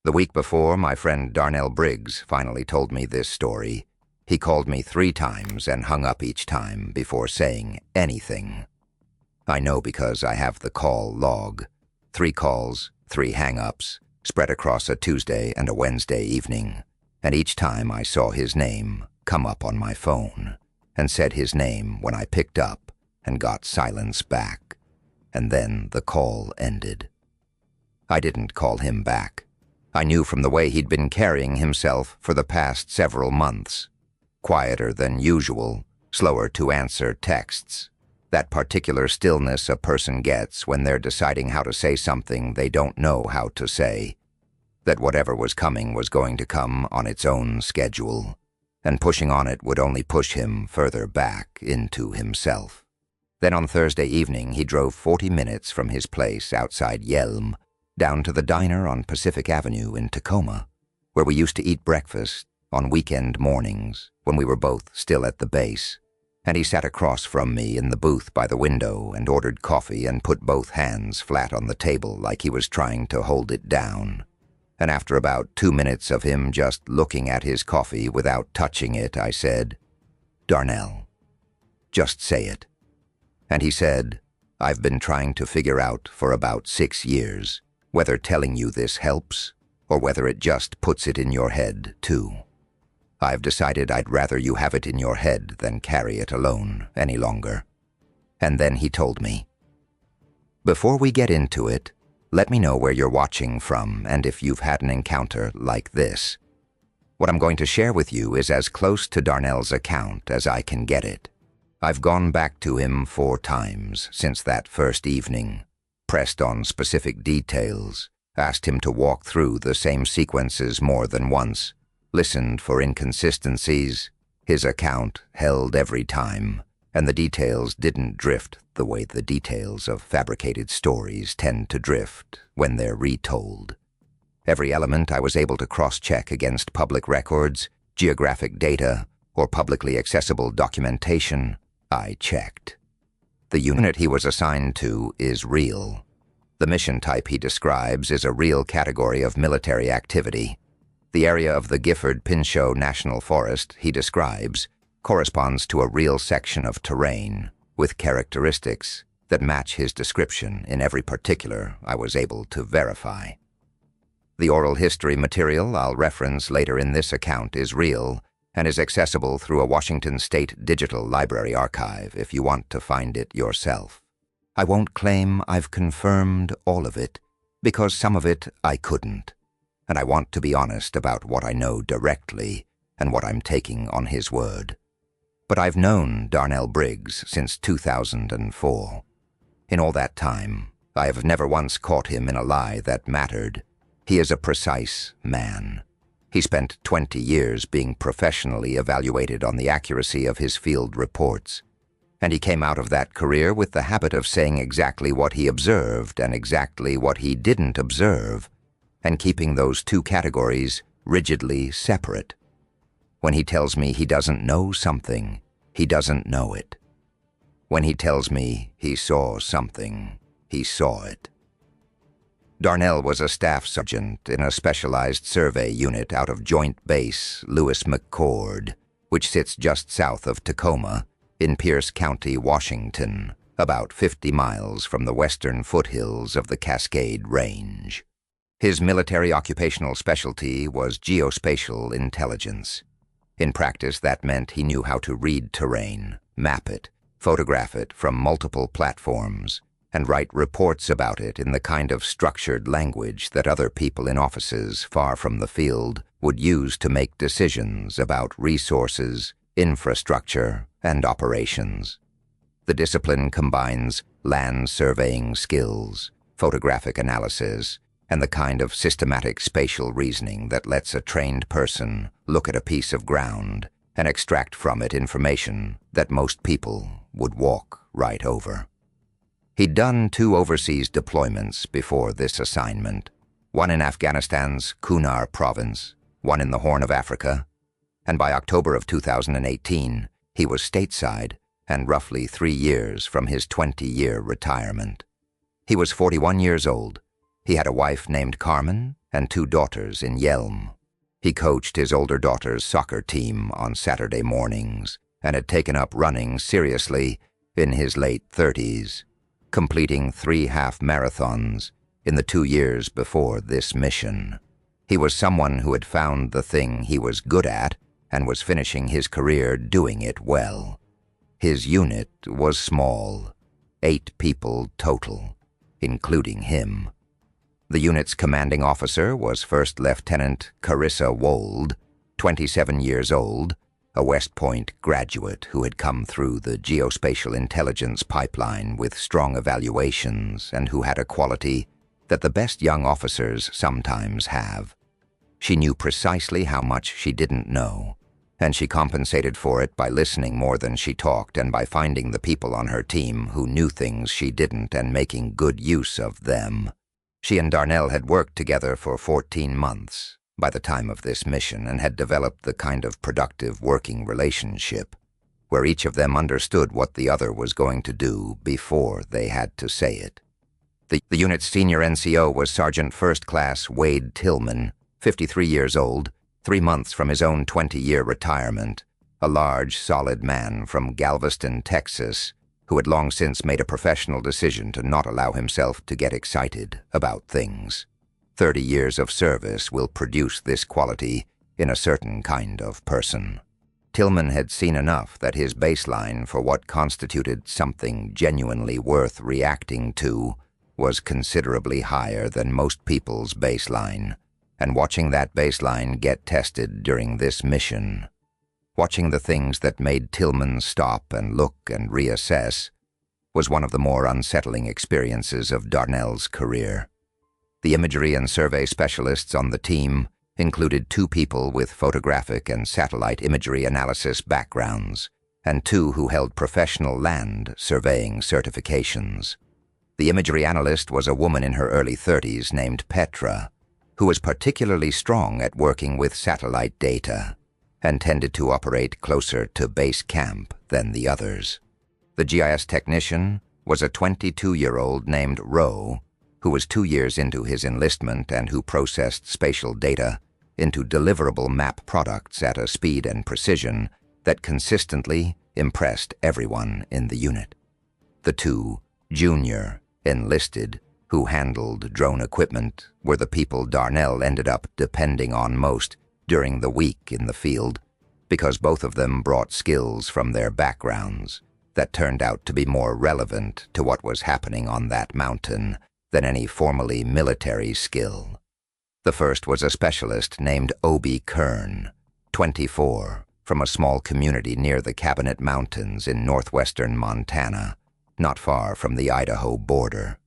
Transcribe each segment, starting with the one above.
The week before, my friend Darnell Briggs finally told me this story. He called me 3 times and hung up each time before saying anything. I know because I have the call log. 3 calls, 3 hang-ups, spread across a Tuesday and a Wednesday evening, and each time I saw his name come up on my phone and said his name when I picked up and got silence back, and then the call ended. I didn't call him back. I knew from the way he'd been carrying himself for the past several months. Quieter than usual, slower to answer texts. That particular stillness a person gets when they're deciding how to say something they don't know how to say. That whatever was coming was going to come on its own schedule, and pushing on it would only push him further back into himself. Then on Thursday evening, he drove 40 minutes from his place outside Yelm down to the diner on Pacific Avenue in Tacoma, where we used to eat breakfast on weekend mornings when we were both still at the base, and he sat across from me in the booth by the window and ordered coffee and put both hands flat on the table like he was trying to hold it down. And after about 2 minutes of him just looking at his coffee without touching it, I said, "Darnell, just say it." And he said, "I've been trying to figure out for about 6 years whether telling you this helps or whether it just puts it in your head, too. I've decided I'd rather you have it in your head than carry it alone any longer." And then he told me, "Before we get into it, let me know where you're watching from and if you've had an encounter like this. What I'm going to share with you is as close to Darnell's account as I can get it. I've gone back to him 4 times since that first evening, pressed on specific details, asked him to walk through the same sequences more than once, listened for inconsistencies. His account held every time, and the details didn't drift the way the details of fabricated stories tend to drift when they're retold. Every element I was able to cross-check against public records, geographic data, or publicly accessible documentation, I checked. The unit he was assigned to is real. The mission type he describes is a real category of military activity. The area of the Gifford Pinchot National Forest he describes corresponds to a real section of terrain with characteristics that match his description in every particular I was able to verify. The oral history material I'll reference later in this account is real and is accessible through a Washington State Digital Library archive if you want to find it yourself. I won't claim I've confirmed all of it, because some of it I couldn't, and I want to be honest about what I know directly and what I'm taking on his word. But I've known Darnell Briggs since 2004. In all that time, I have never once caught him in a lie that mattered. He is a precise man. He spent 20 years being professionally evaluated on the accuracy of his field reports, and he came out of that career with the habit of saying exactly what he observed and exactly what he didn't observe, and keeping those 2 categories rigidly separate. When he tells me he doesn't know something, he doesn't know it. When he tells me he saw something, he saw it. Darnell was a staff sergeant in a specialized survey unit out of Joint Base Lewis-McChord, which sits just south of Tacoma in Pierce County, Washington, about 50 miles from the western foothills of the Cascade Range. His military occupational specialty was geospatial intelligence. In practice, that meant he knew how to read terrain, map it, photograph it from multiple platforms, and write reports about it in the kind of structured language that other people in offices far from the field would use to make decisions about resources, infrastructure, and operations. The discipline combines land surveying skills, photographic analysis, and the kind of systematic spatial reasoning that lets a trained person look at a piece of ground and extract from it information that most people would walk right over. He'd done 2 overseas deployments before this assignment, one in Afghanistan's Kunar province, one in the Horn of Africa, and by October of 2018, he was stateside and roughly 3 years from his 20-year retirement. He was 41 years old. He had a wife named Carmen and 2 daughters in Yelm. He coached his older daughter's soccer team on Saturday mornings and had taken up running seriously in his late 30s, completing 3 half marathons in the 2 years before this mission. He was someone who had found the thing he was good at and was finishing his career doing it well. His unit was small, 8 people total, including him. The unit's commanding officer was First Lieutenant Carissa Wold, 27 years old, a West Point graduate who had come through the geospatial intelligence pipeline with strong evaluations and who had a quality that the best young officers sometimes have. She knew precisely how much she didn't know, and she compensated for it by listening more than she talked and by finding the people on her team who knew things she didn't and making good use of them. She and Darnell had worked together for 14 months by the time of this mission and had developed the kind of productive working relationship where each of them understood what the other was going to do before they had to say it. The unit's senior NCO was Sergeant First Class Wade Tillman, 53 years old, 3 months from his own 20-year retirement, a large, solid man from Galveston, Texas, who had long since made a professional decision to not allow himself to get excited about things. 30 years of service will produce this quality in a certain kind of person. Tillman had seen enough that his baseline for what constituted something genuinely worth reacting to was considerably higher than most people's baseline, and watching that baseline get tested during this mission, watching the things that made Tillman stop and look and reassess, was one of the more unsettling experiences of Darnell's career. The imagery and survey specialists on the team included 2 people with photographic and satellite imagery analysis backgrounds, and 2 who held professional land surveying certifications. The imagery analyst was a woman in her early 30s named Petra, who was particularly strong at working with satellite data and tended to operate closer to base camp than the others. The GIS technician was a 22-year-old named Rowe, who was 2 years into his enlistment and who processed spatial data into deliverable map products at a speed and precision that consistently impressed everyone in the unit. The 2 junior enlisted who handled drone equipment were the people Darnell ended up depending on most during the week in the field, because both of them brought skills from their backgrounds that turned out to be more relevant to what was happening on that mountain than any formally military skill. The first was a specialist named Obie Kern, 24, from a small community near the Cabinet Mountains in northwestern Montana, not far from the Idaho border.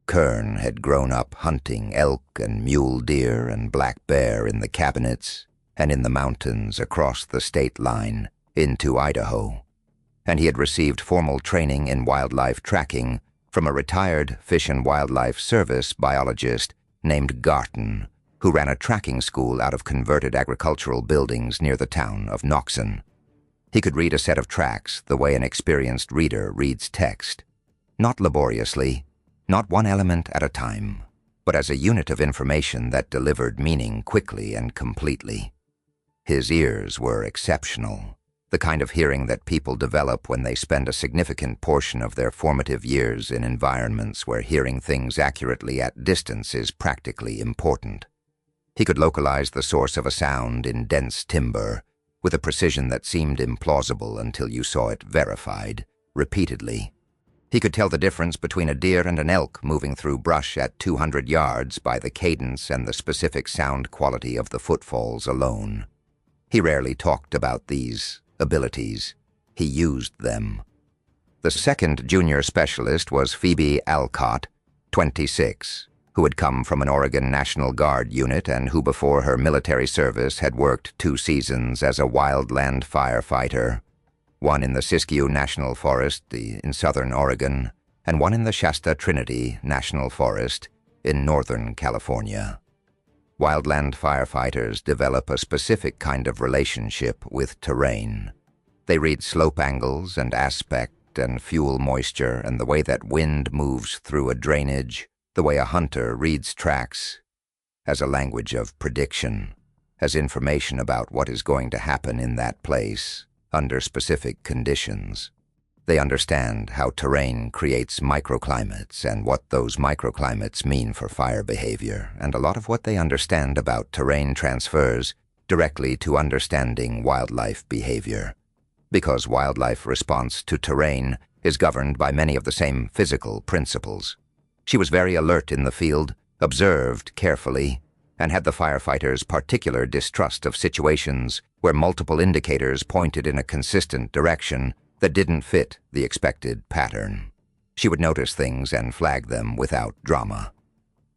Kern had grown up hunting elk and mule deer and black bear in the Cabinets and in the mountains across the state line into Idaho, and he had received formal training in wildlife tracking from a retired Fish and Wildlife Service biologist named Garton, who ran a tracking school out of converted agricultural buildings near the town of Noxon. He could read a set of tracks the way an experienced reader reads text, not laboriously, not one element at a time, but as a unit of information that delivered meaning quickly and completely. His ears were exceptional, the kind of hearing that people develop when they spend a significant portion of their formative years in environments where hearing things accurately at distance is practically important. He could localize the source of a sound in dense timber with a precision that seemed implausible until you saw it verified, repeatedly. He could tell the difference between a deer and an elk moving through brush at 200 yards by the cadence and the specific sound quality of the footfalls alone. He rarely talked about these abilities. He used them. The second junior specialist was Phoebe Alcott, 26, who had come from an Oregon National Guard unit and who before her military service had worked 2 seasons as a wildland firefighter, one in the Siskiyou National Forest in southern Oregon and one in the Shasta Trinity National Forest in northern California. Wildland firefighters develop a specific kind of relationship with terrain. They read slope angles and aspect and fuel moisture and the way that wind moves through a drainage, the way a hunter reads tracks. as a language of prediction, as information about what is going to happen in that place under specific conditions. They understand how terrain creates microclimates and what those microclimates mean for fire behavior, and a lot of what they understand about terrain transfers directly to understanding wildlife behavior, because wildlife response to terrain is governed by many of the same physical principles. She was very alert in the field, observed carefully, and had the firefighters' particular distrust of situations where multiple indicators pointed in a consistent direction that didn't fit the expected pattern. She would notice things and flag them without drama,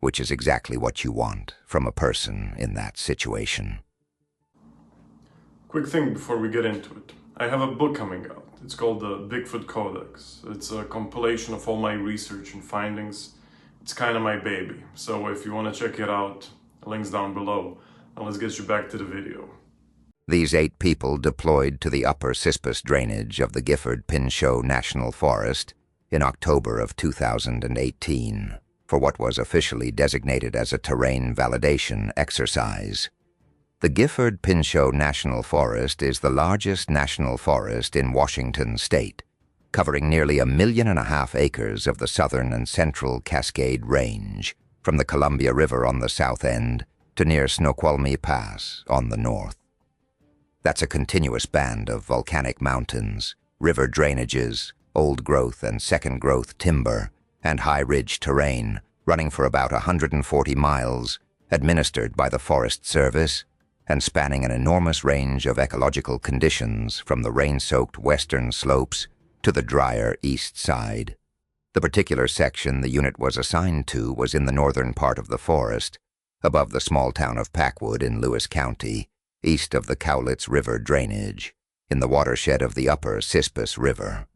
which is exactly what you want from a person in that situation. Quick thing before we get into it. I have a book coming out. It's called the Bigfoot Codex. It's a compilation of all my research and findings. It's kind of my baby, so if you want to check it out, link's down below. Now let's get you back to the video. These 8 people deployed to the upper Cispus drainage of the Gifford Pinchot National Forest in October of 2018 for what was officially designated as a terrain validation exercise. The Gifford Pinchot National Forest is the largest national forest in Washington state, covering nearly 1.5 million acres of the southern and central Cascade Range, from the Columbia River on the south end to near Snoqualmie Pass on the north. That's a continuous band of volcanic mountains, river drainages, old-growth and second-growth timber, and high-ridge terrain running for about 140 miles, administered by the Forest Service, and spanning an enormous range of ecological conditions from the rain-soaked western slopes to the drier east side. The particular section the unit was assigned to was in the northern part of the forest, above the small town of Packwood in Lewis County, east of the Cowlitz River drainage, in the watershed of the upper Cispus River.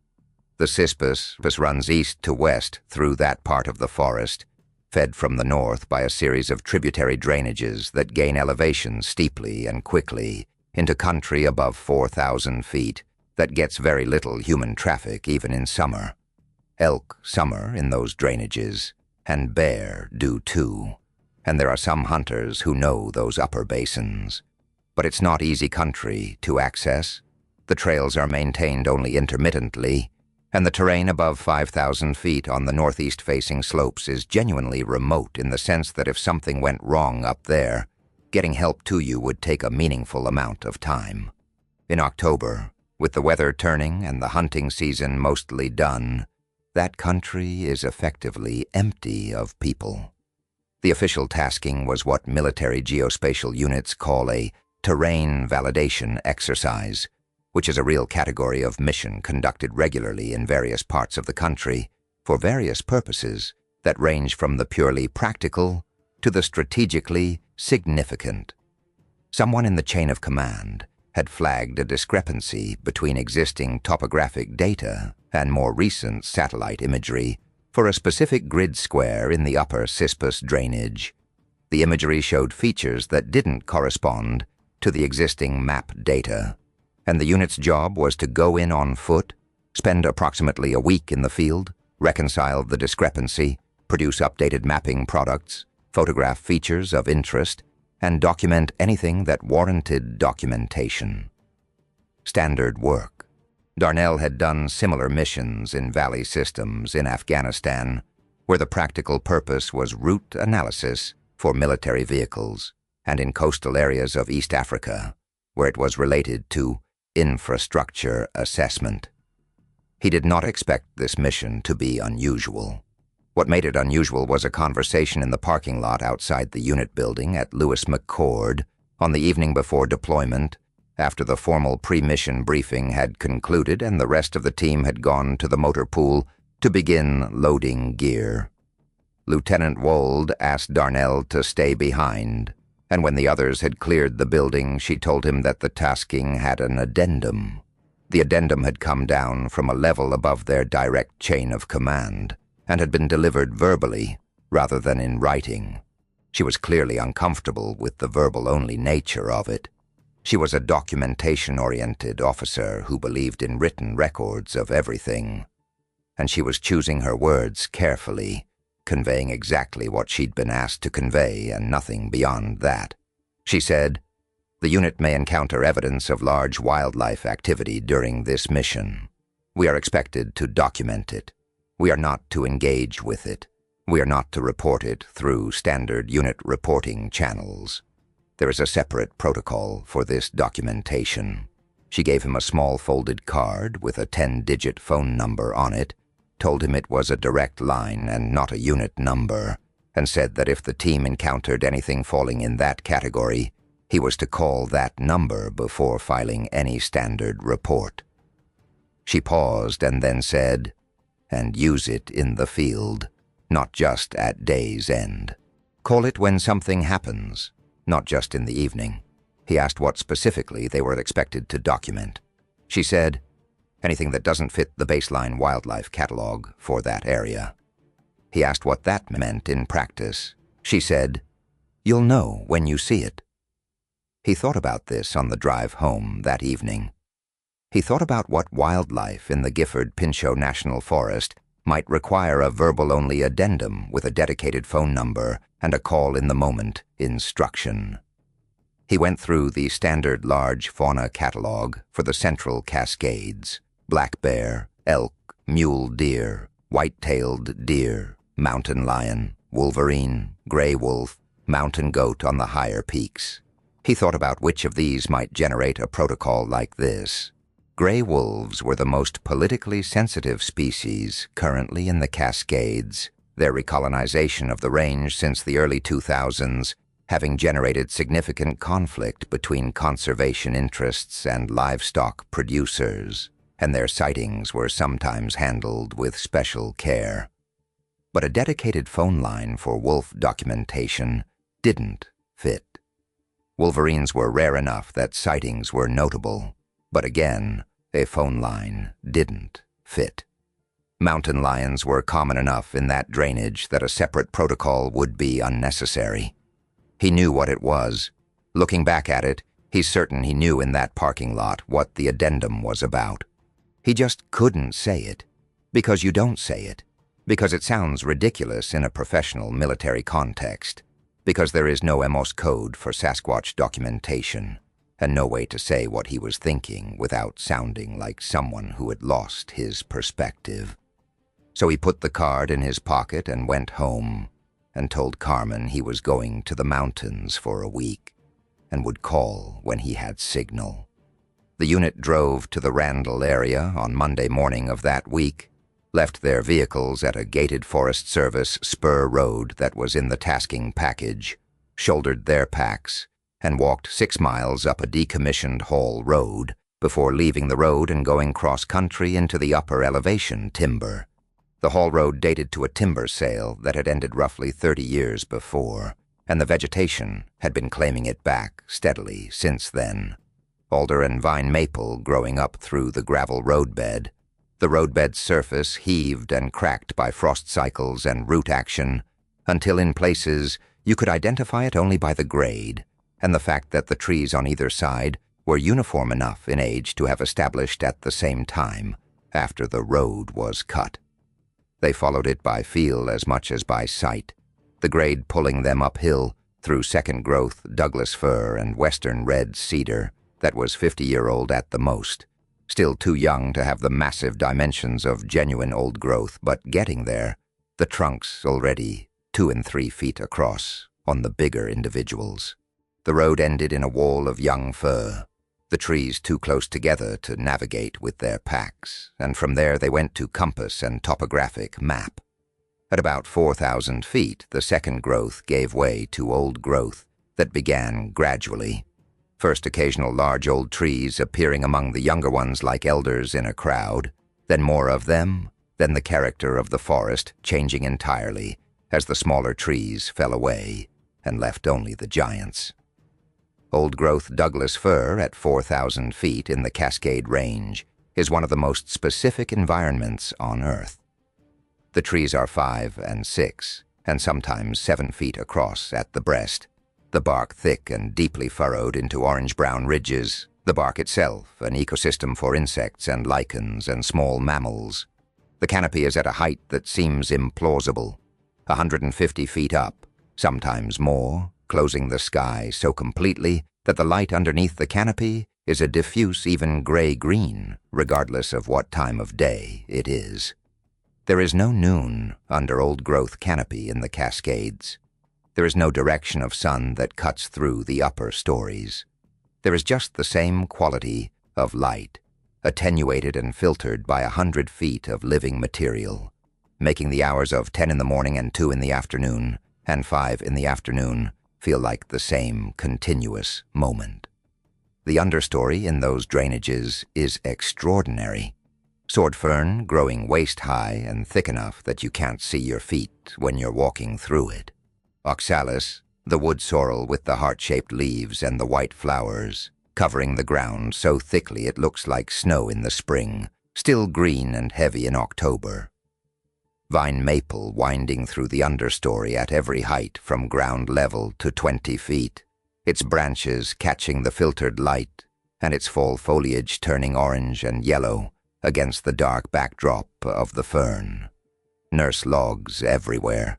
The Cispus runs east to west through that part of the forest, fed from the north by a series of tributary drainages that gain elevation steeply and quickly into country above 4,000 feet that gets very little human traffic even in summer. Elk summer in those drainages, and bear do too, and there are some hunters who know those upper basins. But it's not easy country to access. The trails are maintained only intermittently, and the terrain above 5,000 feet on the northeast-facing slopes is genuinely remote in the sense that if something went wrong up there, getting help to you would take a meaningful amount of time. In October, with the weather turning and the hunting season mostly done, that country is effectively empty of people. The official tasking was what military geospatial units call a terrain validation exercise, which is a real category of mission conducted regularly in various parts of the country for various purposes that range from the purely practical to the strategically significant. Someone in the chain of command had flagged a discrepancy between existing topographic data and more recent satellite imagery for a specific grid square in the upper Cispus drainage. The imagery showed features that didn't correspond to the existing map data, and the unit's job was to go in on foot, spend approximately a week in the field, reconcile the discrepancy, produce updated mapping products, photograph features of interest, and document anything that warranted documentation. Standard work. Darnell had done similar missions in valley systems in Afghanistan, where the practical purpose was route analysis for military vehicles, and in coastal areas of East Africa, where it was related to infrastructure assessment. He did not expect this mission to be unusual. What made it unusual was a conversation in the parking lot outside the unit building at Lewis-McChord on the evening before deployment, after the formal pre-mission briefing had concluded and the rest of the team had gone to the motor pool to begin loading gear. Lieutenant Wold asked Darnell to stay behind, and when the others had cleared the building, she told him that the tasking had an addendum. The addendum had come down from a level above their direct chain of command and had been delivered verbally rather than in writing. She was clearly uncomfortable with the verbal-only nature of it. She was a documentation-oriented officer who believed in written records of everything, and she was choosing her words carefully, conveying exactly what she'd been asked to convey and nothing beyond that. She said, "The unit may encounter evidence of large wildlife activity during this mission. We are expected to document it. We are not to engage with it. We are not to report it through standard unit reporting channels. There is a separate protocol for this documentation." She gave him a small folded card with a 10-digit phone number on it, told him it was a direct line and not a unit number, and said that if the team encountered anything falling in that category, he was to call that number before filing any standard report. She paused and then said, "And use it in the field, not just at day's end. Call it when something happens, not just in the evening." He asked what specifically they were expected to document. She said, "Anything that doesn't fit the baseline wildlife catalog for that area." He asked what that meant in practice. She said, "You'll know when you see it." He thought about this on the drive home that evening. He thought about what wildlife in the Gifford Pinchot National Forest might require a verbal-only addendum with a dedicated phone number and a call-in-the-moment instruction. He went through the standard large fauna catalog for the central Cascades: black bear, elk, mule deer, white-tailed deer, mountain lion, wolverine, gray wolf, mountain goat on the higher peaks. He thought about which of these might generate a protocol like this. Gray wolves were the most politically sensitive species currently in the Cascades, their recolonization of the range since the early 2000s having generated significant conflict between conservation interests and livestock producers, and their sightings were sometimes handled with special care. But a dedicated phone line for wolf documentation didn't fit. Wolverines were rare enough that sightings were notable, but again, a phone line didn't fit. Mountain lions were common enough in that drainage that a separate protocol would be unnecessary. He knew what it was. Looking back at it, he's certain he knew in that parking lot what the addendum was about. He just couldn't say it, because you don't say it, because it sounds ridiculous in a professional military context, because there is no Morse code for Sasquatch documentation, and no way to say what he was thinking without sounding like someone who had lost his perspective. So he put the card in his pocket and went home, and told Carmen he was going to the mountains for a week, and would call when he had signal. The unit drove to the Randall area on Monday morning of that week, left their vehicles at a gated Forest Service spur road that was in the tasking package, shouldered their packs, and walked 6 miles up a decommissioned haul road before leaving the road and going cross-country into the upper elevation timber. The haul road dated to a timber sale that had ended roughly 30 years before, and the vegetation had been claiming it back steadily since then. Alder and vine maple growing up through the gravel roadbed. The roadbed's surface heaved and cracked by frost cycles and root action, until in places you could identify it only by the grade, and the fact that the trees on either side were uniform enough in age to have established at the same time, after the road was cut. They followed it by feel as much as by sight, the grade pulling them uphill through second-growth Douglas fir and western red cedar that was 50-year-old at the most, still too young to have the massive dimensions of genuine old growth, but getting there, the trunks already 2 and 3 feet across on the bigger individuals. The road ended in a wall of young fir, the trees too close together to navigate with their packs, and from there they went to compass and topographic map. At about 4,000 feet, the second growth gave way to old growth that began gradually, first occasional large old trees appearing among the younger ones like elders in a crowd, then more of them, then the character of the forest changing entirely as the smaller trees fell away and left only the giants. Old-growth Douglas fir at 4,000 feet in the Cascade Range is one of the most specific environments on Earth. The trees are 5 and 6, and sometimes 7 feet across at the breast, the bark thick and deeply furrowed into orange-brown ridges, the bark itself an ecosystem for insects and lichens and small mammals. The canopy is at a height that seems implausible. 150 feet up, sometimes more, closing the sky so completely that the light underneath the canopy is a diffuse, even gray-green, regardless of what time of day it is. There is no noon under old-growth canopy in the Cascades. There is no direction of sun that cuts through the upper stories. There is just the same quality of light, attenuated and filtered by 100 feet of living material, making the hours of 10 in the morning and 2 in the afternoon and 5 in the afternoon feel like the same continuous moment. The understory in those drainages is extraordinary. Sword fern growing waist-high and thick enough that you can't see your feet when you're walking through it. Oxalis, the wood sorrel with the heart-shaped leaves and the white flowers, covering the ground so thickly it looks like snow in the spring, still green and heavy in October. Vine maple winding through the understory at every height from ground level to 20 feet, its branches catching the filtered light and its fall foliage turning orange and yellow against the dark backdrop of the fern. Nurse logs everywhere,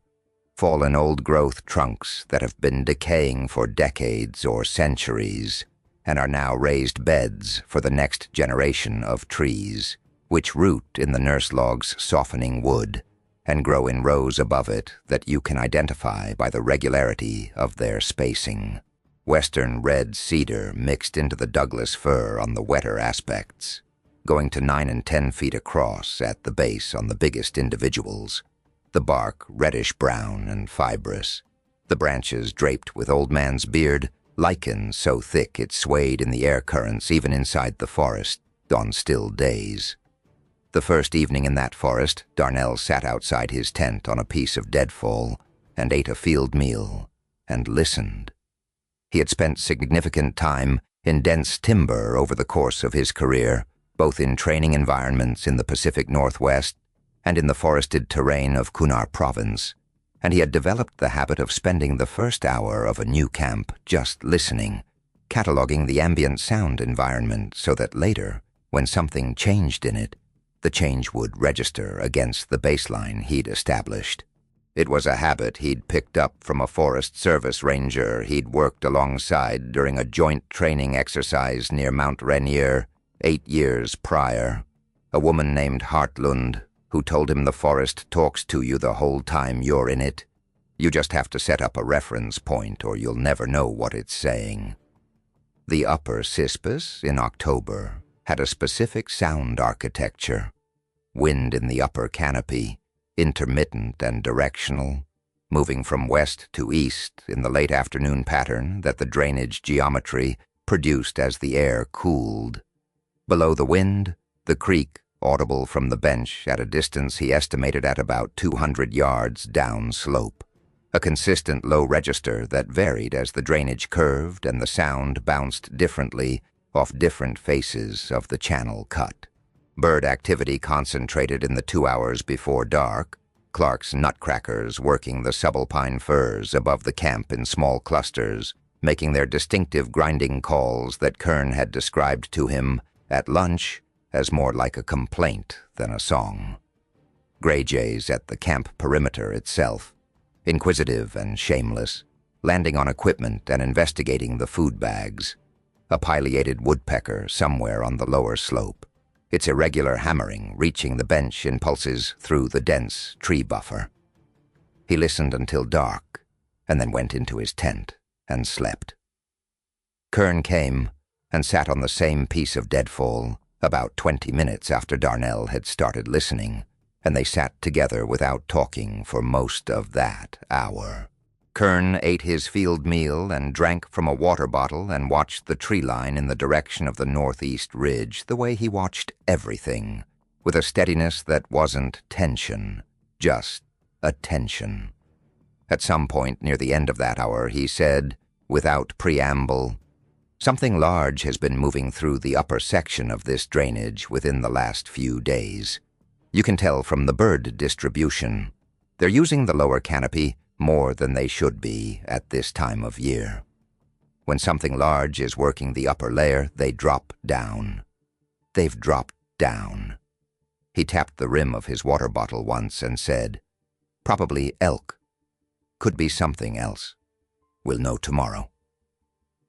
fallen old-growth trunks that have been decaying for decades or centuries and are now raised beds for the next generation of trees, which root in the nurse log's softening wood and grow in rows above it that you can identify by the regularity of their spacing. Western red cedar mixed into the Douglas fir on the wetter aspects, going to 9 and 10 feet across at the base on the biggest individuals, the bark reddish-brown and fibrous, the branches draped with old man's beard, lichen so thick it swayed in the air currents even inside the forest on still days. The first evening in that forest, Darnell sat outside his tent on a piece of deadfall and ate a field meal and listened. He had spent significant time in dense timber over the course of his career, both in training environments in the Pacific Northwest and in the forested terrain of Kunar Province, and he had developed the habit of spending the first hour of a new camp just listening, cataloging the ambient sound environment so that later, when something changed in it, the change would register against the baseline he'd established. It was a habit he'd picked up from a Forest Service ranger he'd worked alongside during a joint training exercise near Mount Rainier 8 years prior. A woman named Hartlund, who told him the forest talks to you the whole time you're in it. You just have to set up a reference point or you'll never know what it's saying. The upper Cispus, in October, had a specific sound architecture. Wind in the upper canopy, intermittent and directional, moving from west to east in the late afternoon pattern that the drainage geometry produced as the air cooled. Below the wind, the creek, audible from the bench at a distance he estimated at about 200 yards down slope. A consistent low register that varied as the drainage curved and the sound bounced differently off different faces of the channel cut. Bird activity concentrated in the 2 hours before dark, Clark's nutcrackers working the subalpine firs above the camp in small clusters, making their distinctive grinding calls that Kern had described to him at lunch as more like a complaint than a song. Gray jays at the camp perimeter itself, inquisitive and shameless, landing on equipment and investigating the food bags. A pileated woodpecker somewhere on the lower slope, its irregular hammering reaching the bench in pulses through the dense tree buffer. He listened until dark, and then went into his tent and slept. Kern came and sat on the same piece of deadfall about 20 minutes after Darnell had started listening, and they sat together without talking for most of that hour. Kern ate his field meal and drank from a water bottle and watched the tree line in the direction of the northeast ridge the way he watched everything, with a steadiness that wasn't tension, just attention. At some point near the end of that hour, he said, without preamble, "Something large has been moving through the upper section of this drainage within the last few days. You can tell from the bird distribution. They're using the lower canopy more than they should be at this time of year. When something large is working the upper layer, they drop down. They've dropped down." He tapped the rim of his water bottle once and said, Probably elk. Could be something else. We'll know tomorrow.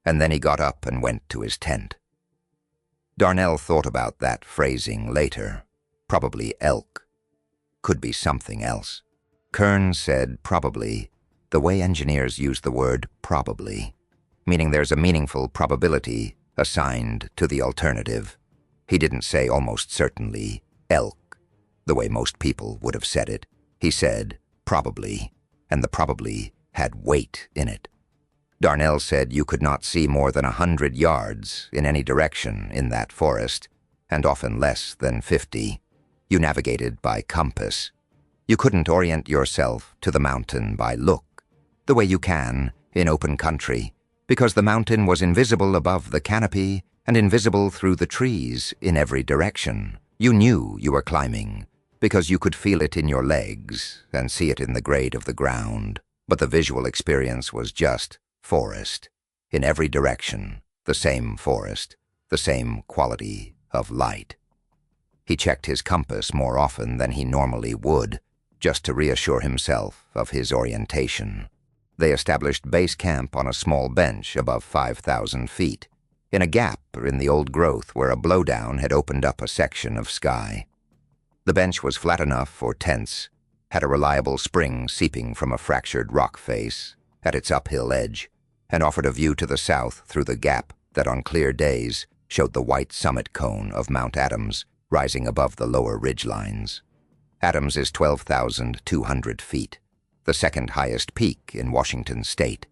And then he got up and went to his tent. Darnell thought about that phrasing later. Probably elk. Could be something else. Kern said probably, the way engineers use the word probably, meaning there's a meaningful probability assigned to the alternative. He didn't say almost certainly elk, the way most people would have said it. He said probably, and the probably had weight in it. Darnell said you could not see more than 100 yards in any direction in that forest, and often less than 50. You navigated by compass. You couldn't orient yourself to the mountain by look, the way you can in open country, because the mountain was invisible above the canopy and invisible through the trees in every direction. You knew you were climbing, because you could feel it in your legs and see it in the grade of the ground, but the visual experience was just forest. In every direction, the same forest, the same quality of light. He checked his compass more often than he normally would, just to reassure himself of his orientation. They established base camp on a small bench above 5,000 feet, in a gap in the old growth where a blowdown had opened up a section of sky. The bench was flat enough for tents, had a reliable spring seeping from a fractured rock face at its uphill edge, and offered a view to the south through the gap that on clear days showed the white summit cone of Mount Adams rising above the lower ridgelines. Adams is 12,200 feet, the second highest peak in Washington state.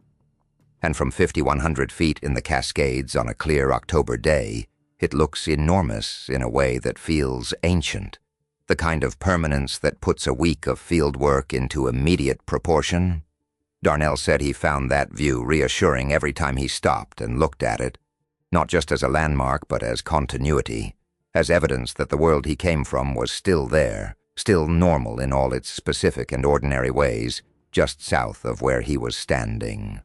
And from 5,100 feet in the Cascades on a clear October day, it looks enormous in a way that feels ancient, the kind of permanence that puts a week of field work into immediate proportion. Darnell said he found that view reassuring every time he stopped and looked at it, not just as a landmark but as continuity, as evidence that the world he came from was still there, still normal in all its specific and ordinary ways, just south of where he was standing.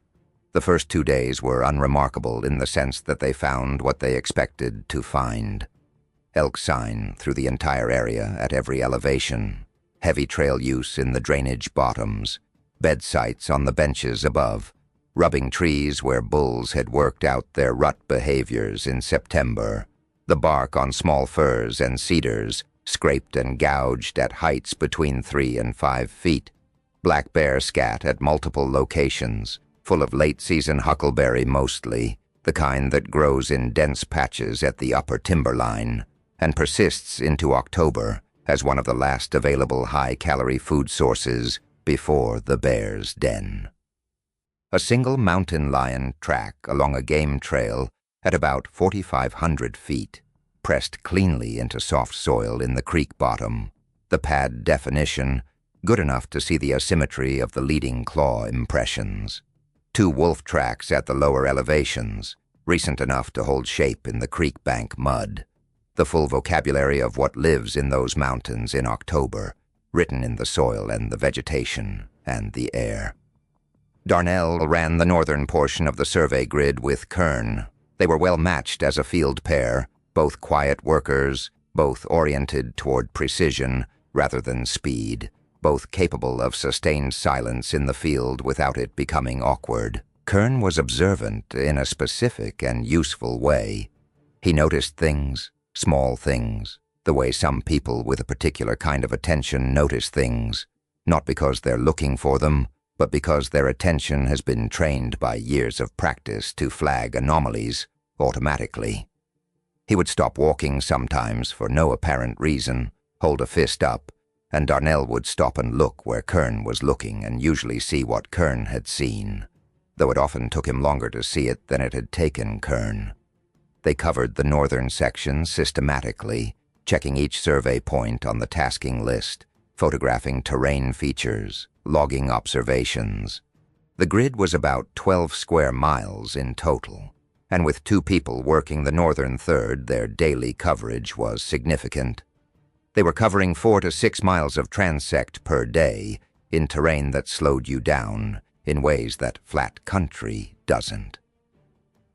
The first 2 days were unremarkable in the sense that they found what they expected to find. Elk sign through the entire area at every elevation, heavy trail use in the drainage bottoms, bed sites on the benches above, rubbing trees where bulls had worked out their rut behaviors in September, the bark on small firs and cedars scraped and gouged at heights between 3 and 5 feet, black bear scat at multiple locations, full of late-season huckleberry mostly, the kind that grows in dense patches at the upper timberline and persists into October as one of the last available high-calorie food sources before the bear's den. A single mountain lion track along a game trail at about 4,500 feet, pressed cleanly into soft soil in the creek bottom, the pad definition good enough to see the asymmetry of the leading claw impressions. 2 wolf tracks at the lower elevations, recent enough to hold shape in the creek bank mud, the full vocabulary of what lives in those mountains in October, written in the soil and the vegetation and the air. Darnell ran the northern portion of the survey grid with Kern. They were well matched as a field pair, both quiet workers, both oriented toward precision rather than speed, both capable of sustained silence in the field without it becoming awkward. Kern was observant in a specific and useful way. He noticed things, small things, the way some people with a particular kind of attention notice things, not because they're looking for them, but because their attention has been trained by years of practice to flag anomalies automatically. He would stop walking sometimes for no apparent reason, hold a fist up, and Darnell would stop and look where Kern was looking and usually see what Kern had seen, though it often took him longer to see it than it had taken Kern. They covered the northern section systematically, checking each survey point on the tasking list, photographing terrain features, logging observations. The grid was about 12 square miles in total, and with 2 people working the northern third, their daily coverage was significant. They were covering 4 to 6 miles of transect per day in terrain that slowed you down in ways that flat country doesn't.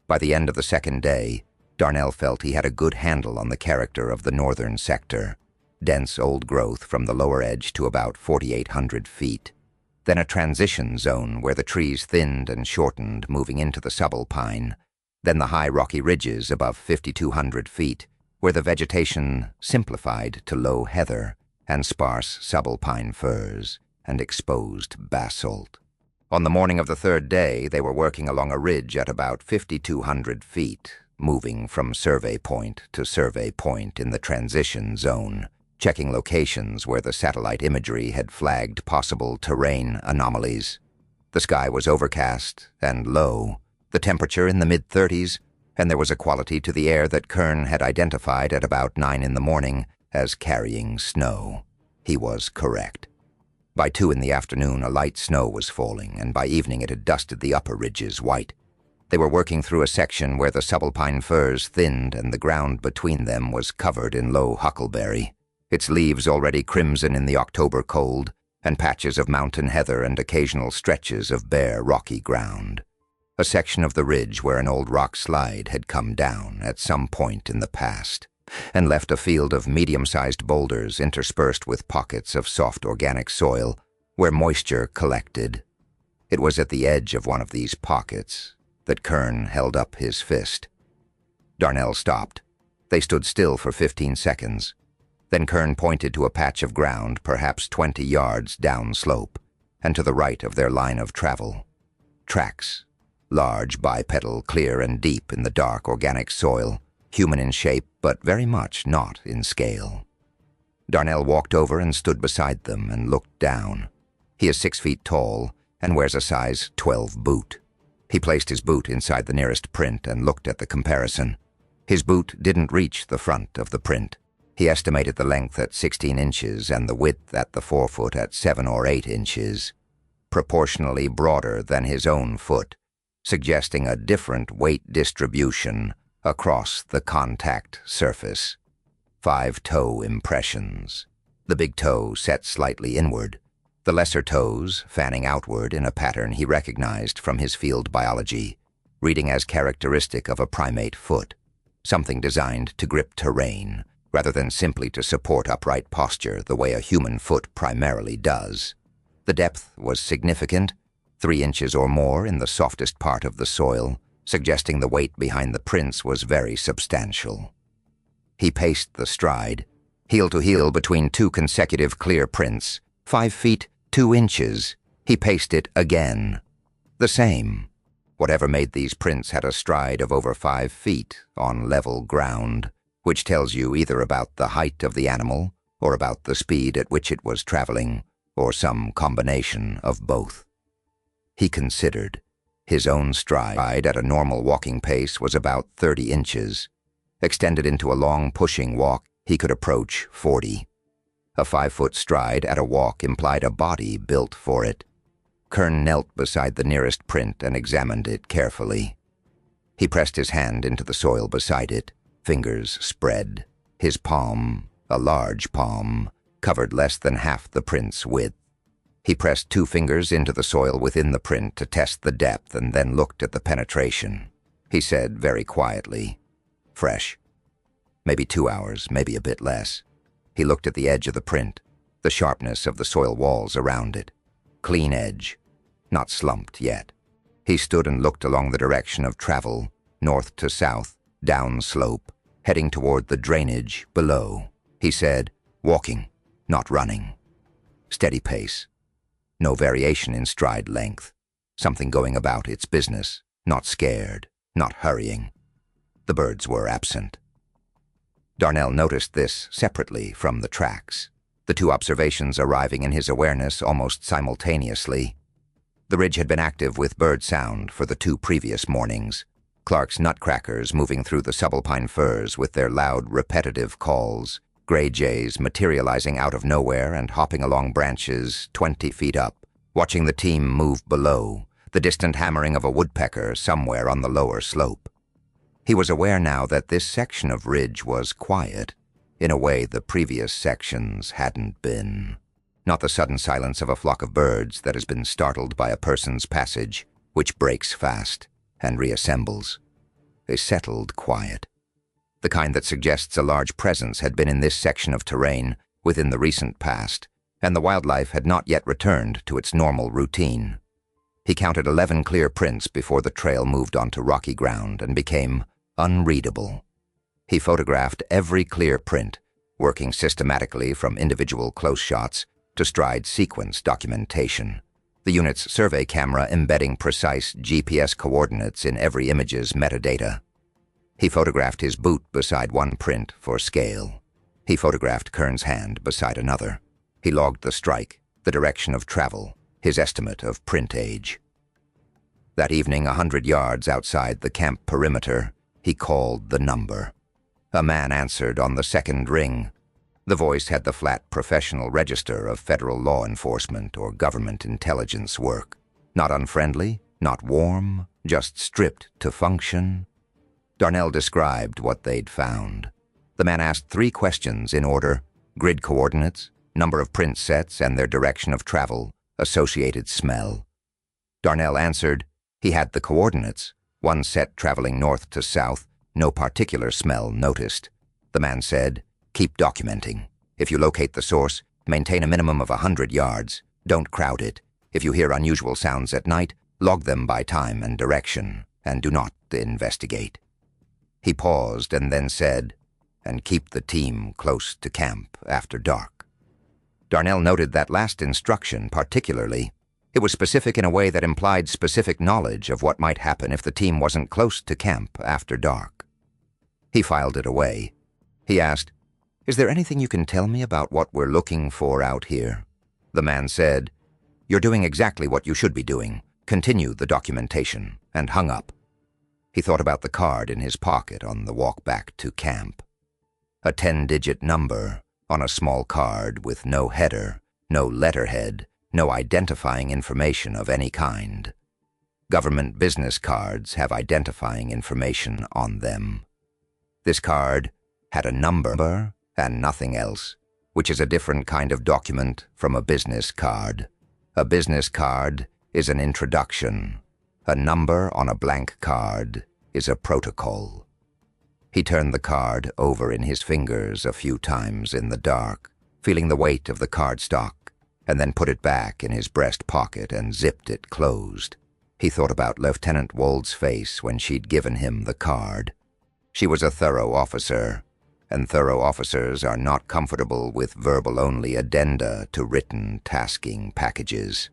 By the end of the second day, Darnell felt he had a good handle on the character of the northern sector. dense old growth from the lower edge to about 4,800 feet. Then a transition zone where the trees thinned and shortened, moving into the subalpine. Then the high rocky ridges above 5,200 feet, where the vegetation simplified to low heather and sparse subalpine firs and exposed basalt. On the morning of the third day, they were working along a ridge at about 5,200 feet, moving from survey point to survey point in the transition zone, checking locations where the satellite imagery had flagged possible terrain anomalies. The sky was overcast and low, the temperature in the mid-30s, and there was a quality to the air that Kern had identified at about 9 in the morning as carrying snow. He was correct. By 2 in the afternoon, a light snow was falling, and by evening it had dusted the upper ridges white. They were working through a section where the subalpine firs thinned and the ground between them was covered in low huckleberry, its leaves already crimson in the October cold, and patches of mountain heather and occasional stretches of bare, rocky ground. A section of the ridge where an old rock slide had come down at some point in the past, and left a field of medium-sized boulders interspersed with pockets of soft organic soil where moisture collected. It was at the edge of one of these pockets that Kern held up his fist. Darnell stopped. They stood still for 15 seconds. Then Kern pointed to a patch of ground perhaps 20 yards downslope and to the right of their line of travel. Tracks, large, bipedal, clear and deep in the dark organic soil, human in shape but very much not in scale. Darnell walked over and stood beside them and looked down. He is 6 feet tall and wears a size 12 boot. He placed his boot inside the nearest print and looked at the comparison. His boot didn't reach the front of the print. He estimated the length at 16 inches and the width at the forefoot at 7 or 8 inches, proportionally broader than his own foot, suggesting a different weight distribution across the contact surface. 5 toe impressions. The big toe set slightly inward, the lesser toes fanning outward in a pattern he recognized from his field biology, reading as characteristic of a primate foot, something designed to grip terrain, rather than simply to support upright posture the way a human foot primarily does. The depth was significant, 3 inches or more in the softest part of the soil, suggesting the weight behind the prints was very substantial. He paced the stride, heel to heel between 2 consecutive clear prints, 5 feet, 2 inches. He paced it again. The same. Whatever made these prints had a stride of over 5 feet on level ground, which tells you either about the height of the animal or about the speed at which it was traveling, or some combination of both. He considered. His own stride at a normal walking pace was about 30 inches. Extended into a long pushing walk, he could approach 40. A 5-foot stride at a walk implied a body built for it. Kern knelt beside the nearest print and examined it carefully. He pressed his hand into the soil beside it, fingers spread. His palm, a large palm, covered less than half the print's width. He pressed 2 fingers into the soil within the print to test the depth and then looked at the penetration. He said very quietly, "Fresh. Maybe 2 hours, maybe a bit less." He looked at the edge of the print, the sharpness of the soil walls around it. Clean edge, not slumped yet. He stood and looked along the direction of travel, north to south, down slope, heading toward the drainage below. He said, "Walking, not running. Steady pace. No variation in stride length. Something going about its business, not scared, not hurrying." The birds were absent. Darnell noticed this separately from the tracks, the 2 observations arriving in his awareness almost simultaneously. The ridge had been active with bird sound for the 2 previous mornings. Clark's nutcrackers moving through the subalpine firs with their loud, repetitive calls, gray jays materializing out of nowhere and hopping along branches 20 feet up, watching the team move below, the distant hammering of a woodpecker somewhere on the lower slope. He was aware now that this section of ridge was quiet, in a way the previous sections hadn't been. Not the sudden silence of a flock of birds that has been startled by a person's passage, which breaks fast and reassembles. A settled quiet. The kind that suggests a large presence had been in this section of terrain within the recent past, and the wildlife had not yet returned to its normal routine. He counted 11 clear prints before the trail moved onto rocky ground and became unreadable. He photographed every clear print, working systematically from individual close shots to stride sequence documentation, the unit's survey camera embedding precise GPS coordinates in every image's metadata. He photographed his boot beside one print for scale. He photographed Kern's hand beside another. He logged the strike, the direction of travel, his estimate of print age. That evening, 100 yards outside the camp perimeter, he called the number. A man answered on the second ring. The voice had the flat professional register of federal law enforcement or government intelligence work. Not unfriendly, not warm, just stripped to function. Darnell described what they'd found. The man asked 3 questions in order: grid coordinates, number of print sets and their direction of travel, associated smell. Darnell answered he had the coordinates, one set traveling north to south, no particular smell noticed. The man said, "Keep documenting. If you locate the source, maintain a minimum of 100 yards. Don't crowd it. If you hear unusual sounds at night, log them by time and direction, and do not investigate." He paused and then said, "And keep the team close to camp after dark." Darnell noted that last instruction particularly. It was specific in a way that implied specific knowledge of what might happen if the team wasn't close to camp after dark. He filed it away. He asked, "Is there anything you can tell me about what we're looking for out here?" The man said, "You're doing exactly what you should be doing. Continue the documentation," and hung up. He thought about the card in his pocket on the walk back to camp. A 10-digit number on a small card with no header, no letterhead, no identifying information of any kind. Government business cards have identifying information on them. This card had a number and nothing else, which is a different kind of document from a business card. A business card is an introduction. A number on a blank card is a protocol. He turned the card over in his fingers a few times in the dark, feeling the weight of the cardstock, and then put it back in his breast pocket and zipped it closed. He thought about Lieutenant Wold's face when she'd given him the card. She was a thorough officer, and thorough officers are not comfortable with verbal-only addenda to written tasking packages.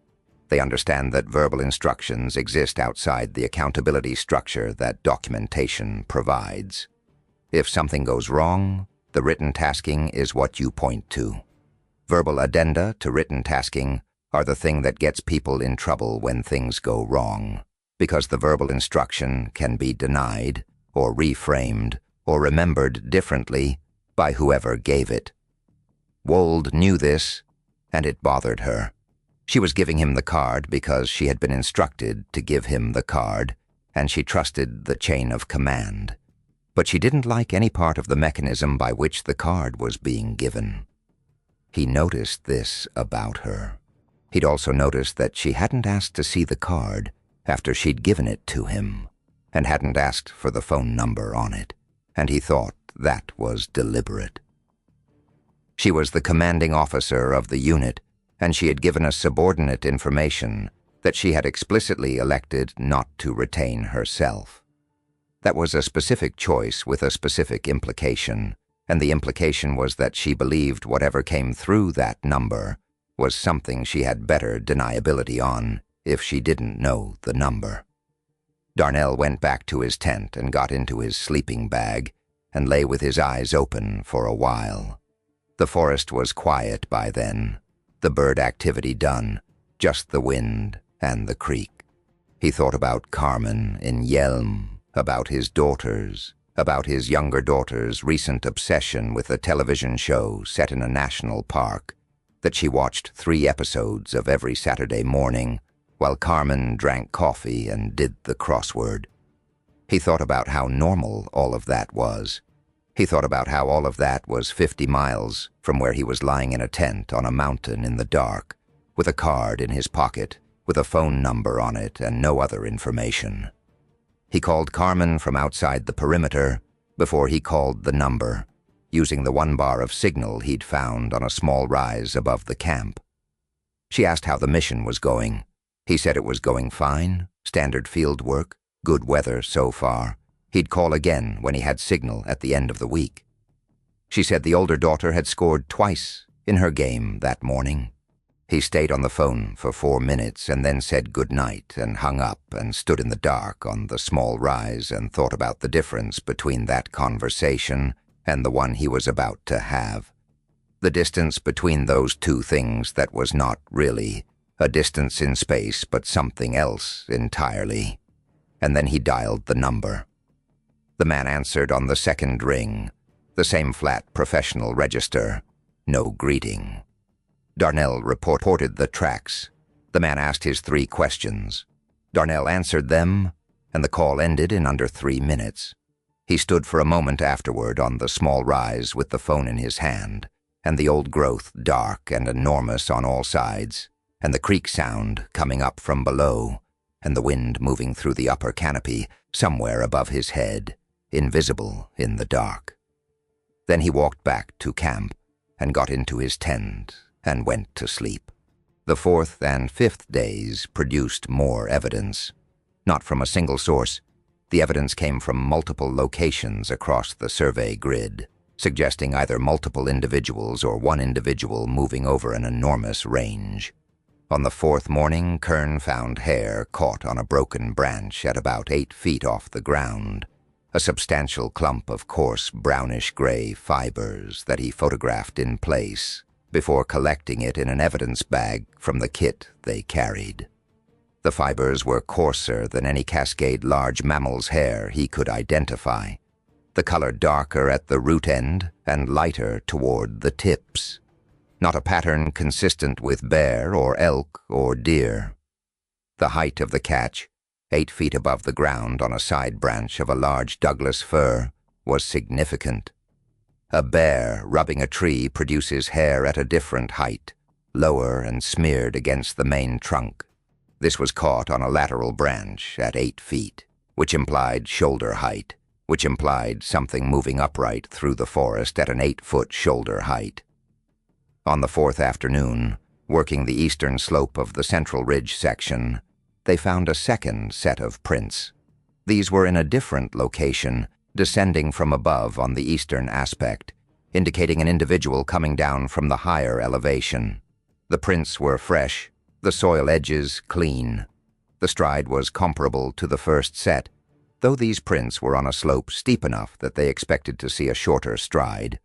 They understand that verbal instructions exist outside the accountability structure that documentation provides. If something goes wrong, the written tasking is what you point to. Verbal addenda to written tasking are the thing that gets people in trouble when things go wrong, because the verbal instruction can be denied, or reframed, or remembered differently by whoever gave it. Wold knew this, and it bothered her. She was giving him the card because she had been instructed to give him the card, and she trusted the chain of command. But she didn't like any part of the mechanism by which the card was being given. He noticed this about her. He'd also noticed that she hadn't asked to see the card after she'd given it to him, and hadn't asked for the phone number on it, and he thought that was deliberate. She was the commanding officer of the unit, and she had given a subordinate information that she had explicitly elected not to retain herself. That was a specific choice with a specific implication, and the implication was that she believed whatever came through that number was something she had better deniability on if she didn't know the number. Darnell went back to his tent and got into his sleeping bag and lay with his eyes open for a while. The forest was quiet by then, the bird activity done, just the wind and the creek. He thought about Carmen in Yelm, about his daughters, about his younger daughter's recent obsession with a television show set in a national park that she watched 3 episodes of every Saturday morning while Carmen drank coffee and did the crossword. He thought about how normal all of that was. He thought about how all of that was 50 miles from where he was lying in a tent on a mountain in the dark, with a card in his pocket, with a phone number on it and no other information. He called Carmen from outside the perimeter before he called the number. using the 1 bar of signal he'd found on a small rise above the camp. She asked how the mission was going. He said it was going fine, standard field work, good weather so far. He'd call again when he had signal at the end of the week. She said the older daughter had scored twice in her game that morning. He stayed on the phone for 4 minutes and then said good night and hung up and stood in the dark on the small rise and thought about the difference between that conversation and the one he was about to have. The distance between those two things that was not really a distance in space but something else entirely. And then he dialed the number. The man answered on the second ring, the same flat professional register, no greeting. Darnell reported the tracks. The man asked his 3 questions. Darnell answered them, and the call ended in under 3 minutes. He stood for a moment afterward on the small rise with the phone in his hand, and the old growth dark and enormous on all sides, and the creek sound coming up from below, and the wind moving through the upper canopy somewhere above his head, invisible in the dark. Then he walked back to camp and got into his tent and went to sleep. The 4th and 5th days produced more evidence. Not from a single source. The evidence came from multiple locations across the survey grid, suggesting either multiple individuals or one individual moving over an enormous range. On the 4th morning, Kern found hair caught on a broken branch at about 8 feet off the ground, a substantial clump of coarse brownish-gray fibers that he photographed in place before collecting it in an evidence bag from the kit they carried. The fibers were coarser than any Cascade large mammal's hair he could identify, the color darker at the root end and lighter toward the tips. Not a pattern consistent with bear or elk or deer. The height of the catch, 8 feet above the ground on a side branch of a large Douglas fir, was significant. A bear rubbing a tree produces hair at a different height, lower and smeared against the main trunk. This was caught on a lateral branch at 8 feet, which implied shoulder height, which implied something moving upright through the forest at an 8-foot shoulder height. On the 4th afternoon, working the eastern slope of the Central Ridge section, they found a second set of prints. These were in a different location, descending from above on the eastern aspect, indicating an individual coming down from the higher elevation. The prints were fresh, the soil edges clean. The stride was comparable to the first set, though these prints were on a slope steep enough that they expected to see a shorter stride.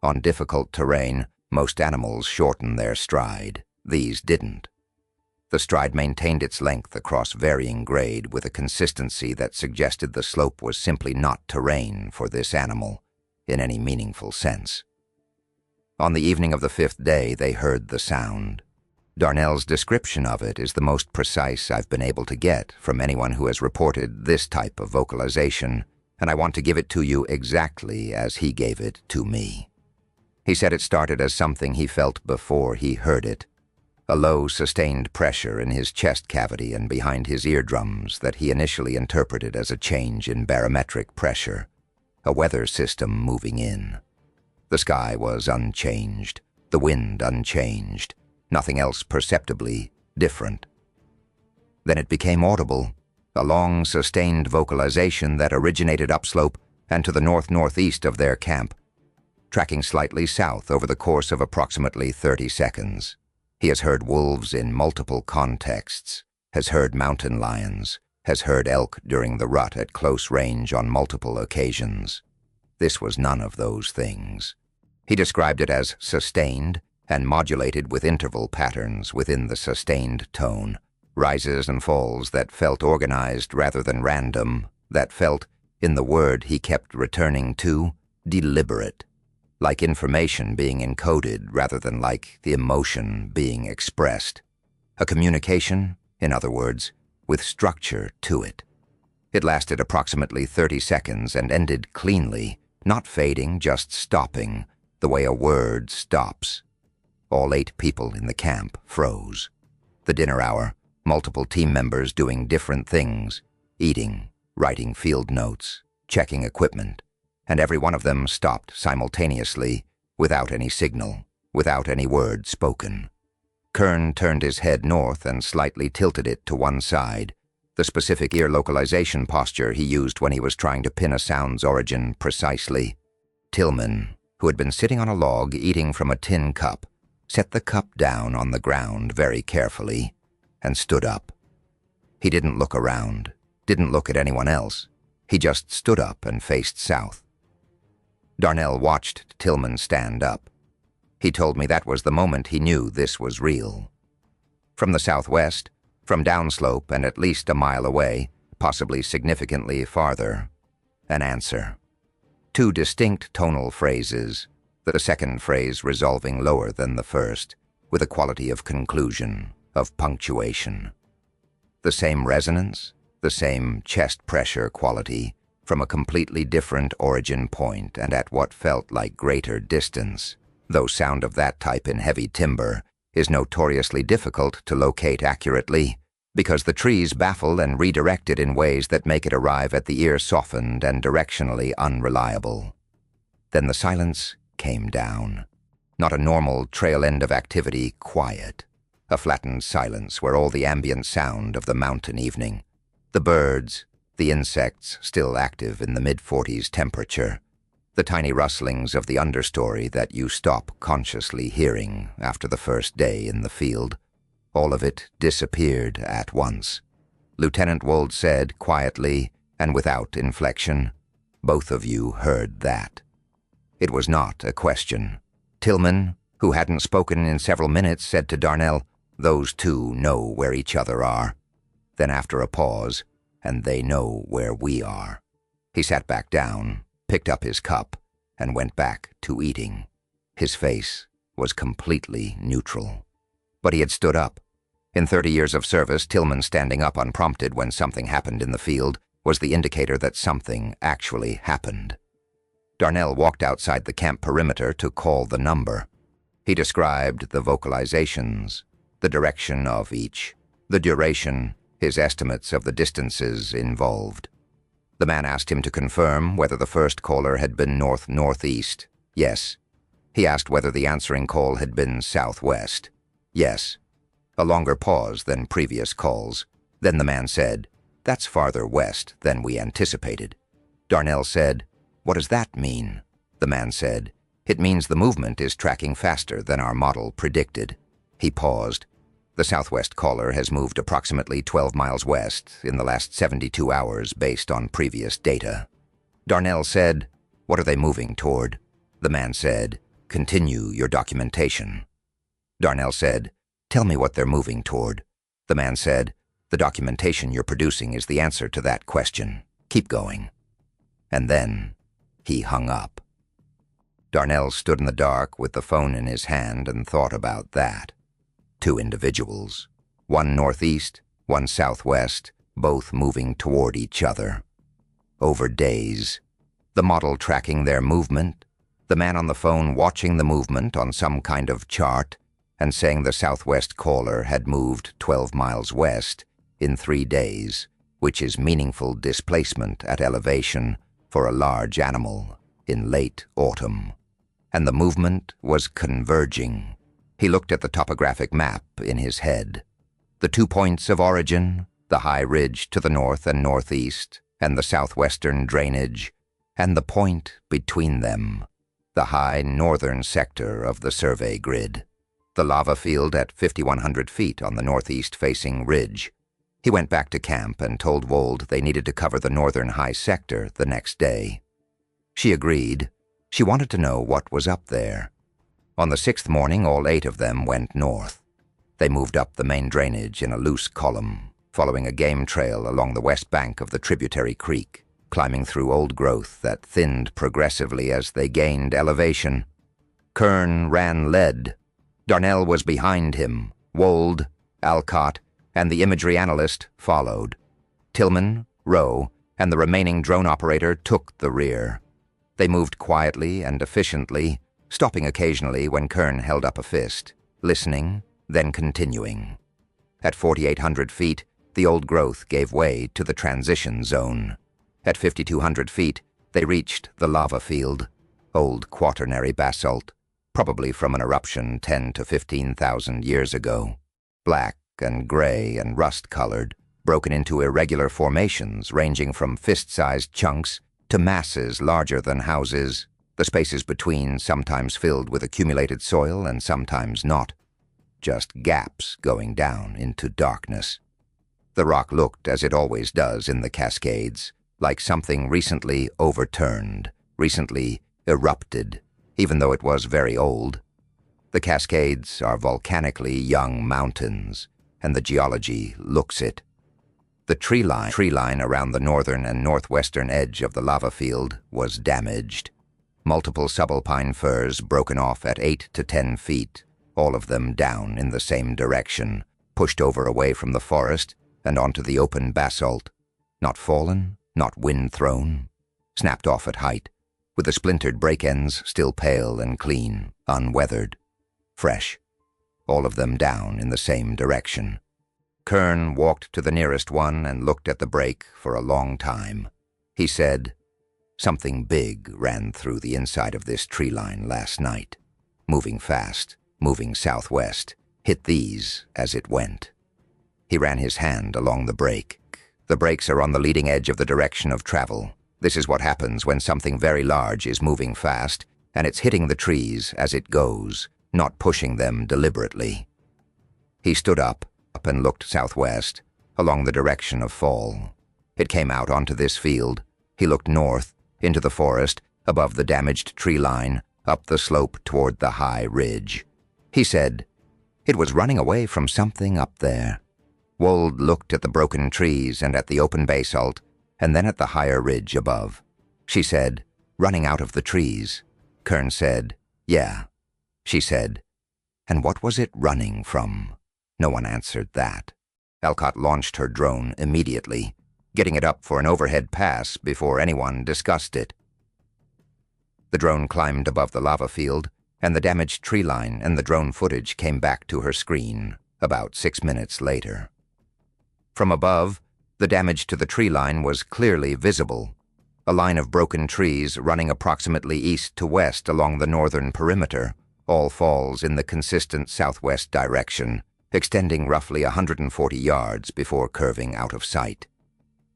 On difficult terrain, most animals shorten their stride. These didn't. The stride maintained its length across varying grade with a consistency that suggested the slope was simply not terrain for this animal, in any meaningful sense. On the evening of the 5th day, they heard the sound. Darnell's description of it is the most precise I've been able to get from anyone who has reported this type of vocalization, and I want to give it to you exactly as he gave it to me. He said it started as something he felt before he heard it, a low, sustained pressure in his chest cavity and behind his eardrums that he initially interpreted as a change in barometric pressure, a weather system moving in. The sky was unchanged, the wind unchanged, nothing else perceptibly different. Then it became audible, a long, sustained vocalization that originated upslope and to the north-northeast of their camp, tracking slightly south over the course of approximately 30 seconds. He has heard wolves in multiple contexts, has heard mountain lions, has heard elk during the rut at close range on multiple occasions. This was none of those things. He described it as sustained and modulated with interval patterns within the sustained tone, rises and falls that felt organized rather than random, that felt, in the word he kept returning to, deliberate. Like information being encoded rather than like the emotion being expressed. A communication, in other words, with structure to it. It lasted approximately 30 seconds and ended cleanly, not fading, just stopping, the way a word stops. All 8 people in the camp froze. The dinner hour, multiple team members doing different things, eating, writing field notes, checking equipment, and every one of them stopped simultaneously, without any signal, without any word spoken. Kern turned his head north and slightly tilted it to one side, the specific ear localization posture he used when he was trying to pin a sound's origin precisely. Tillman, who had been sitting on a log eating from a tin cup, set the cup down on the ground very carefully and stood up. He didn't look around, didn't look at anyone else. He just stood up and faced south. Darnell watched Tillman stand up. He told me that was the moment he knew this was real. From the southwest, from downslope and at least a mile away, possibly significantly farther, an answer. Two distinct tonal phrases, the second phrase resolving lower than the first, with a quality of conclusion, of punctuation. The same resonance, the same chest pressure quality, from a completely different origin point and at what felt like greater distance, though sound of that type in heavy timber is notoriously difficult to locate accurately, because the trees baffle and redirect it in ways that make it arrive at the ear softened and directionally unreliable. Then the silence came down. Not a normal trail end of activity, quiet. A flattened silence where all the ambient sound of the mountain evening, the birds, the insects still active in the mid-40s temperature, the tiny rustlings of the understory that you stop consciously hearing after the first day in the field, all of it disappeared at once. Lieutenant Wold said quietly and without inflection, "Both of you heard that." It was not a question. Tillman, who hadn't spoken in several minutes, said to Darnell, "Those two know where each other are." Then after a pause, "And they know where we are." He sat back down, picked up his cup, and went back to eating. His face was completely neutral. But he had stood up. In 30 years of service, Tillman standing up unprompted when something happened in the field was the indicator that something actually happened. Darnell walked outside the camp perimeter to call the number. He described the vocalizations, the direction of each, the duration, his estimates of the distances involved. The man asked him to confirm whether the first caller had been north-northeast. Yes. He asked whether the answering call had been southwest. Yes. A longer pause than previous calls. Then the man said, "That's farther west than we anticipated." Darnell said, "What does that mean?" The man said, "It means the movement is tracking faster than our model predicted." He paused. "The southwest caller has moved approximately 12 miles west in the last 72 hours based on previous data." Darnell said, "What are they moving toward?" The man said, "Continue your documentation." Darnell said, "Tell me what they're moving toward." The man said, "The documentation you're producing is the answer to that question. Keep going." And then he hung up. Darnell stood in the dark with the phone in his hand and thought about that. Two individuals, one northeast, one southwest, both moving toward each other. Over days, the model tracking their movement, the man on the phone watching the movement on some kind of chart and saying the southwest caller had moved 12 miles west in 3 days, which is meaningful displacement at elevation for a large animal in late autumn. And the movement was converging. He looked at the topographic map in his head. The 2 points of origin, the high ridge to the north and northeast, and the southwestern drainage, and the point between them, the high northern sector of the survey grid, the lava field at 5,100 feet on the northeast-facing ridge. He went back to camp and told Wold they needed to cover the northern high sector the next day. She agreed. She wanted to know what was up there. On the 6th morning, all 8 of them went north. They moved up the main drainage in a loose column, following a game trail along the west bank of the tributary creek, climbing through old growth that thinned progressively as they gained elevation. Kern ran lead. Darnell was behind him. Wold, Alcott, and the imagery analyst followed. Tillman, Rowe, and the remaining drone operator took the rear. They moved quietly and efficiently, stopping occasionally when Kern held up a fist, listening, then continuing. At 4,800 feet, the old growth gave way to the transition zone. At 5,200 feet, They reached the lava field, old quaternary basalt, probably from an eruption 10 to 15,000 years ago. Black and gray and rust-colored, broken into irregular formations ranging from fist-sized chunks to masses larger than houses, the spaces between sometimes filled with accumulated soil and sometimes not. Just gaps going down into darkness. The rock looked, as it always does in the Cascades, like something recently overturned, recently erupted, even though it was very old. The Cascades are volcanically young mountains, and the geology looks it. The tree line around the northern and northwestern edge of the lava field was damaged. Multiple subalpine firs broken off at 8 to 10 feet, all of them down in the same direction, pushed over away from the forest and onto the open basalt. Not fallen, not wind-thrown, snapped off at height, with the splintered break ends still pale and clean, unweathered, fresh, all of them down in the same direction. Kern walked to the nearest one and looked at the break for a long time. He said, "Something big ran through the inside of this tree line last night, moving fast, moving southwest, hit these as it went." He ran his hand along the break. The breaks are on the leading edge of the direction of travel. This is what happens when something very large is moving fast, and it's hitting the trees as it goes, not pushing them deliberately. He stood up and looked southwest, along the direction of fall. It came out onto this field. He looked north, into the forest, above the damaged tree line, up the slope toward the high ridge. He said, "It was running away from something up there." Wold looked at the broken trees and at the open basalt, and then at the higher ridge above. She said, "Running out of the trees." Kern said, "Yeah." She said, "And what was it running from?" No one answered that. Alcott launched her drone immediately, getting it up for an overhead pass before anyone discussed it. The drone climbed above the lava field, and the damaged tree line and the drone footage came back to her screen about 6 minutes later. From above, the damage to the tree line was clearly visible, a line of broken trees running approximately east to west along the northern perimeter, all falls in the consistent southwest direction, extending roughly 140 yards before curving out of sight.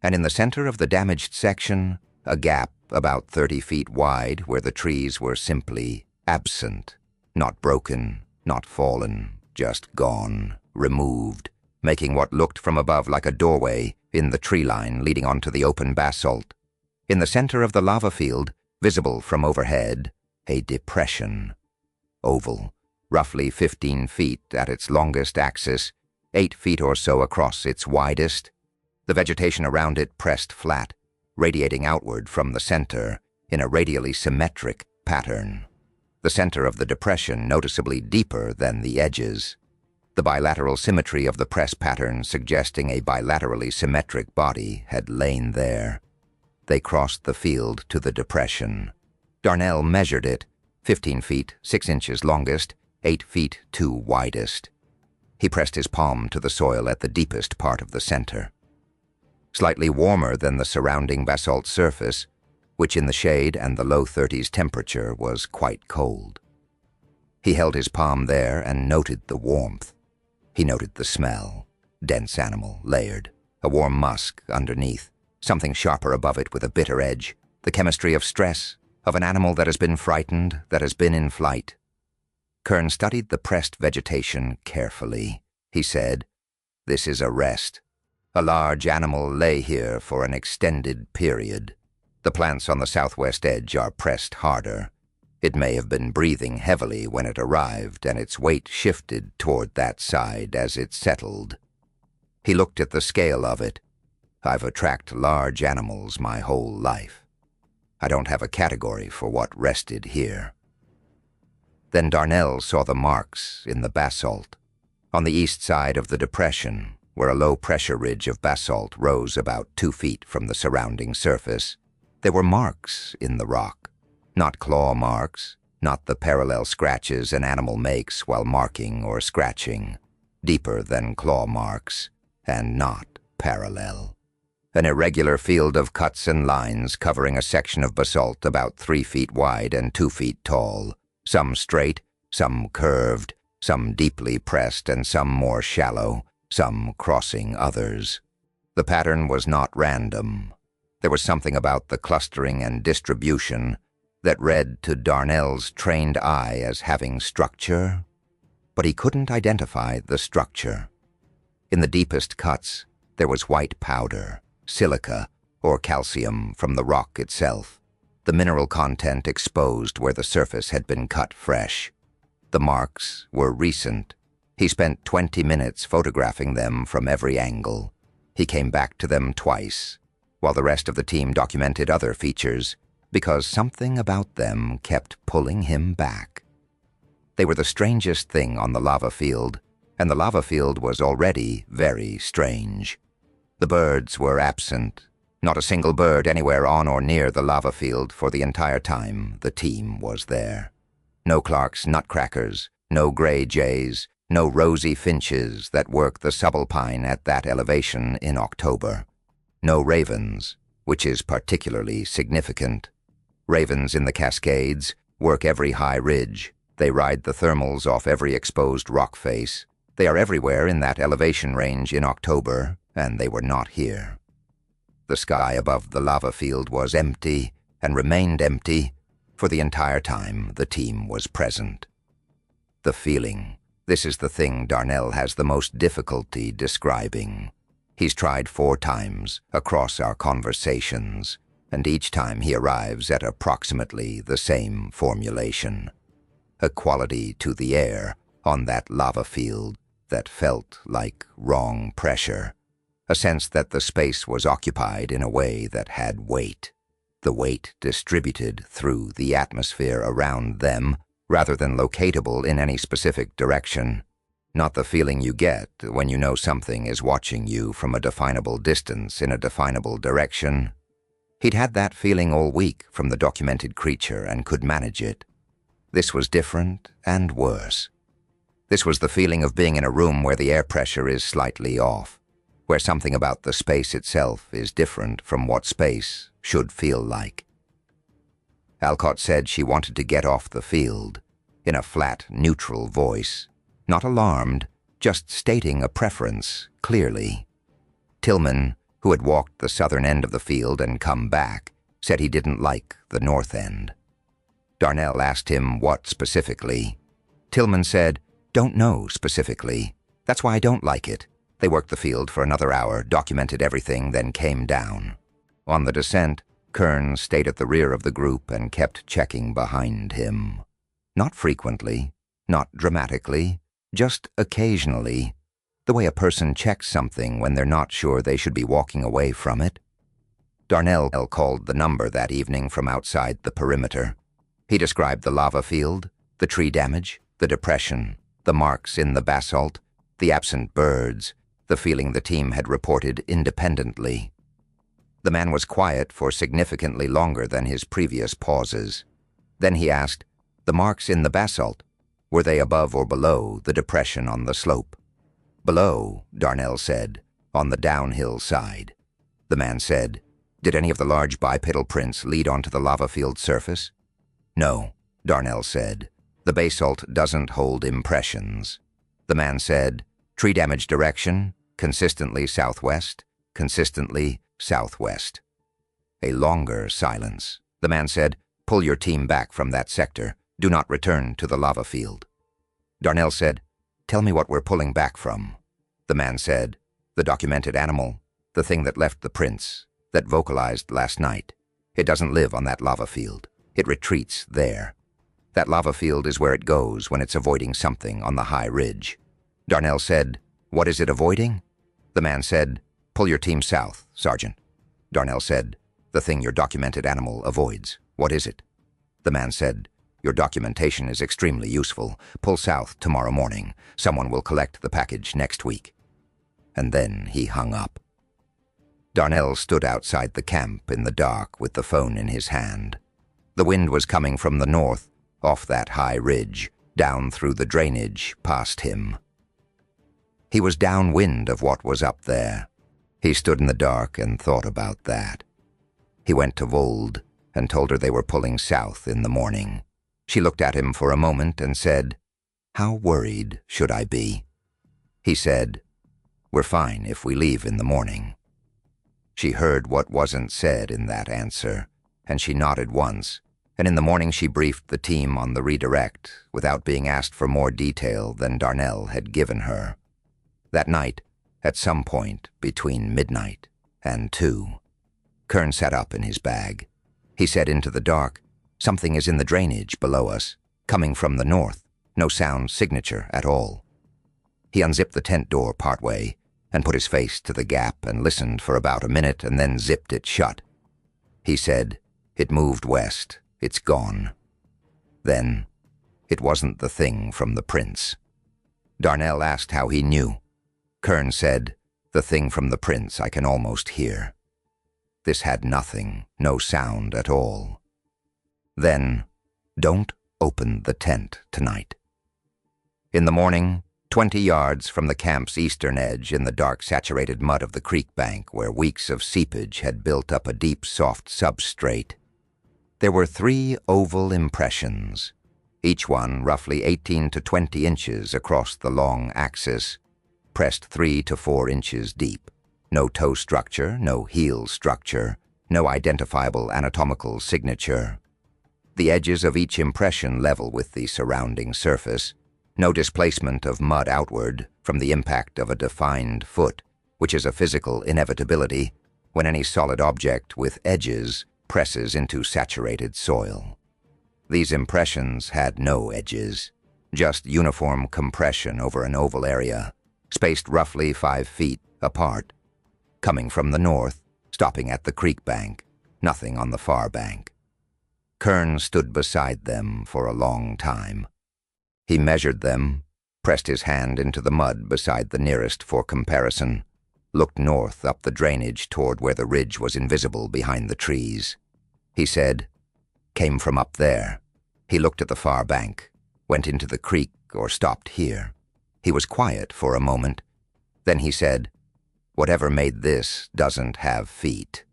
And in the center of the damaged section, a gap about 30 feet wide where the trees were simply absent, not broken, not fallen, just gone, removed, making what looked from above like a doorway in the tree line leading onto the open basalt. In the center of the lava field, visible from overhead, a depression. Oval, roughly 15 feet at its longest axis, 8 feet or so across its widest. The vegetation around it pressed flat, radiating outward from the center in a radially symmetric pattern. The center of the depression noticeably deeper than the edges. The bilateral symmetry of the press pattern suggesting a bilaterally symmetric body had lain there. They crossed the field to the depression. Darnell measured it, 15 feet, 6 inches longest, 8 feet 2 widest. He pressed his palm to the soil at the deepest part of the center. Slightly warmer than the surrounding basalt surface, which in the shade and the low 30s temperature was quite cold. He held his palm there and noted the warmth. He noted the smell, dense animal, layered, a warm musk underneath, something sharper above it with a bitter edge, the chemistry of stress, of an animal that has been frightened, that has been in flight. Kern studied the pressed vegetation carefully. He said, "This is a rest. A large animal lay here for an extended period. The plants on the southwest edge are pressed harder. It may have been breathing heavily when it arrived, and its weight shifted toward that side as it settled." He looked at the scale of it. "I've tracked large animals my whole life. I don't have a category for what rested here." Then Darnell saw the marks in the basalt. On the east side of the depression, where a low-pressure ridge of basalt rose about 2 feet from the surrounding surface, there were marks in the rock. Not claw marks, not the parallel scratches an animal makes while marking or scratching, deeper than claw marks, and not parallel. an irregular field of cuts and lines covering a section of basalt about 3 feet wide and 2 feet tall, some straight, some curved, some deeply pressed and some more shallow, some crossing others. The pattern was not random. There was something about the clustering and distribution that read to Darnell's trained eye as having structure, but he couldn't identify the structure. In the deepest cuts, there was white powder, silica, or calcium from the rock itself, the mineral content exposed where the surface had been cut fresh. The marks were recent. He spent 20 minutes photographing them from every angle. He came back to them twice, while the rest of the team documented other features, because something about them kept pulling him back. They were the strangest thing on the lava field, and the lava field was already very strange. The birds were absent. Not a single bird anywhere on or near the lava field for the entire time the team was there. No Clark's nutcrackers, no gray jays, no rosy finches that work the subalpine at that elevation in October. No ravens, which is particularly significant. Ravens in the Cascades work every high ridge. They ride the thermals off every exposed rock face. They are everywhere in that elevation range in October, and they were not here. The sky above the lava field was empty and remained empty for the entire time the team was present. The feeling. This is the thing Darnell has the most difficulty describing. He's tried 4 times across our conversations, and each time he arrives at approximately the same formulation. A quality to the air on that lava field that felt like wrong pressure. A sense that the space was occupied in a way that had weight. The weight distributed through the atmosphere around them rather than locatable in any specific direction. Not the feeling you get when you know something is watching you from a definable distance in a definable direction. He'd had that feeling all week from the documented creature and could manage it. This was different and worse. This was the feeling of being in a room where the air pressure is slightly off, where something about the space itself is different from what space should feel like. Alcott said she wanted to get off the field, in a flat, neutral voice, not alarmed, just stating a preference clearly. Tillman, who had walked the southern end of the field and come back, said he didn't like the north end. Darnell asked him what specifically. Tillman said, "Don't know specifically. That's why I don't like it." They worked the field for another hour, documented everything, then came down. On the descent, Kern stayed at the rear of the group and kept checking behind him. Not frequently, not dramatically, just occasionally, the way a person checks something when they're not sure they should be walking away from it. Darnell called the number that evening from outside the perimeter. He described the lava field, the tree damage, the depression, the marks in the basalt, the absent birds, the feeling the team had reported independently. The man was quiet for significantly longer than his previous pauses. Then he asked, "The marks in the basalt, were they above or below the depression on the slope?" "Below," Darnell said, "on the downhill side." The man said, "Did any of the large bipedal prints lead onto the lava field surface?" "No," Darnell said. "The basalt doesn't hold impressions." The man said, "Tree damage direction, consistently southwest, consistently southwest." A longer silence. The man said, "Pull your team back from that sector. Do not return to the lava field." Darnell said, "Tell me what we're pulling back from." The man said, "The documented animal, the thing that left the prints, that vocalized last night. It doesn't live on that lava field. It retreats there. That lava field is where it goes when it's avoiding something on the high ridge." Darnell said, "What is it avoiding?" The man said, "Pull your team south, Sergeant." Darnell said, "The thing your documented animal avoids. What is it?" The man said, "Your documentation is extremely useful. Pull south tomorrow morning. Someone will collect the package next week." And then he hung up. Darnell stood outside the camp in the dark with the phone in his hand. The wind was coming from the north, off that high ridge, down through the drainage past him. He was downwind of what was up there. He stood in the dark and thought about that. He went to Vold and told her they were pulling south in the morning. She looked at him for a moment and said, "How worried should I be?" He said, "We're fine if we leave in the morning." She heard what wasn't said in that answer, and she nodded once, and in the morning she briefed the team on the redirect without being asked for more detail than Darnell had given her. That night, at some point between midnight and 2, Kern sat up in his bag. He said into the dark, "Something is in the drainage below us, coming from the north, no sound signature at all." He unzipped the tent door partway and put his face to the gap and listened for about a minute and then zipped it shut. He said, "It moved west. It's gone." Then, "It wasn't the thing from the prints." Darnell asked how he knew. Kern said, "The thing from the prints I can almost hear." This had nothing, no sound at all. Then, "Don't open the tent tonight." In the morning, 20 yards from the camp's eastern edge in the dark saturated mud of the creek bank where weeks of seepage had built up a deep soft substrate, there were 3 oval impressions, each one roughly 18 to 20 inches across the long axis, pressed 3 to 4 inches deep. No toe structure, no heel structure, no identifiable anatomical signature. The edges of each impression level with the surrounding surface. No displacement of mud outward from the impact of a defined foot, which is a physical inevitability when any solid object with edges presses into saturated soil. These impressions had no edges, just uniform compression over an oval area, spaced roughly 5 feet apart. Coming from the north, stopping at the creek bank, nothing on the far bank. Kern stood beside them for a long time. He measured them, pressed his hand into the mud beside the nearest for comparison, looked north up the drainage toward where the ridge was invisible behind the trees. He said, "Came from up there." He looked at the far bank, went into the creek or stopped here. He was quiet for a moment. Then he said, "Whatever made this doesn't have feet."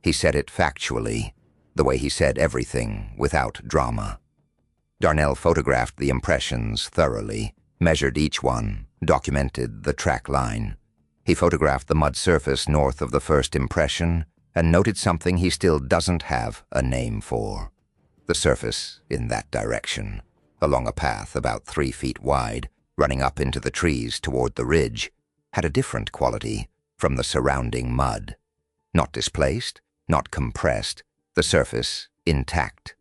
He said it factually, the way he said everything, without drama. Darnell photographed the impressions thoroughly, measured each one, documented the track line. He photographed the mud surface north of the first impression and noted something he still doesn't have a name for. The surface in that direction, along a path about 3 feet wide, running up into the trees toward the ridge, had a different quality from the surrounding mud. Not displaced, not compressed, the surface intact.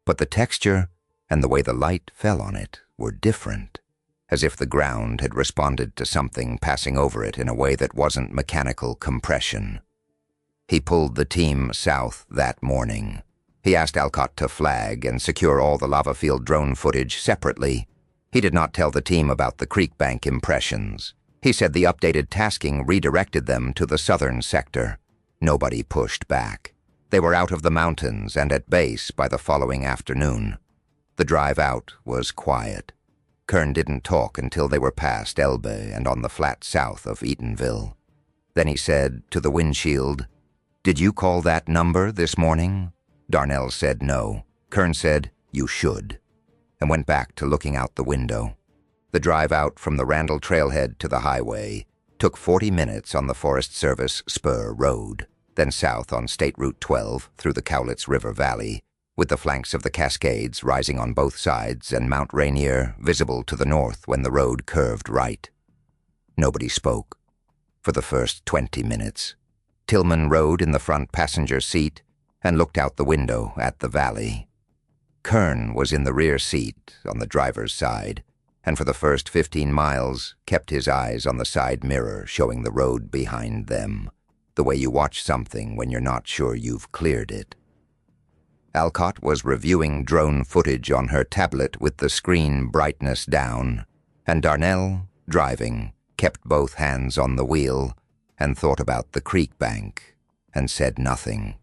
But the texture and the way the light fell on it were different, as if the ground had responded to something passing over it in a way that wasn't mechanical compression. He pulled the team south that morning. He asked Alcott to flag and secure all the lava field drone footage separately. He did not tell the team about the creek bank impressions. He said the updated tasking redirected them to the southern sector. Nobody pushed back. They were out of the mountains and at base by the following afternoon. The drive out was quiet. Kern didn't talk until they were past Elbe and on the flat south of Eatonville. Then he said to the windshield, "Did you call that number this morning?" Darnell said no. Kern said, "You should," and went back to looking out the window. The drive out from the Randall trailhead to the highway took 40 minutes on the Forest Service Spur Road, then south on State Route 12 through the Cowlitz River Valley, with the flanks of the Cascades rising on both sides and Mount Rainier visible to the north when the road curved right. Nobody spoke for the first 20 minutes. Tillman rode in the front passenger seat and looked out the window at the valley. Kern was in the rear seat on the driver's side, and for the first 15 miles kept his eyes on the side mirror showing the road behind them, the way you watch something when you're not sure you've cleared it. Alcott was reviewing drone footage on her tablet with the screen brightness down, and Darnell, driving, kept both hands on the wheel and thought about the creek bank and said nothing.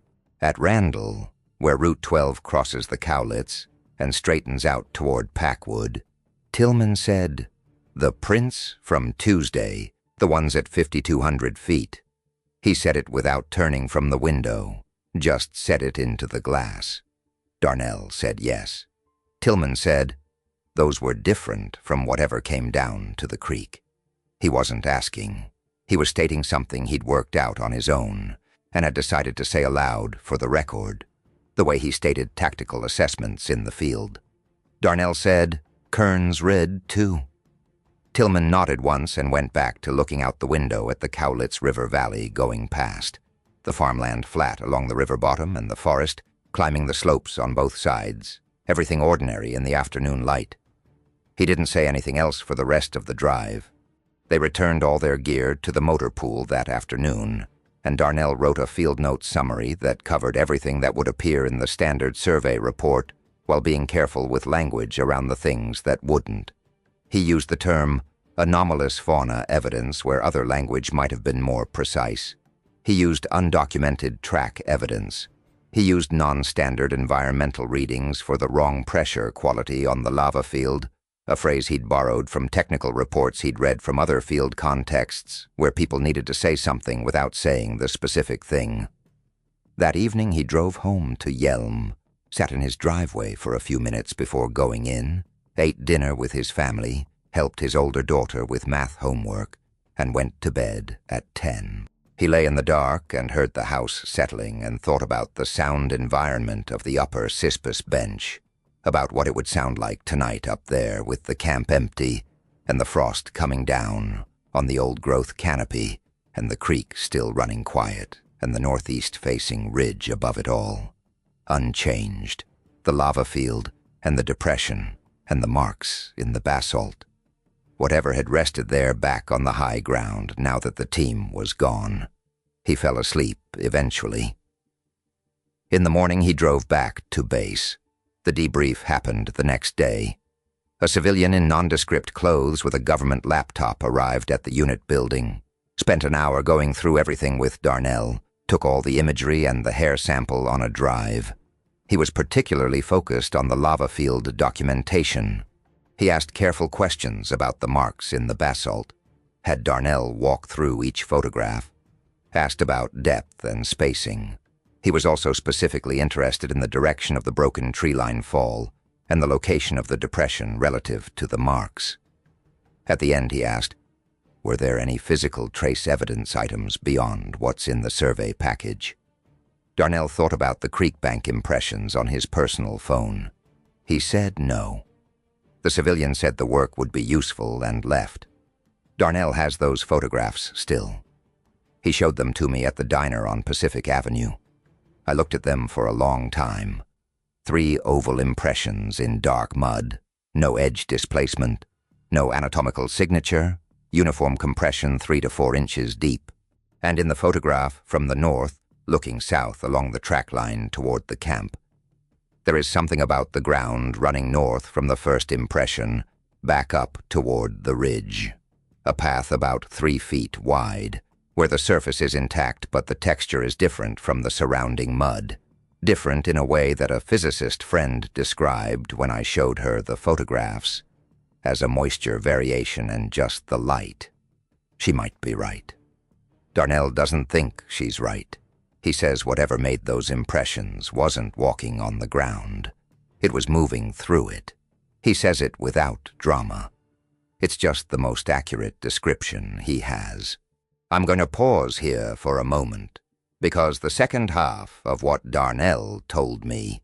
At Randall, where Route 12 crosses the Cowlitz and straightens out toward Packwood, Tillman said, "The prints from Tuesday, the ones at 5,200 feet, He said it without turning from the window, just said it into the glass. Darnell said yes. Tillman said those were different from whatever came down to the creek. He wasn't asking. He was stating something he'd worked out on his own and had decided to say aloud for the record, the way he stated tactical assessments in the field. Darnell said, "Kearns read, too." Tillman nodded once and went back to looking out the window at the Cowlitz River Valley going past, the farmland flat along the river bottom and the forest, climbing the slopes on both sides, everything ordinary in the afternoon light. He didn't say anything else for the rest of the drive. They returned all their gear to the motor pool that afternoon, and Darnell wrote a field note summary that covered everything that would appear in the standard survey report while being careful with language around the things that wouldn't. He used the term anomalous fauna evidence where other language might have been more precise. He used undocumented track evidence. He used non-standard environmental readings for the wrong pressure quality on the lava field, a phrase he'd borrowed from technical reports he'd read from other field contexts where people needed to say something without saying the specific thing. That evening he drove home to Yelm, sat in his driveway for a few minutes before going in, ate dinner with his family, helped his older daughter with math homework, and went to bed at 10. He lay in the dark and heard the house settling and thought about the sound environment of the upper Cispus bench, about what it would sound like tonight up there with the camp empty and the frost coming down on the old-growth canopy and the creek still running quiet and the northeast-facing ridge above it all. Unchanged, the lava field and the depression and the marks in the basalt. Whatever had rested there back on the high ground now that the team was gone. He fell asleep eventually. In the morning he drove back to base. The debrief happened the next day. A civilian in nondescript clothes with a government laptop arrived at the unit building, spent an hour going through everything with Darnell, took all the imagery and the hair sample on a drive. He was particularly focused on the lava field documentation. He asked careful questions about the marks in the basalt, had Darnell walk through each photograph, asked about depth and spacing. He was also specifically interested in the direction of the broken tree-line fall and the location of the depression relative to the marks. At the end he asked, were there any physical trace evidence items beyond what's in the survey package? Darnell thought about the creek bank impressions on his personal phone. He said no. The civilian said the work would be useful and left. Darnell has those photographs still. He showed them to me at the diner on Pacific Avenue. I looked at them for a long time. 3 oval impressions in dark mud, no edge displacement, no anatomical signature, uniform compression 3 to 4 inches deep, and in the photograph from the north, looking south along the track line toward the camp. There is something about the ground running north from the first impression, back up toward the ridge. A path about 3 feet wide, where the surface is intact but the texture is different from the surrounding mud. Different in a way that a physicist friend described when I showed her the photographs, as a moisture variation and just the light. She might be right. Darnell doesn't think she's right. He says whatever made those impressions wasn't walking on the ground. It was moving through it. He says it without drama. It's just the most accurate description he has. I'm going to pause here for a moment, because the second half of what Darnell told me,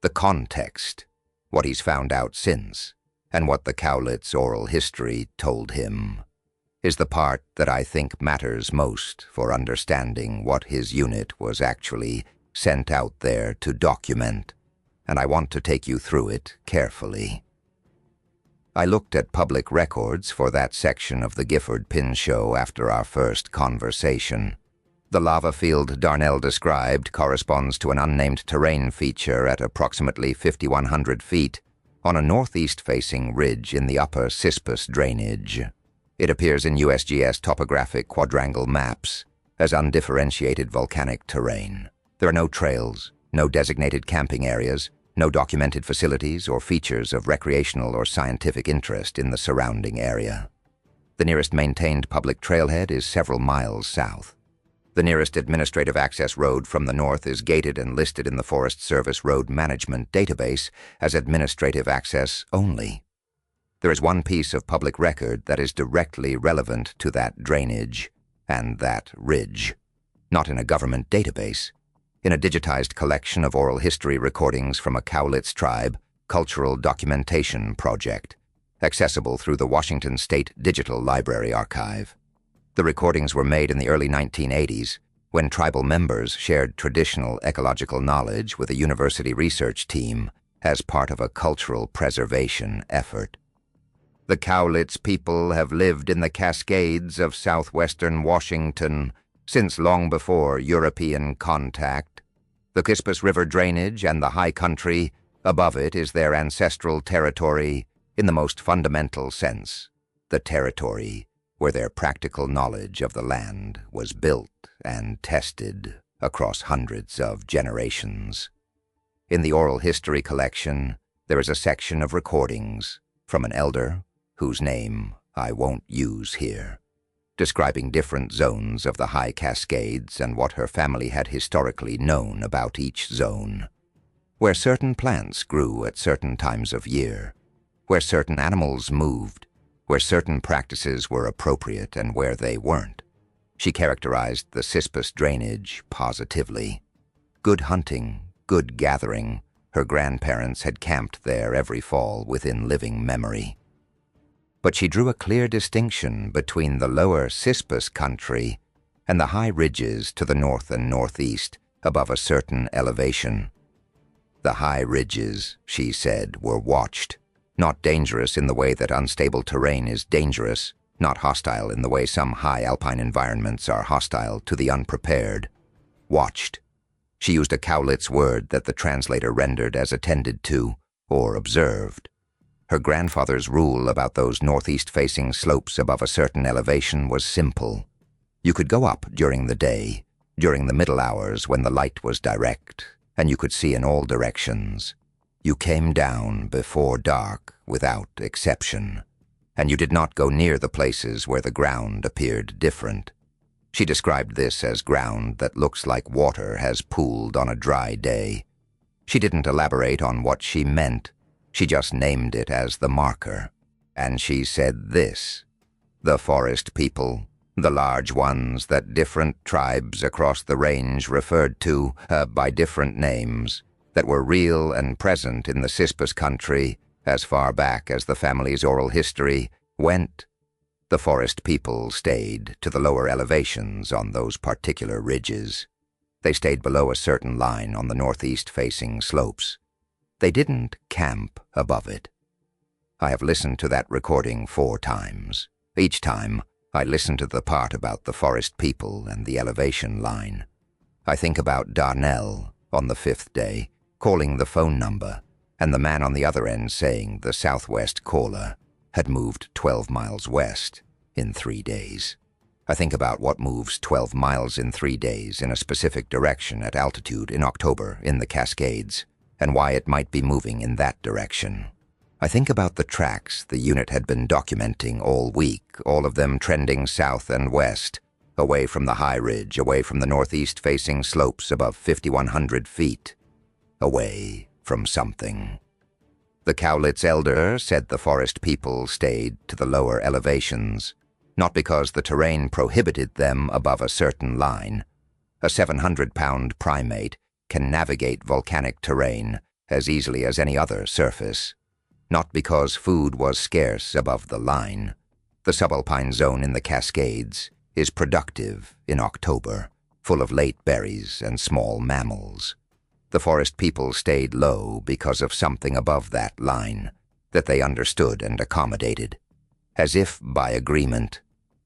the context, what he's found out since, and what the Cowlitz oral history told him, is the part that I think matters most for understanding what his unit was actually sent out there to document, and I want to take you through it carefully. I looked at public records for that section of the Gifford Pinchot after our first conversation. The lava field Darnell described corresponds to an unnamed terrain feature at approximately 5,100 feet on a northeast-facing ridge in the upper Cispus drainage. It appears in USGS topographic quadrangle maps as undifferentiated volcanic terrain. There are no trails, no designated camping areas, no documented facilities or features of recreational or scientific interest in the surrounding area. The nearest maintained public trailhead is several miles south. The nearest administrative access road from the north is gated and listed in the Forest Service Road Management Database as administrative access only. There is one piece of public record that is directly relevant to that drainage and that ridge, not in a government database, in a digitized collection of oral history recordings from a Cowlitz tribe cultural documentation project, accessible through the Washington State Digital Library Archive. The recordings were made in the early 1980s, when tribal members shared traditional ecological knowledge with a university research team as part of a cultural preservation effort. The Cowlitz people have lived in the Cascades of southwestern Washington since long before European contact. The Cispus River drainage and the high country above it is their ancestral territory in the most fundamental sense, the territory where their practical knowledge of the land was built and tested across hundreds of generations. In the oral history collection, there is a section of recordings from an elder whose name I won't use here, describing different zones of the high Cascades and what her family had historically known about each zone, where certain plants grew at certain times of year, where certain animals moved, where certain practices were appropriate and where they weren't. She characterized the Cispus drainage positively. Good hunting, good gathering. Her grandparents had camped there every fall within living memory. But she drew a clear distinction between the lower Cispus country and the high ridges to the north and northeast above a certain elevation. The high ridges, she said, were watched, not dangerous in the way that unstable terrain is dangerous, not hostile in the way some high alpine environments are hostile to the unprepared. Watched. She used a Cowlitz word that the translator rendered as attended to or observed. Her grandfather's rule about those northeast-facing slopes above a certain elevation was simple. You could go up during the day, during the middle hours when the light was direct, and you could see in all directions. You came down before dark without exception, and you did not go near the places where the ground appeared different. She described this as ground that looks like water has pooled on a dry day. She didn't elaborate on what she meant. She just named it as the marker. And she said this: the forest people, the large ones that different tribes across the range referred to by different names, that were real and present in the Cispus country as far back as the family's oral history went. The forest people stayed to the lower elevations on those particular ridges. They stayed below a certain line on the northeast-facing slopes. They didn't camp above it. I have listened to that recording 4 times. Each time, I listen to the part about the forest people and the elevation line. I think about Darnell on the 5th day, calling the phone number, and the man on the other end saying the southwest caller had moved 12 miles west in 3 days. I think about what moves 12 miles in 3 days in a specific direction at altitude in October in the Cascades, and why it might be moving in that direction. I think about the tracks the unit had been documenting all week, all of them trending south and west, away from the high ridge, away from the northeast-facing slopes above 5,100 feet, away from something. The Cowlitz elder said the forest people stayed to the lower elevations, not because the terrain prohibited them above a certain line. A 700-pound primate can navigate volcanic terrain as easily as any other surface, not because food was scarce above the line. The subalpine zone in the Cascades is productive in October, full of late berries and small mammals. The forest people stayed low because of something above that line that they understood and accommodated, as if by agreement.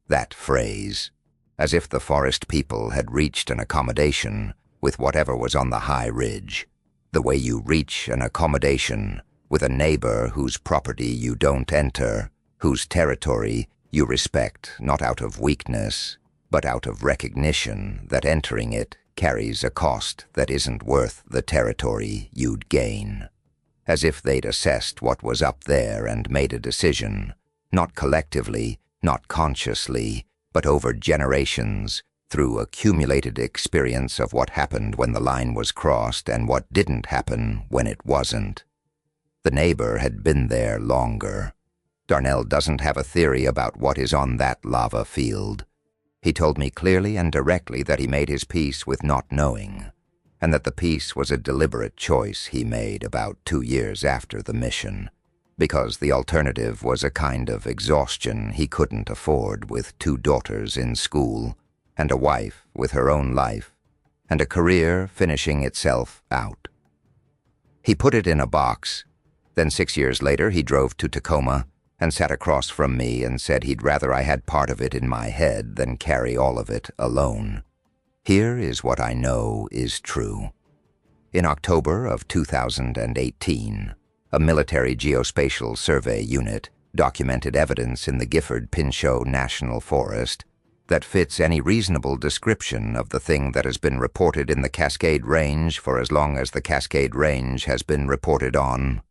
That phrase, as if the forest people had reached an accommodation with whatever was on the high ridge, the way you reach an accommodation with a neighbor whose property you don't enter, whose territory you respect not out of weakness, but out of recognition that entering it carries a cost that isn't worth the territory you'd gain. As if they'd assessed what was up there and made a decision, not collectively, not consciously, but over generations, through accumulated experience of what happened when the line was crossed and what didn't happen when it wasn't. The neighbor had been there longer. Darnell doesn't have a theory about what is on that lava field. He told me clearly and directly that he made his peace with not knowing, and that the peace was a deliberate choice he made about 2 years after the mission, because the alternative was a kind of exhaustion he couldn't afford with 2 daughters in school, and a wife with her own life, and a career finishing itself out. He put it in a box. Then 6 years later he drove to Tacoma and sat across from me and said he'd rather I had part of it in my head than carry all of it alone. Here is what I know is true. In October of 2018, a military geospatial survey unit documented evidence in the Gifford Pinchot National Forest that fits any reasonable description of the thing that has been reported in the Cascade Range for as long as the Cascade Range has been reported on.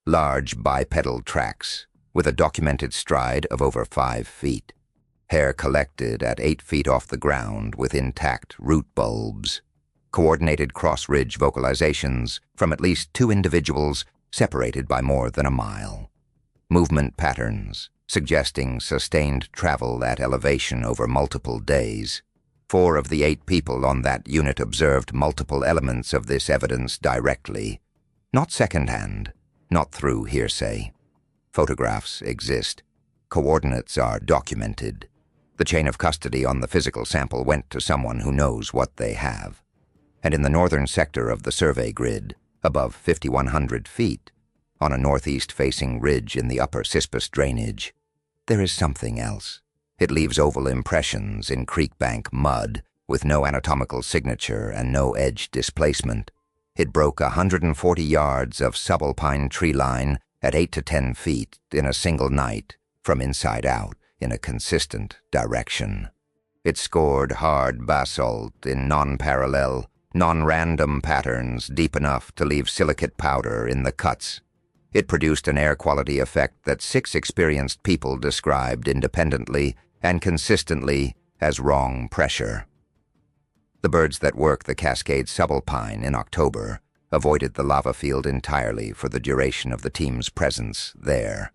Large bipedal tracks with a documented stride of over 5 feet. Hair collected at 8 feet off the ground with intact root bulbs. Coordinated cross-ridge vocalizations from at least 2 individuals separated by more than a mile. Movement patterns suggesting sustained travel at elevation over multiple days. 4 of the 8 people on that unit observed multiple elements of this evidence directly, not secondhand, not through hearsay. Photographs exist. Coordinates are documented. The chain of custody on the physical sample went to someone who knows what they have. And in the northern sector of the survey grid, above 5,100 feet, on a northeast-facing ridge in the upper Cispus drainage, there is something else. It leaves oval impressions in creekbank mud with no anatomical signature and no edge displacement. It broke 140 yards of subalpine tree line at 8 to 10 feet in a single night from inside out in a consistent direction. It scored hard basalt in non-parallel, non-random patterns deep enough to leave silicate powder in the cuts. It produced an air quality effect that 6 experienced people described independently and consistently as wrong pressure. The birds that work the Cascades subalpine in October avoided the lava field entirely for the duration of the team's presence there.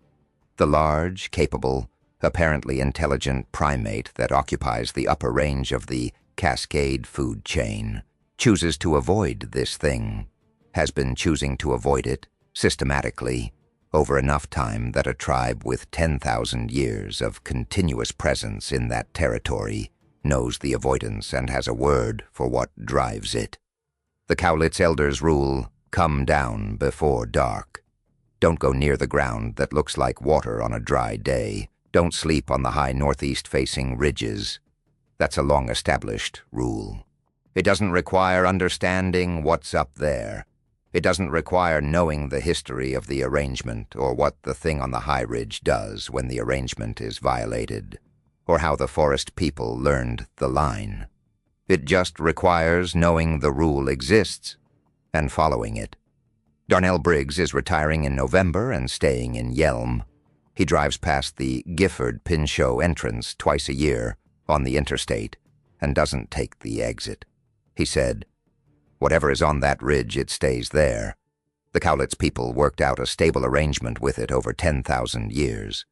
The large, capable, apparently intelligent primate that occupies the upper range of the Cascade food chain chooses to avoid this thing, has been choosing to avoid it systematically over enough time that a tribe with 10,000 years of continuous presence in that territory knows the avoidance and has a word for what drives it. The Cowlitz elders rule, come down before dark. Don't go near the ground that looks like water on a dry day. Don't sleep on the high northeast-facing ridges. That's a long-established rule. It doesn't require understanding what's up there. It doesn't require knowing the history of the arrangement or what the thing on the high ridge does when the arrangement is violated, or how the forest people learned the line. It just requires knowing the rule exists and following it. Darnell Briggs is retiring in November and staying in Yelm. He drives past the Gifford Pinchot entrance twice a year on the interstate and doesn't take the exit. He said, "Whatever is on that ridge, it stays there." The Cowlitz people worked out a stable arrangement with it over 10,000 years.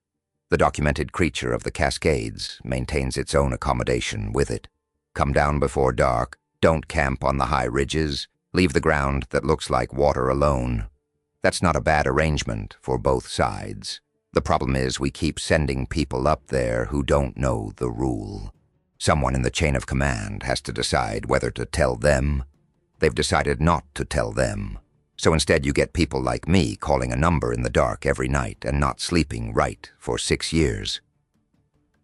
The documented creature of the Cascades maintains its own accommodation with it. Come down before dark, don't camp on the high ridges, leave the ground that looks like water alone. That's not a bad arrangement for both sides. The problem is we keep sending people up there who don't know the rule. Someone in the chain of command has to decide whether to tell them. They've decided not to tell them. So instead you get people like me calling a number in the dark every night and not sleeping right for 6 years.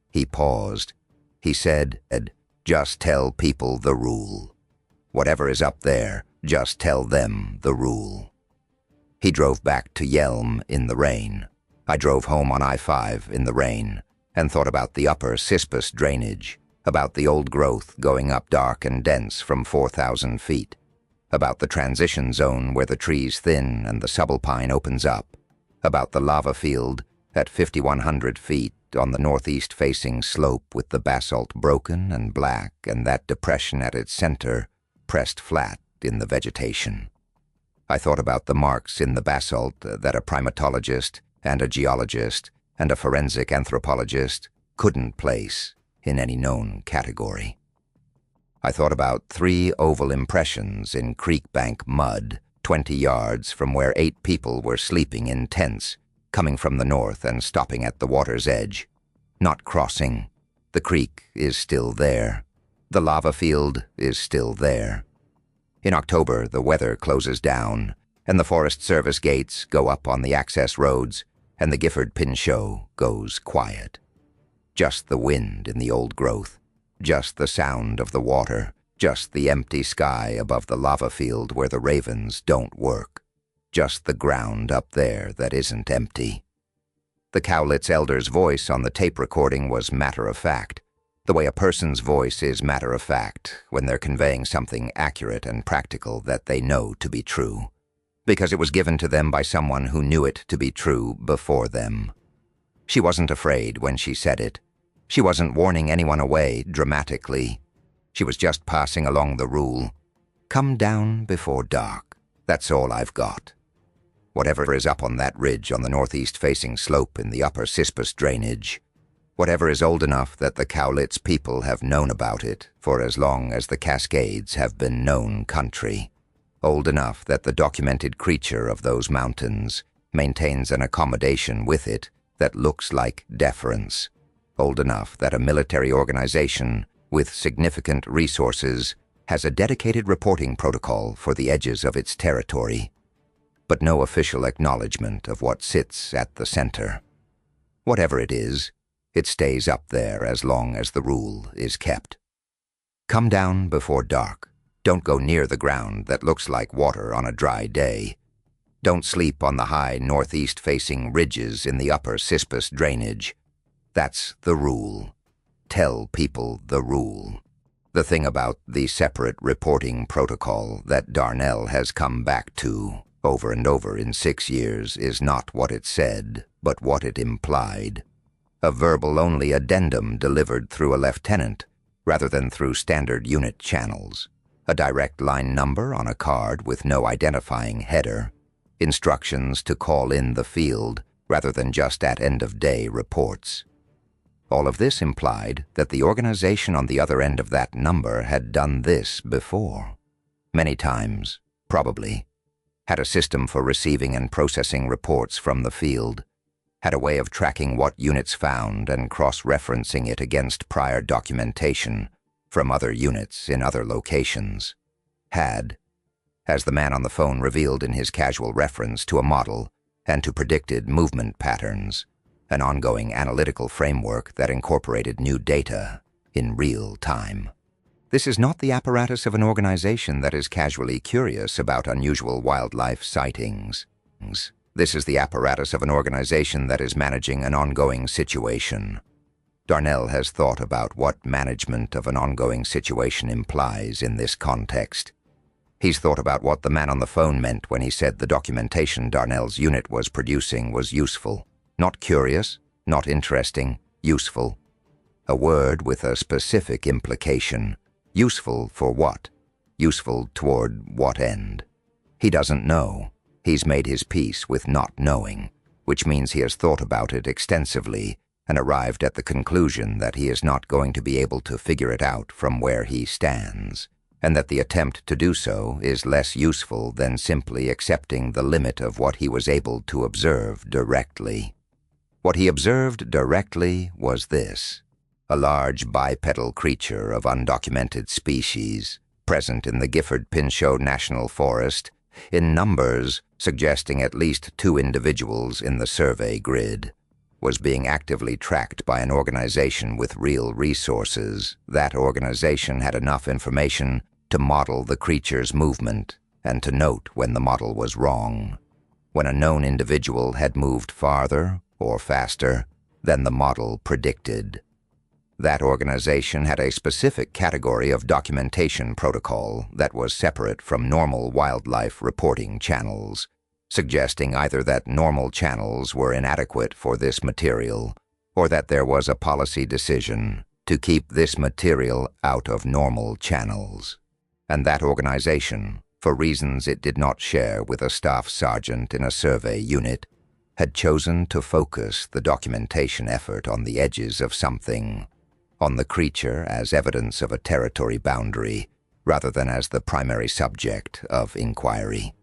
He paused. He said, "Just tell people the rule. Whatever is up there, just tell them the rule." He drove back to Yelm in the rain. I drove home on I-5 in the rain and thought about the upper Cispus drainage, about the old growth going up dark and dense from 4,000 feet, about the transition zone where the trees thin and the subalpine opens up, about the lava field at 5,100 feet on the northeast-facing slope with the basalt broken and black and that depression at its center pressed flat in the vegetation. I thought about the marks in the basalt that a primatologist and a geologist and a forensic anthropologist couldn't place in any known category. I thought about 3 oval impressions in creek bank mud 20 yards from where 8 people were sleeping in tents, coming from the north and stopping at the water's edge. Not crossing. The creek is still there. The lava field is still there. In October, the weather closes down, and the Forest Service gates go up on the access roads, and the Gifford Pinchot goes quiet. Just the wind in the old growth, just the sound of the water, just the empty sky above the lava field where the ravens don't work, just the ground up there that isn't empty. The Cowlitz elder's voice on the tape recording was matter-of-fact, the way a person's voice is matter-of-fact when they're conveying something accurate and practical that they know to be true, because it was given to them by someone who knew it to be true before them. She wasn't afraid when she said it. She wasn't warning anyone away dramatically. She was just passing along the rule. Come down before dark. That's all I've got. Whatever is up on that ridge on the northeast-facing slope in the upper Cispus drainage, whatever is old enough that the Cowlitz people have known about it for as long as the Cascades have been known country, old enough that the documented creature of those mountains maintains an accommodation with it that looks like deference, old enough that a military organization with significant resources has a dedicated reporting protocol for the edges of its territory, but no official acknowledgement of what sits at the center. Whatever it is, it stays up there as long as the rule is kept. Come down before dark. Don't go near the ground that looks like water on a dry day. Don't sleep on the high northeast-facing ridges in the upper Cispus drainage. That's the rule. Tell people the rule. The thing about the separate reporting protocol that Darnell has come back to over and over in 6 years is not what it said, but what it implied. A verbal-only addendum delivered through a lieutenant, rather than through standard unit channels. A direct line number on a card with no identifying header. Instructions to call in the field, rather than just at end-of-day reports. All of this implied that the organization on the other end of that number had done this before. Many times, probably. Had a system for receiving and processing reports from the field. Had a way of tracking what units found and cross-referencing it against prior documentation from other units in other locations. Had, as the man on the phone revealed in his casual reference to a model and to predicted movement patterns, an ongoing analytical framework that incorporated new data in real time. This is not the apparatus of an organization that is casually curious about unusual wildlife sightings. This is the apparatus of an organization that is managing an ongoing situation. Darnell has thought about what management of an ongoing situation implies in this context. He's thought about what the man on the phone meant when he said the documentation Darnell's unit was producing was useful. Not curious, not interesting, useful. A word with a specific implication. Useful for what? Useful toward what end? He doesn't know. He's made his peace with not knowing, which means he has thought about it extensively and arrived at the conclusion that he is not going to be able to figure it out from where he stands, and that the attempt to do so is less useful than simply accepting the limit of what he was able to observe directly. What he observed directly was this: a large bipedal creature of undocumented species, present in the Gifford Pinchot National Forest, in numbers suggesting at least 2 individuals in the survey grid, was being actively tracked by an organization with real resources. That organization had enough information to model the creature's movement and to note when the model was wrong, when a known individual had moved farther or faster than the model predicted. That organization had a specific category of documentation protocol that was separate from normal wildlife reporting channels, suggesting either that normal channels were inadequate for this material or that there was a policy decision to keep this material out of normal channels. And that organization, for reasons it did not share with a staff sergeant in a survey unit, had chosen to focus the documentation effort on the edges of something, on the creature as evidence of a territory boundary, rather than as the primary subject of inquiry.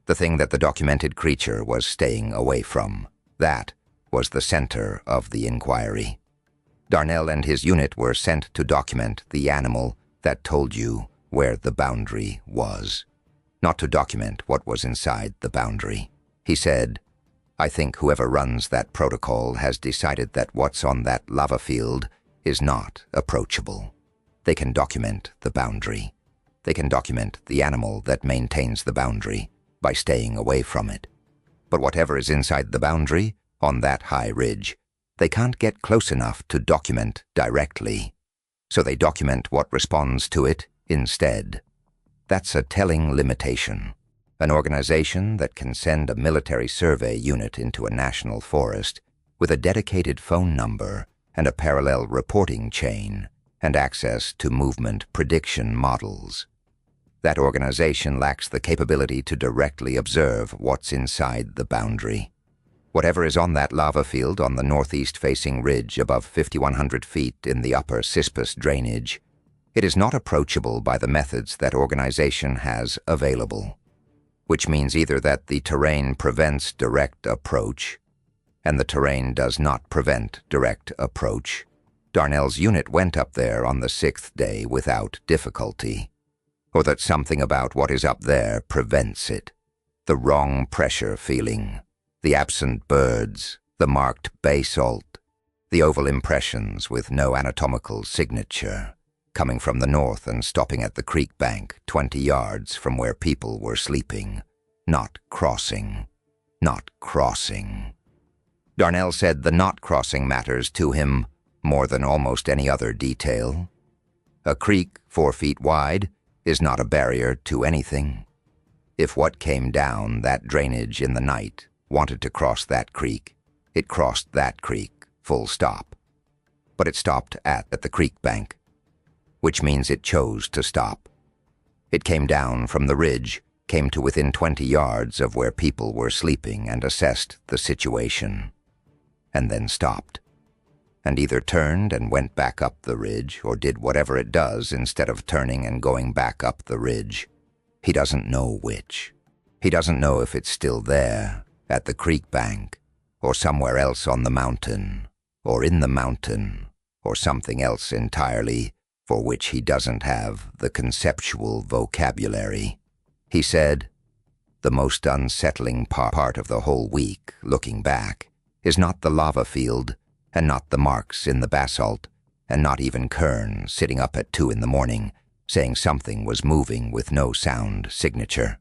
The thing that the documented creature was staying away from, that was the center of the inquiry. Darnell and his unit were sent to document the animal that told you where the boundary was, not to document what was inside the boundary. He said, "I think whoever runs that protocol has decided that what's on that lava field is not approachable. They can document the boundary. They can document the animal that maintains the boundary by staying away from it. But whatever is inside the boundary, on that high ridge, they can't get close enough to document directly. So they document what responds to it instead. That's a telling limitation. An organization that can send a military survey unit into a national forest with a dedicated phone number and a parallel reporting chain and access to movement prediction models. That organization lacks the capability to directly observe what's inside the boundary. Whatever is on that lava field on the northeast-facing ridge above 5,100 feet in the upper Cispus drainage, it is not approachable by the methods that organization has available, which means either that the terrain prevents direct approach, and the terrain does not prevent direct approach. Darnell's unit went up there on the 6th day without difficulty, or that something about what is up there prevents it. The wrong pressure feeling, the absent birds, the marked basalt, the oval impressions with no anatomical signature, coming from the north and stopping at the creek bank 20 yards from where people were sleeping, not crossing, not crossing. Darnell said the not crossing matters to him more than almost any other detail. A creek 4 feet wide is not a barrier to anything. If what came down that drainage in the night wanted to cross that creek, it crossed that creek, full stop. But it stopped at the creek bank, which means it chose to stop. It came down from the ridge, came to within 20 yards of where people were sleeping and assessed the situation, and then stopped, and either turned and went back up the ridge or did whatever it does instead of turning and going back up the ridge. He doesn't know which. He doesn't know if it's still there, at the creek bank, or somewhere else on the mountain, or in the mountain, or something else entirely for which he doesn't have the conceptual vocabulary. He said, "The most unsettling part of the whole week, looking back, is not the lava field, and not the marks in the basalt, and not even Kern sitting up at 2 in the morning, saying something was moving with no sound signature.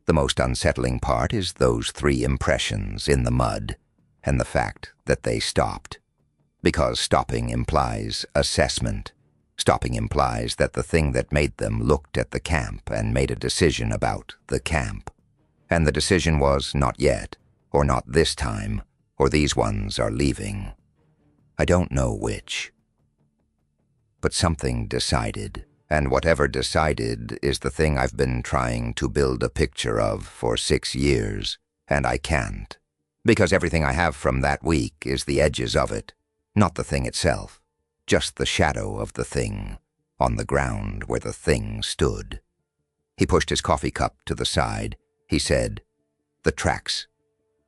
The most unsettling part is those 3 impressions in the mud, and the fact that they stopped. Because stopping implies assessment. Stopping implies that the thing that made them looked at the camp and made a decision about the camp. And the decision was not yet, or not this time, or these ones are leaving. I don't know which. But something decided, and whatever decided is the thing I've been trying to build a picture of for 6 years, and I can't. Because everything I have from that week is the edges of it, not the thing itself. Just the shadow of the thing, on the ground where the thing stood." He pushed his coffee cup to the side. He said, "The tracks.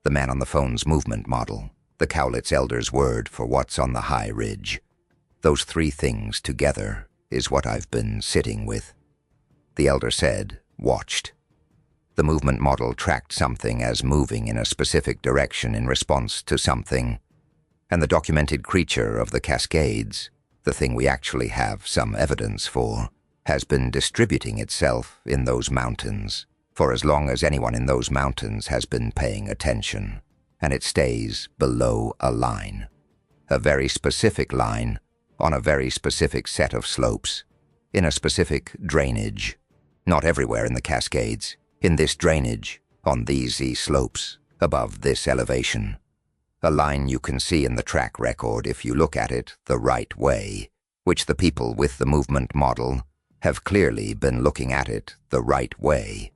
The man on the phone's movement model, the Cowlitz elder's word for what's on the high ridge. Those 3 things together is what I've been sitting with." The elder said, "Watched." The movement model tracked something as moving in a specific direction in response to something, and the documented creature of the Cascades, the thing we actually have some evidence for, has been distributing itself in those mountains for as long as anyone in those mountains has been paying attention, and it stays below a line, a very specific line on a very specific set of slopes, in a specific drainage. Not everywhere in the Cascades. In this drainage, on these slopes, above this elevation. A line you can see in the track record if you look at it the right way, which the people with the movement model have clearly been looking at it the right way.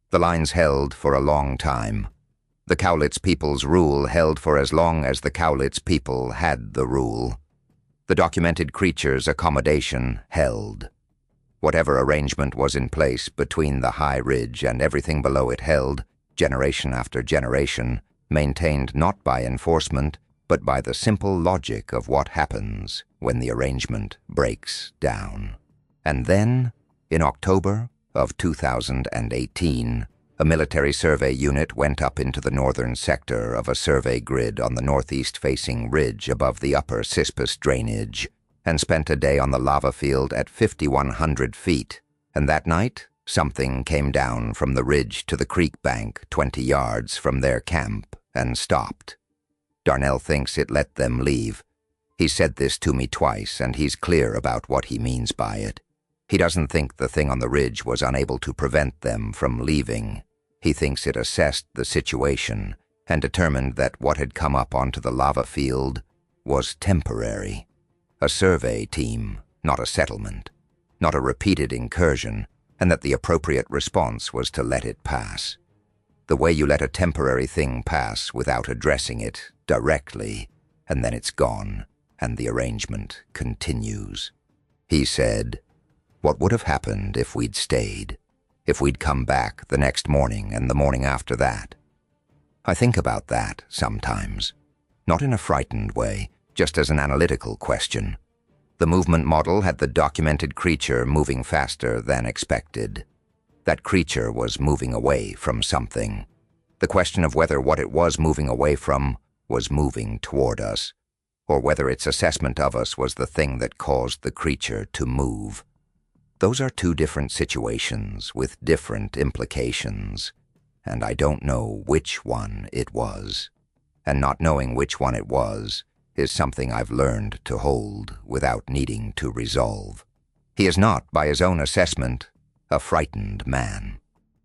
The line's held for a long time. The Cowlitz people's rule held for as long as the Cowlitz people had the rule. The documented creature's accommodation held. Whatever arrangement was in place between the high ridge and everything below it held, generation after generation, maintained not by enforcement, but by the simple logic of what happens when the arrangement breaks down. And then, in October of 2018, a military survey unit went up into the northern sector of a survey grid on the northeast-facing ridge above the upper Cispus drainage, and spent a day on the lava field at 5,100 feet, and that night something came down from the ridge to the creek bank 20 yards from their camp and stopped. Darnell thinks it let them leave. He said this to me twice, and he's clear about what he means by it. He doesn't think the thing on the ridge was unable to prevent them from leaving. He thinks it assessed the situation and determined that what had come up onto the lava field was temporary. A survey team, not a settlement, not a repeated incursion, and that the appropriate response was to let it pass. The way you let a temporary thing pass without addressing it directly, and then it's gone, and the arrangement continues. He said, "What would have happened if we'd stayed? If we'd come back the next morning and the morning after that?" I think about that sometimes, not in a frightened way, just as an analytical question. The movement model had the documented creature moving faster than expected. That creature was moving away from something. The question of whether what it was moving away from was moving toward us, or whether its assessment of us was the thing that caused the creature to move. Those are two different situations with different implications, and I don't know which one it was. And not knowing which one it was is something I've learned to hold without needing to resolve. He is not, by his own assessment, a frightened man.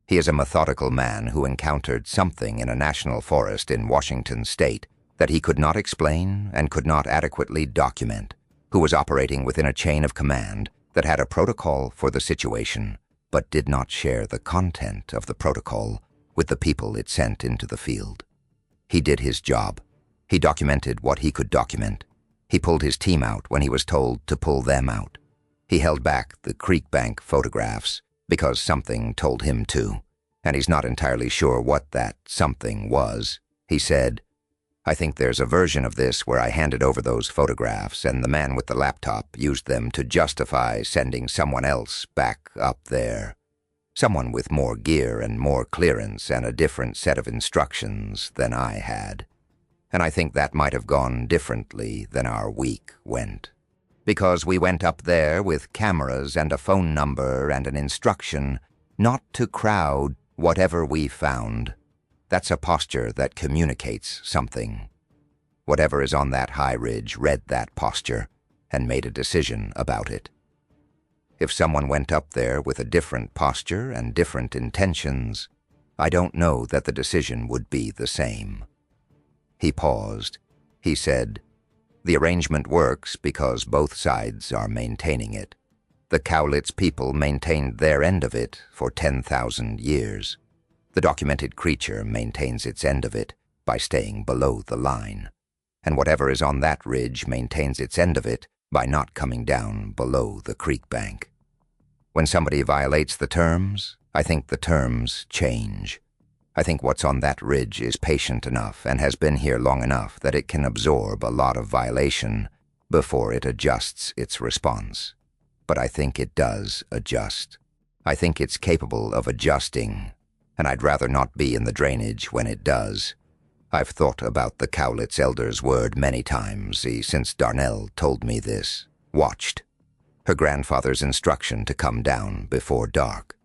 He is a methodical man who encountered something in a national forest in Washington state that he could not explain and could not adequately document, who was operating within a chain of command that had a protocol for the situation, but did not share the content of the protocol with the people it sent into the field. He did his job. He documented what he could document. He pulled his team out when he was told to pull them out. He held back the creek bank photographs because something told him to, and he's not entirely sure what that something was. He said, "I think there's a version of this where I handed over those photographs and the man with the laptop used them to justify sending someone else back up there. Someone with more gear and more clearance and a different set of instructions than I had. And I think that might have gone differently than our week went. Because we went up there with cameras and a phone number and an instruction not to crowd whatever we found. That's a posture that communicates something. Whatever is on that high ridge read that posture and made a decision about it. If someone went up there with a different posture and different intentions, I don't know that the decision would be the same." He paused. He said, "The arrangement works because both sides are maintaining it. The Cowlitz people maintained their end of it for 10,000 years. The documented creature maintains its end of it by staying below the line, and whatever is on that ridge maintains its end of it by not coming down below the creek bank. When somebody violates the terms, I think the terms change. I think what's on that ridge is patient enough and has been here long enough that it can absorb a lot of violation before it adjusts its response. But I think it does adjust. I think it's capable of adjusting, and I'd rather not be in the drainage when it does. I've thought about the Cowlitz elder's word many times since Darnell told me this. Watched. Her grandfather's instruction to come down before dark.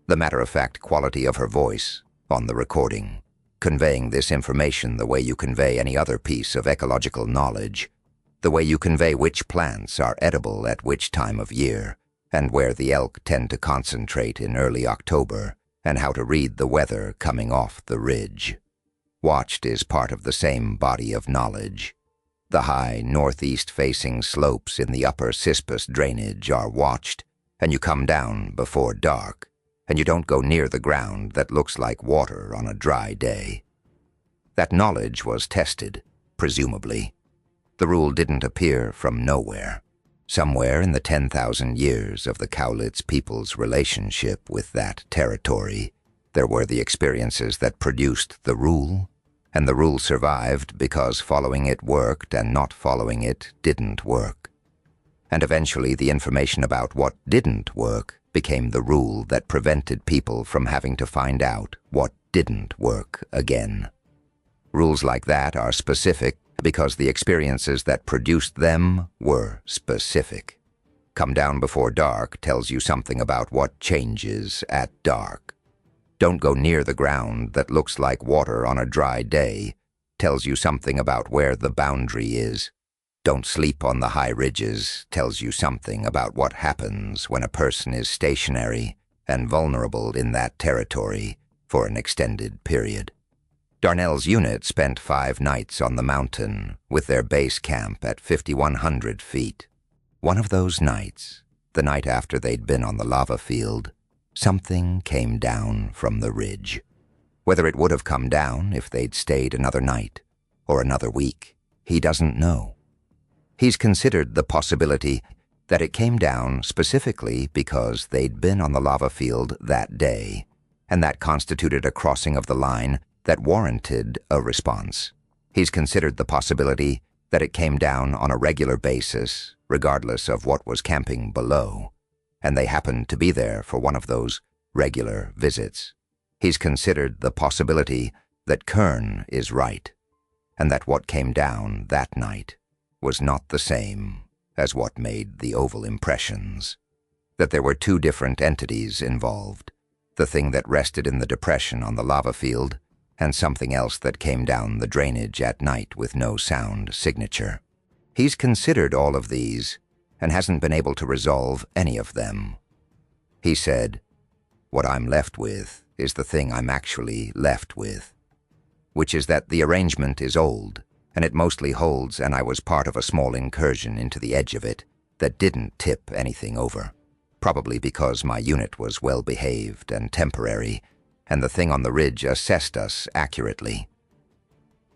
The matter-of-fact quality of her voice on the recording, conveying this information the way you convey any other piece of ecological knowledge, the way you convey which plants are edible at which time of year, and where the elk tend to concentrate in early October, and how to read the weather coming off the ridge. Watched is part of the same body of knowledge. The high northeast-facing slopes in the upper Cispus drainage are watched, and you come down before dark, and you don't go near the ground that looks like water on a dry day. That knowledge was tested, presumably. The rule didn't appear from nowhere. Somewhere in the 10,000 years of the Cowlitz people's relationship with that territory, there were the experiences that produced the rule, and the rule survived because following it worked and not following it didn't work. And eventually the information about what didn't work became the rule that prevented people from having to find out what didn't work again. Rules like that are specific because the experiences that produced them were specific. Come down before dark tells you something about what changes at dark. Don't go near the ground that looks like water on a dry day tells you something about where the boundary is. Don't sleep on the high ridges tells you something about what happens when a person is stationary and vulnerable in that territory for an extended period. Darnell's unit spent 5 nights on the mountain with their base camp at 5,100 feet. One of those nights, the night after they'd been on the lava field, something came down from the ridge. Whether it would have come down if they'd stayed another night or another week, he doesn't know. He's considered the possibility that it came down specifically because they'd been on the lava field that day, and that constituted a crossing of the line that warranted a response. He's considered the possibility that it came down on a regular basis, regardless of what was camping below, and they happened to be there for one of those regular visits. He's considered the possibility that Kern is right, and that what came down that night was not the same as what made the oval impressions, that there were 2 different entities involved, the thing that rested in the depression on the lava field and something else that came down the drainage at night with no sound signature. He's considered all of these and hasn't been able to resolve any of them. He said, "What I'm left with is the thing I'm actually left with, which is that the arrangement is old, and it mostly holds, and I was part of a small incursion into the edge of it that didn't tip anything over, probably because my unit was well-behaved and temporary, and the thing on the ridge assessed us accurately.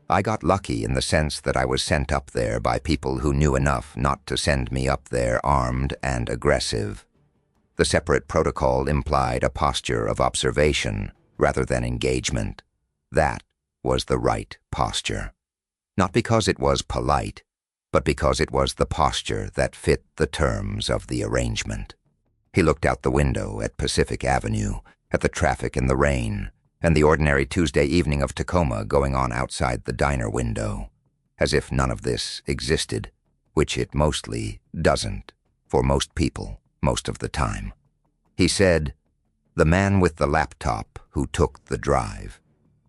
I got lucky in the sense that I was sent up there by people who knew enough not to send me up there armed and aggressive. The separate protocol implied a posture of observation rather than engagement. That was the right posture. Not because it was polite, but because it was the posture that fit the terms of the arrangement." He looked out the window at Pacific Avenue, at the traffic in the rain, and the ordinary Tuesday evening of Tacoma going on outside the diner window, as if none of this existed, which it mostly doesn't, for most people, most of the time. He said, "The man with the laptop who took the drive.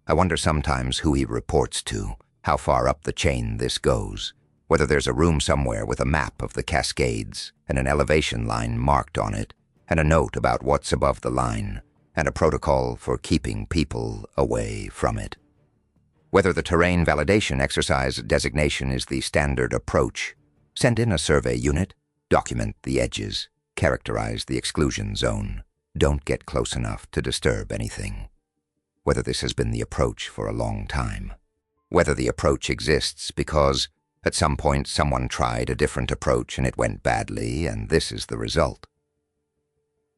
I wonder sometimes who he reports to, how far up the chain this goes, whether there's a room somewhere with a map of the Cascades and an elevation line marked on it, and a note about what's above the line, and a protocol for keeping people away from it. Whether the terrain validation exercise designation is the standard approach. Send in a survey unit, document the edges, characterize the exclusion zone. Don't get close enough to disturb anything. Whether this has been the approach for a long time. Whether the approach exists because at some point someone tried a different approach and it went badly, and this is the result."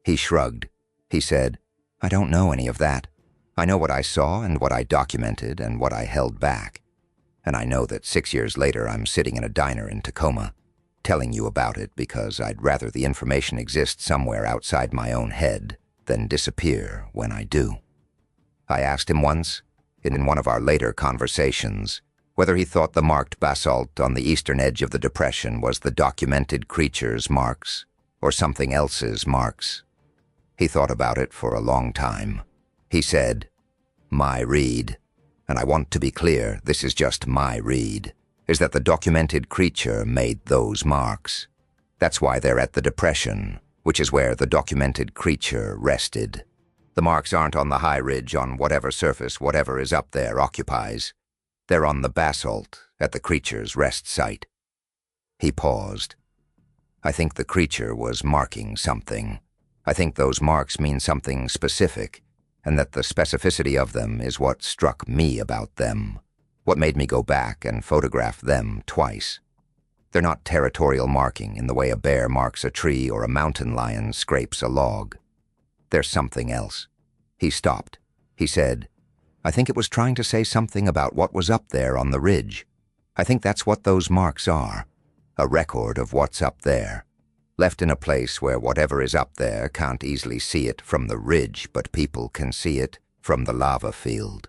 He shrugged. He said, "I don't know any of that. I know what I saw and what I documented and what I held back. And I know that 6 years later I'm sitting in a diner in Tacoma, telling you about it because I'd rather the information exist somewhere outside my own head than disappear when I do." I asked him once, in one of our later conversations, whether he thought the marked basalt on the eastern edge of the depression was the documented creature's marks or something else's marks. He thought about it for a long time. He said, "My read, and I want to be clear, this is just my read, is that the documented creature made those marks. That's why they're at the depression, which is where the documented creature rested. The marks aren't on the high ridge on whatever surface whatever is up there occupies. They're on the basalt at the creature's rest site. He paused. I think the creature was marking something. I think those marks mean something specific, and that the specificity of them is what struck me about them, what made me go back and photograph them twice. They're not territorial marking in the way a bear marks a tree or a mountain lion scrapes a log. There's something else. He stopped. He said, I think it was trying to say something about what was up there on the ridge. I think that's what those marks are, a record of what's up there, left in a place where whatever is up there can't easily see it from the ridge, but people can see it from the lava field.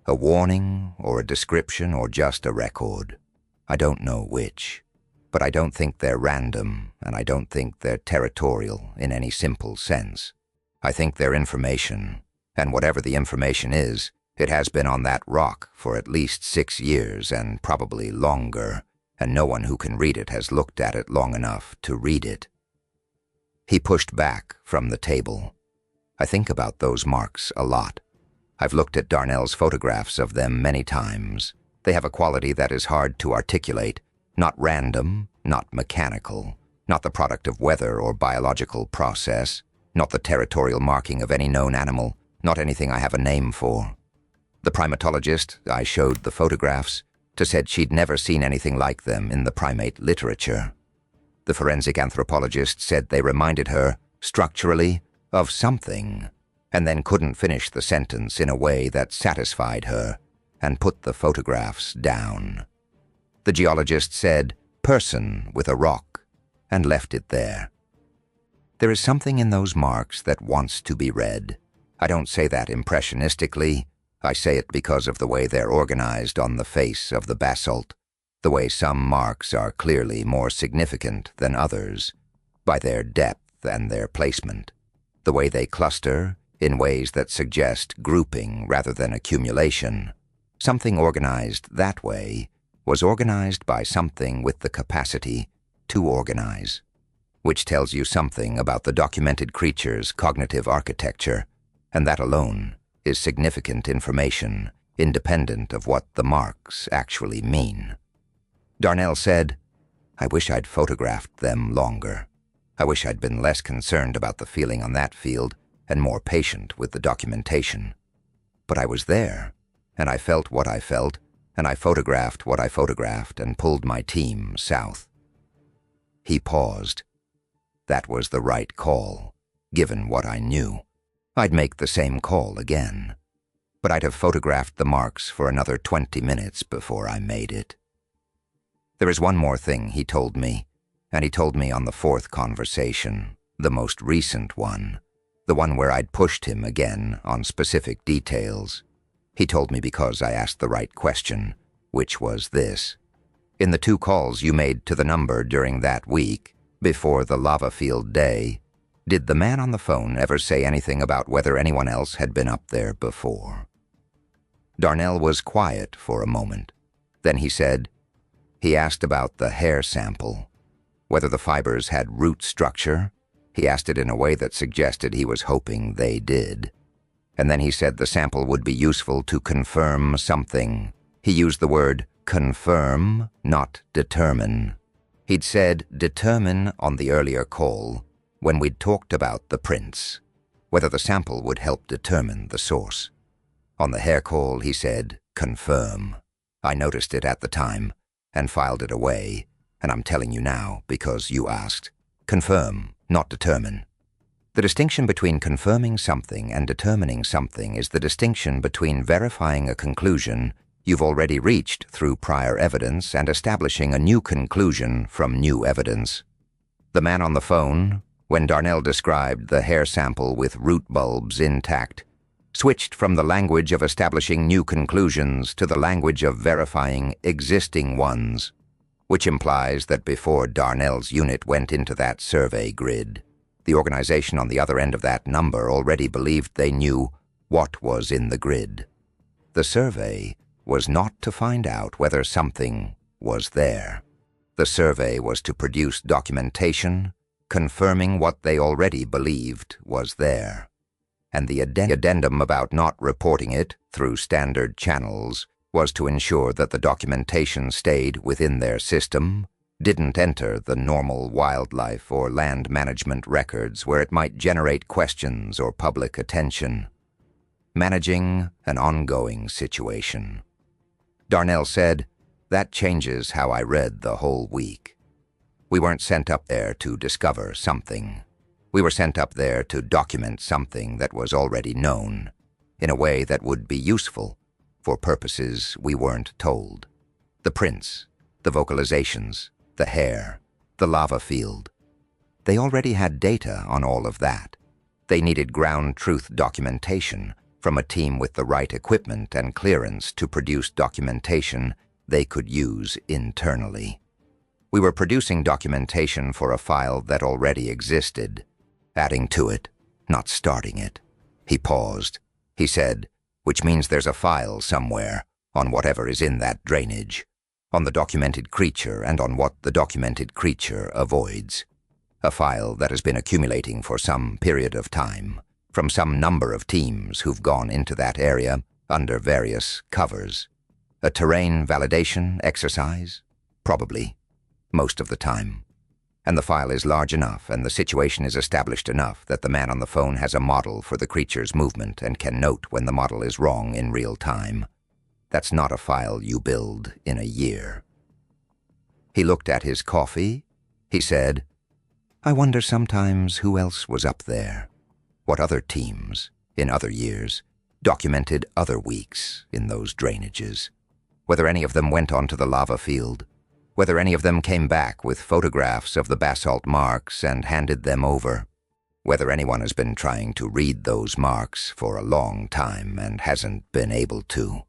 A warning or a description or just a record. I don't know which, but I don't think they're random, and I don't think they're territorial in any simple sense. I think they're information, and whatever the information is, it has been on that rock for at least 6 years and probably longer, and no one who can read it has looked at it long enough to read it. He pushed back from the table. I think about those marks a lot. I've looked at Darnell's photographs of them many times. They have a quality that is hard to articulate, not random, not mechanical, not the product of weather or biological process, not the territorial marking of any known animal, not anything I have a name for. The primatologist I showed the photographs to said she'd never seen anything like them in the primate literature. The forensic anthropologist said they reminded her, structurally, of something, and then couldn't finish the sentence in a way that satisfied her, and put the photographs down. The geologist said, person with a rock, and left it there. There is something in those marks that wants to be read. I don't say that impressionistically. I say it because of the way they're organized on the face of the basalt, the way some marks are clearly more significant than others, by their depth and their placement, the way they cluster in ways that suggest grouping rather than accumulation. Something organized that way was organized by something with the capacity to organize, which tells you something about the documented creature's cognitive architecture, and that alone is significant information, independent of what the marks actually mean. Darnell said, I wish I'd photographed them longer. I wish I'd been less concerned about the feeling on that field and more patient with the documentation. But I was there, and I felt what I felt, and I photographed what I photographed and pulled my team south. He paused. That was the right call, given what I knew. I'd make the same call again, but I'd have photographed the marks for another 20 minutes before I made it. There is one more thing he told me, and he told me on the 4th conversation, the most recent one, the one where I'd pushed him again on specific details. He told me because I asked the right question, which was this. In the 2 calls you made to the number during that week, before the lava field day, did the man on the phone ever say anything about whether anyone else had been up there before? Darnell was quiet for a moment. Then he said, he asked about the hair sample, whether the fibers had root structure. He asked it in a way that suggested he was hoping they did. And then he said the sample would be useful to confirm something. He used the word confirm, not determine. He'd said determine on the earlier call, when we'd talked about the prints, whether the sample would help determine the source. On the hair call, he said, confirm. I noticed it at the time and filed it away, and I'm telling you now because you asked. Confirm, not determine. The distinction between confirming something and determining something is the distinction between verifying a conclusion you've already reached through prior evidence and establishing a new conclusion from new evidence. The man on the phone, when Darnell described the hair sample with root bulbs intact, switched from the language of establishing new conclusions to the language of verifying existing ones, which implies that before Darnell's unit went into that survey grid, the organization on the other end of that number already believed they knew what was in the grid. The survey was not to find out whether something was there. The survey was to produce documentation confirming what they already believed was there. and the addendum about not reporting it through standard channels was to ensure that the documentation stayed within their system, didn't enter the normal wildlife or land management records where it might generate questions or public attention. Managing an ongoing situation. Darnell said, that changes how I read the whole week. We weren't sent up there to discover something. We were sent up there to document something that was already known, in a way that would be useful for purposes we weren't told. The prints, the vocalizations, the hair, the lava field. They already had data on all of that. They needed ground truth documentation from a team with the right equipment and clearance to produce documentation they could use internally. We were producing documentation for a file that already existed, adding to it, not starting it. He paused. He said, which means there's a file somewhere on whatever is in that drainage, on the documented creature and on what the documented creature avoids. A file that has been accumulating for some period of time, from some number of teams who've gone into that area under various covers. A terrain validation exercise? Probably. Most of the time. And the file is large enough and the situation is established enough that the man on the phone has a model for the creature's movement and can note when the model is wrong in real time. That's not a file you build in a year. He looked at his coffee. He said, I wonder sometimes who else was up there. What other teams, in other years, documented other weeks in those drainages. Whether any of them went onto the lava field. Whether any of them came back with photographs of the basalt marks and handed them over. Whether anyone has been trying to read those marks for a long time and hasn't been able to.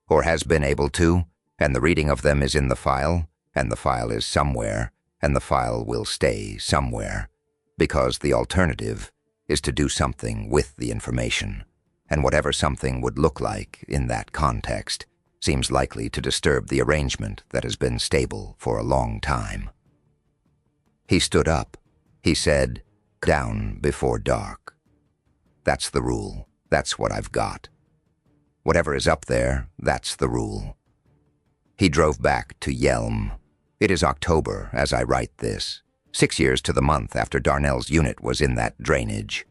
Or has been able to, and the reading of them is in the file, and the file is somewhere, and the file will stay somewhere. Because the alternative is to do something with the information, and whatever something would look like in that context seems likely to disturb the arrangement that has been stable for a long time. He stood up. He said, down before dark. That's the rule. That's what I've got. Whatever is up there, that's the rule. He drove back to Yelm. It is October as I write this, 6 years to the month after Darnell's unit was in that drainage.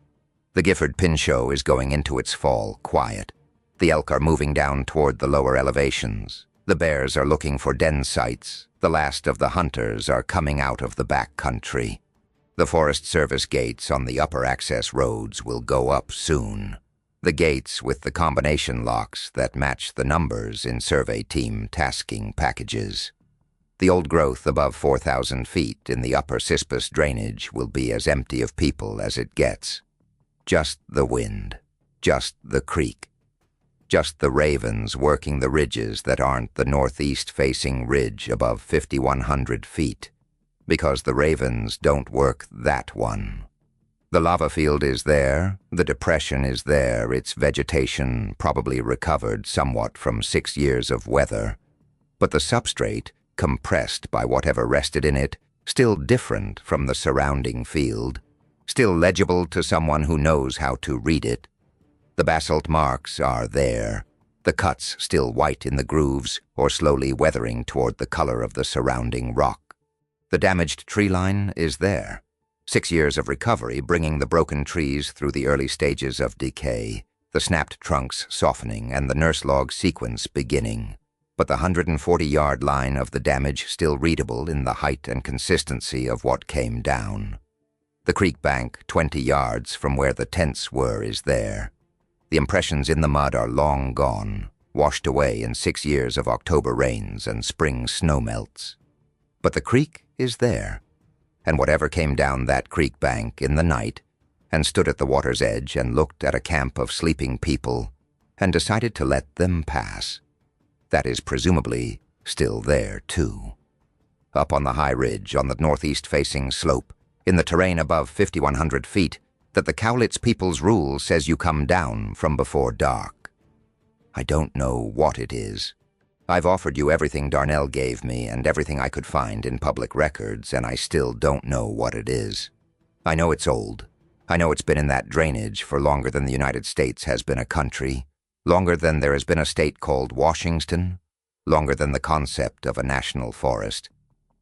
The Gifford Pinchot is going into its fall quiet. The elk are moving down toward the lower elevations. The bears are looking for den sites. The last of the hunters are coming out of the back country. The Forest Service gates on the upper access roads will go up soon. The gates with the combination locks that match the numbers in survey team tasking packages. The old growth above 4,000 feet in the upper Cispus drainage will be as empty of people as it gets. Just the wind. Just the creek. Just the ravens working the ridges that aren't the northeast-facing ridge above 5,100 feet, because the ravens don't work that one. The lava field is there, the depression is there, its vegetation probably recovered somewhat from 6 years of weather, but the substrate, compressed by whatever rested in it, still different from the surrounding field, still legible to someone who knows how to read it. The basalt marks are there, the cuts still white in the grooves or slowly weathering toward the color of the surrounding rock. The damaged tree line is there, 6 years of recovery bringing the broken trees through the early stages of decay, the snapped trunks softening and the nurse log sequence beginning, but the 140-yard line of the damage still readable in the height and consistency of what came down. The creek bank 20 yards from where the tents were is there. The impressions in the mud are long gone, washed away in 6 years of October rains and spring snowmelts. But the creek is there, and whatever came down that creek bank in the night and stood at the water's edge and looked at a camp of sleeping people and decided to let them pass, that is presumably still there too. Up on the high ridge on the northeast-facing slope, in the terrain above 5,100 feet, that the Cowlitz people's rule says you come down from before dark. I don't know what it is. I've offered you everything Darnell gave me and everything I could find in public records, and I still don't know what it is. I know it's old. I know it's been in that drainage for longer than the United States has been a country, longer than there has been a state called Washington, longer than the concept of a national forest.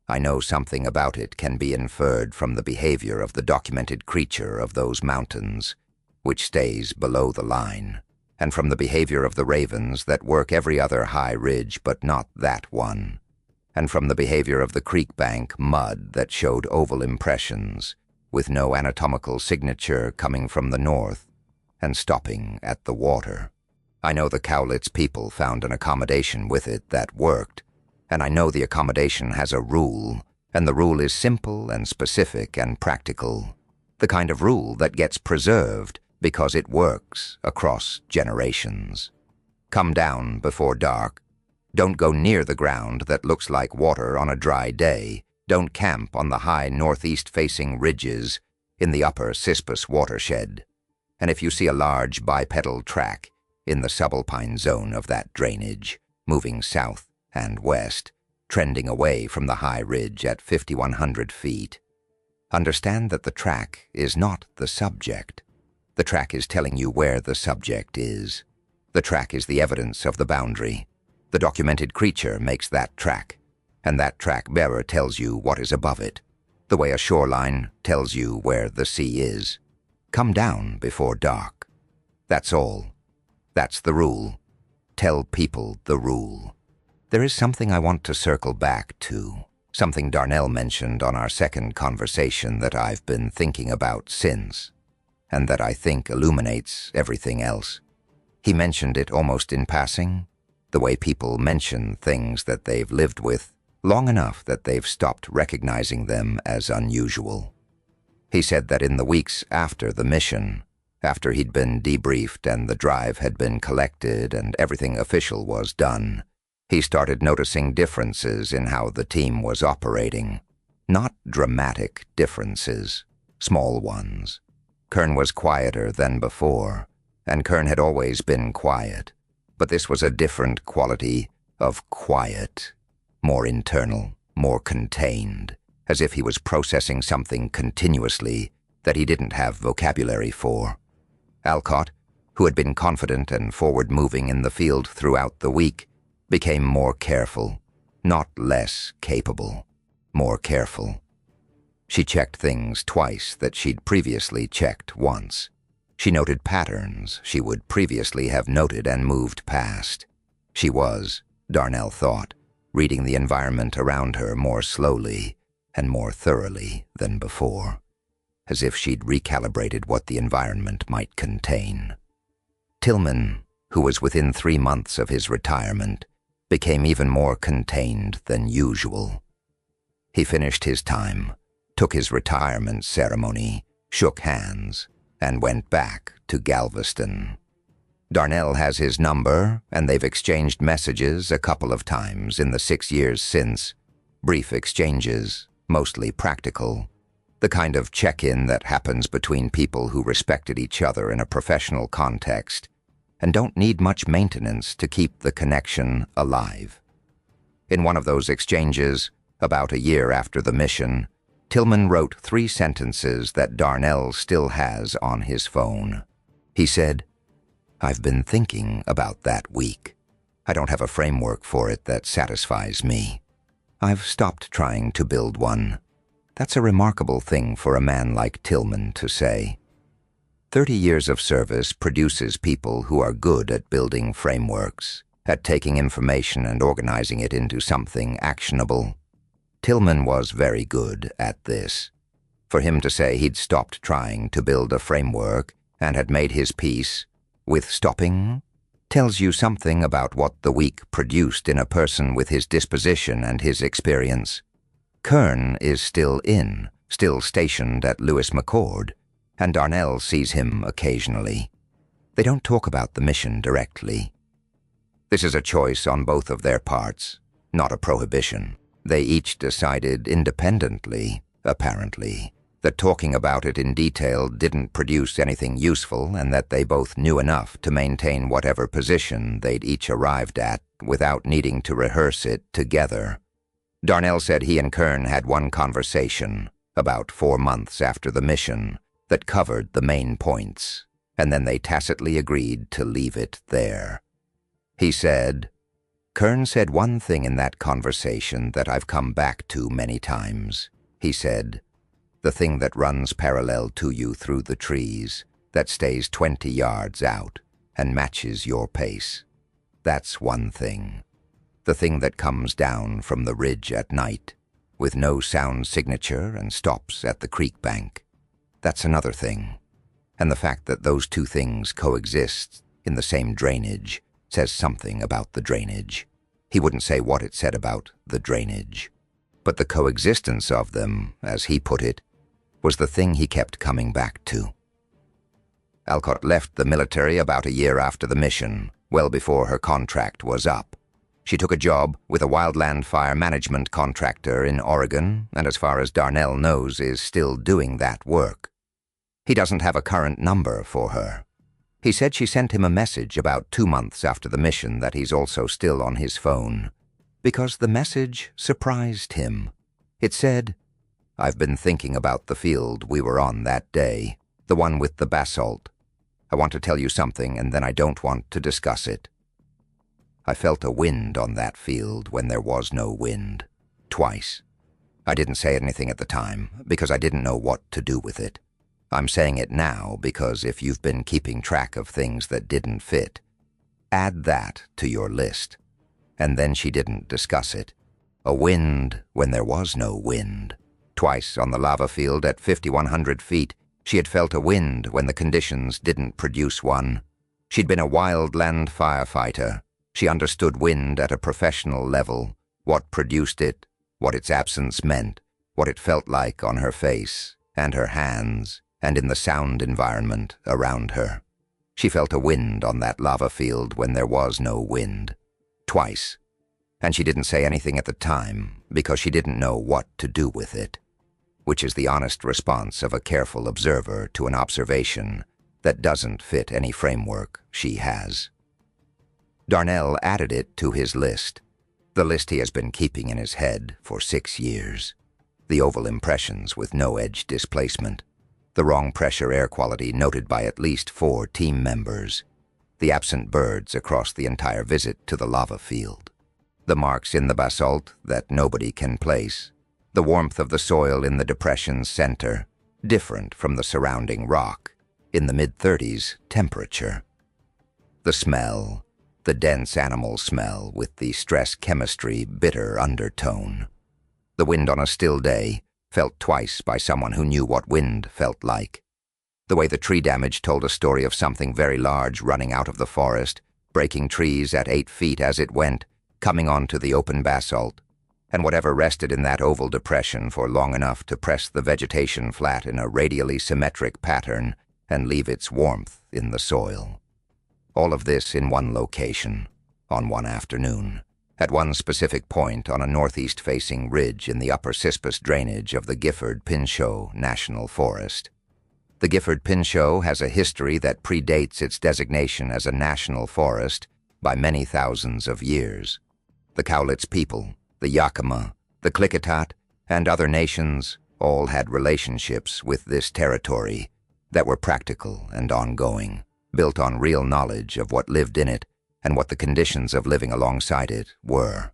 I know something about it can be inferred from the behavior of the documented creature of those mountains, which stays below the line, and from the behavior of the ravens that work every other high ridge but not that one, and from the behavior of the creek bank mud that showed oval impressions, with no anatomical signature coming from the north and stopping at the water. I know the Cowlitz people found an accommodation with it that worked, and I know the accommodation has a rule, and the rule is simple and specific and practical, the kind of rule that gets preserved because it works across generations. Come down before dark. Don't go near the ground that looks like water on a dry day. Don't camp on the high northeast-facing ridges in the upper Cispus watershed. And if you see a large bipedal track in the subalpine zone of that drainage, moving south and west, trending away from the high ridge at 5,100 feet, understand that the track is not the subject. The track is telling you where the subject is. The track is the evidence of the boundary. The documented creature makes that track, and that track bearer tells you what is above it, the way a shoreline tells you where the sea is. Come down before dark. That's all. That's the rule. Tell people the rule. There is something I want to circle back to, something Darnell mentioned on our second conversation that I've been thinking about since, and that I think illuminates everything else. He mentioned it almost in passing, the way people mention things that they've lived with long enough that they've stopped recognizing them as unusual. He said that in the weeks after the mission, after he'd been debriefed and the drive had been collected and everything official was done, he started noticing differences in how the team was operating. Not dramatic differences, small ones. Kern was quieter than before, and Kern had always been quiet, but this was a different quality of quiet, more internal, more contained, as if he was processing something continuously that he didn't have vocabulary for. Alcott, who had been confident and forward-moving in the field throughout the week, became more careful, not less capable, more careful. She checked things twice that she'd previously checked once. She noted patterns she would previously have noted and moved past. She was, Darnell thought, reading the environment around her more slowly and more thoroughly than before, as if she'd recalibrated what the environment might contain. Tillman, who was within 3 months of his retirement, became even more contained than usual. He finished his time, took his retirement ceremony, shook hands, and went back to Galveston. Darnell has his number, and they've exchanged messages a couple of times in the 6 years since. Brief exchanges, mostly practical. The kind of check-in that happens between people who respected each other in a professional context and don't need much maintenance to keep the connection alive. In one of those exchanges, about a year after the mission, Tillman wrote 3 sentences that Darnell still has on his phone. He said, "I've been thinking about that week. I don't have a framework for it that satisfies me. I've stopped trying to build one." That's a remarkable thing for a man like Tillman to say. 30 years of service produces people who are good at building frameworks, at taking information and organizing it into something actionable. Tillman was very good at this. For him to say he'd stopped trying to build a framework and had made his peace with stopping tells you something about what the week produced in a person with his disposition and his experience. Kern is still stationed at Lewis-McChord, and Darnell sees him occasionally. They don't talk about the mission directly. This is a choice on both of their parts, not a prohibition. They each decided independently, apparently, that talking about it in detail didn't produce anything useful and that they both knew enough to maintain whatever position they'd each arrived at without needing to rehearse it together. Darnell said he and Kern had one conversation, about 4 months after the mission, that covered the main points, and then they tacitly agreed to leave it there. He said, "Kern said one thing in that conversation that I've come back to many times. He said, the thing that runs parallel to you through the trees, that stays 20 yards out and matches your pace. That's one thing. The thing that comes down from the ridge at night, with no sound signature and stops at the creek bank. That's another thing. And the fact that those two things coexist in the same drainage says something about the drainage. He wouldn't say what it said about the drainage. But the coexistence of them, as he put it, was the thing he kept coming back to." Alcott left the military about a year after the mission, well before her contract was up. She took a job with a wildland fire management contractor in Oregon, and as far as Darnell knows, is still doing that work. He doesn't have a current number for her. He said she sent him a message about 2 months after the mission that he's also still on his phone, because the message surprised him. It said, "I've been thinking about the field we were on that day, the one with the basalt. I want to tell you something, and then I don't want to discuss it. I felt a wind on that field when there was no wind, twice. I didn't say anything at the time, because I didn't know what to do with it. I'm saying it now because if you've been keeping track of things that didn't fit, add that to your list." And then she didn't discuss it. A wind when there was no wind. Twice on the lava field at 5,100 feet, she had felt a wind when the conditions didn't produce one. She'd been a wildland firefighter. She understood wind at a professional level, what produced it, what its absence meant, what it felt like on her face and her hands and in the sound environment around her. She felt a wind on that lava field when there was no wind. Twice. And she didn't say anything at the time because she didn't know what to do with it, which is the honest response of a careful observer to an observation that doesn't fit any framework she has. Darnell added it to his list, the list he has been keeping in his head for 6 years. The oval impressions with no edge displacement, the wrong pressure air quality noted by at least 4 team members, the absent birds across the entire visit to the lava field, the marks in the basalt that nobody can place, the warmth of the soil in the depression's center, different from the surrounding rock, in the mid-30s temperature. The smell, the dense animal smell with the stress chemistry bitter undertone. The wind on a still day, felt twice by someone who knew what wind felt like. The way the tree damage told a story of something very large running out of the forest, breaking trees at 8 feet as it went, coming onto the open basalt, and whatever rested in that oval depression for long enough to press the vegetation flat in a radially symmetric pattern and leave its warmth in the soil. All of this in one location, on one afternoon, at one specific point on a northeast-facing ridge in the upper Cispus drainage of the Gifford-Pinchot National Forest. The Gifford-Pinchot has a history that predates its designation as a national forest by many thousands of years. The Cowlitz people, the Yakima, the Klickitat, and other nations all had relationships with this territory that were practical and ongoing, built on real knowledge of what lived in it and what the conditions of living alongside it were.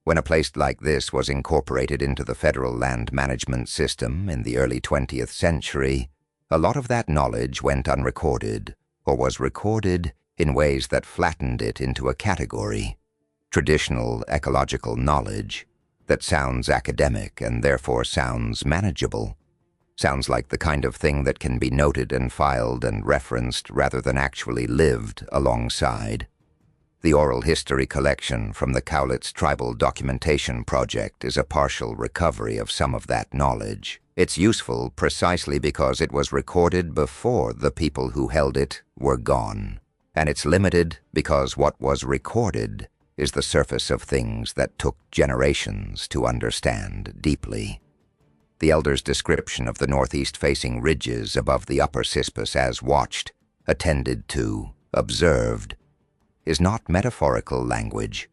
When a place like this was incorporated into the federal land management system in the early 20th century, a lot of that knowledge went unrecorded or was recorded in ways that flattened it into a category, traditional ecological knowledge, that sounds academic and therefore sounds manageable. Sounds like the kind of thing that can be noted and filed and referenced rather than actually lived alongside. The oral history collection from the Cowlitz Tribal Documentation Project is a partial recovery of some of that knowledge. It's useful precisely because it was recorded before the people who held it were gone. And it's limited because what was recorded is the surface of things that took generations to understand deeply. The elder's description of the northeast-facing ridges above the upper Cispus as watched, attended to, observed, is not metaphorical language.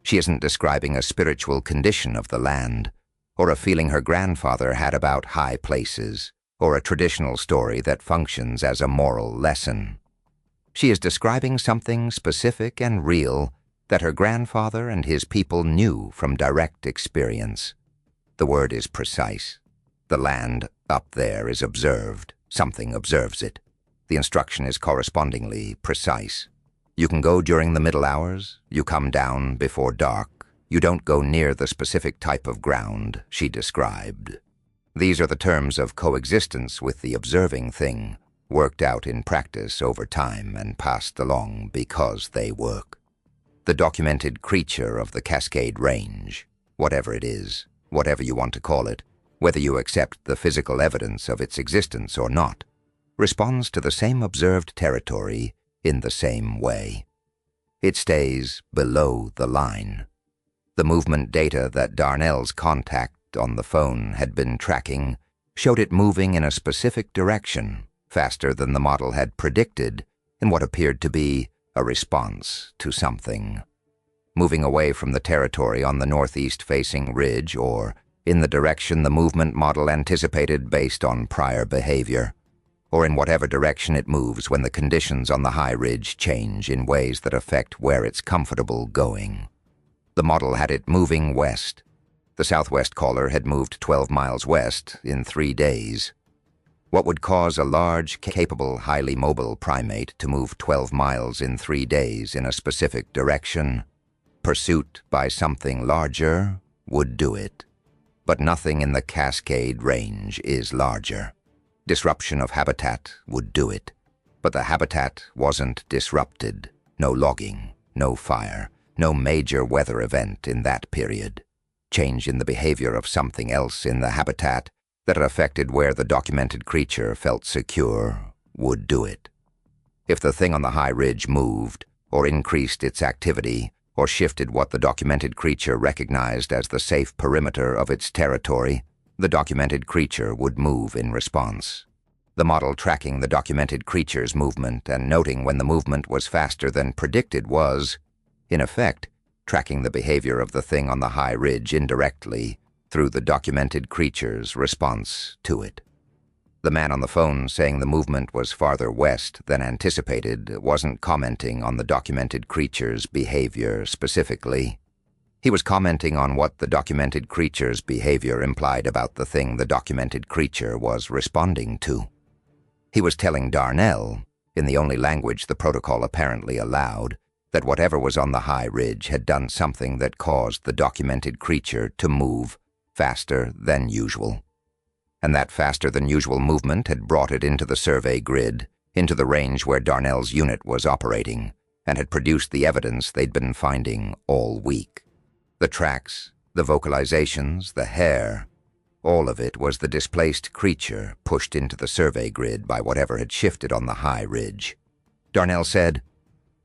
She isn't describing a spiritual condition of the land, or a feeling her grandfather had about high places, or a traditional story that functions as a moral lesson. She is describing something specific and real that her grandfather and his people knew from direct experience. The word is precise. The land up there is observed. Something observes it. The instruction is correspondingly precise. You can go during the middle hours. You come down before dark. You don't go near the specific type of ground she described. These are the terms of coexistence with the observing thing, worked out in practice over time and passed along because they work. The documented creature of the Cascade Range, whatever it is, whatever you want to call it, whether you accept the physical evidence of its existence or not, responds to the same observed territory in the same way. It stays below the line. The movement data that Darnell's contact on the phone had been tracking showed it moving in a specific direction, faster than the model had predicted, in what appeared to be a response to something. Moving away from the territory on the northeast-facing ridge, or in the direction the movement model anticipated based on prior behavior, or in whatever direction it moves when the conditions on the high ridge change in ways that affect where it's comfortable going. The model had it moving west. The southwest caller had moved 12 miles west in 3 days. What would cause a large, capable, highly mobile primate to move 12 miles in 3 days in a specific direction? Pursuit by something larger would do it. But nothing in the Cascade Range is larger. Disruption of habitat would do it. But the habitat wasn't disrupted. No logging, no fire, no major weather event in that period. Change in the behavior of something else in the habitat that affected where the documented creature felt secure would do it. If the thing on the high ridge moved, or increased its activity, or shifted what the documented creature recognized as the safe perimeter of its territory, the documented creature would move in response. The model tracking the documented creature's movement and noting when the movement was faster than predicted was, in effect, tracking the behavior of the thing on the high ridge indirectly through the documented creature's response to it. The man on the phone saying the movement was farther west than anticipated wasn't commenting on the documented creature's behavior specifically. He was commenting on what the documented creature's behavior implied about the thing the documented creature was responding to. He was telling Darnell, in the only language the protocol apparently allowed, that whatever was on the high ridge had done something that caused the documented creature to move faster than usual. And that faster-than-usual movement had brought it into the survey grid, into the range where Darnell's unit was operating, and had produced the evidence they'd been finding all week. The tracks, the vocalizations, the hair, all of it was the displaced creature pushed into the survey grid by whatever had shifted on the high ridge. Darnell said,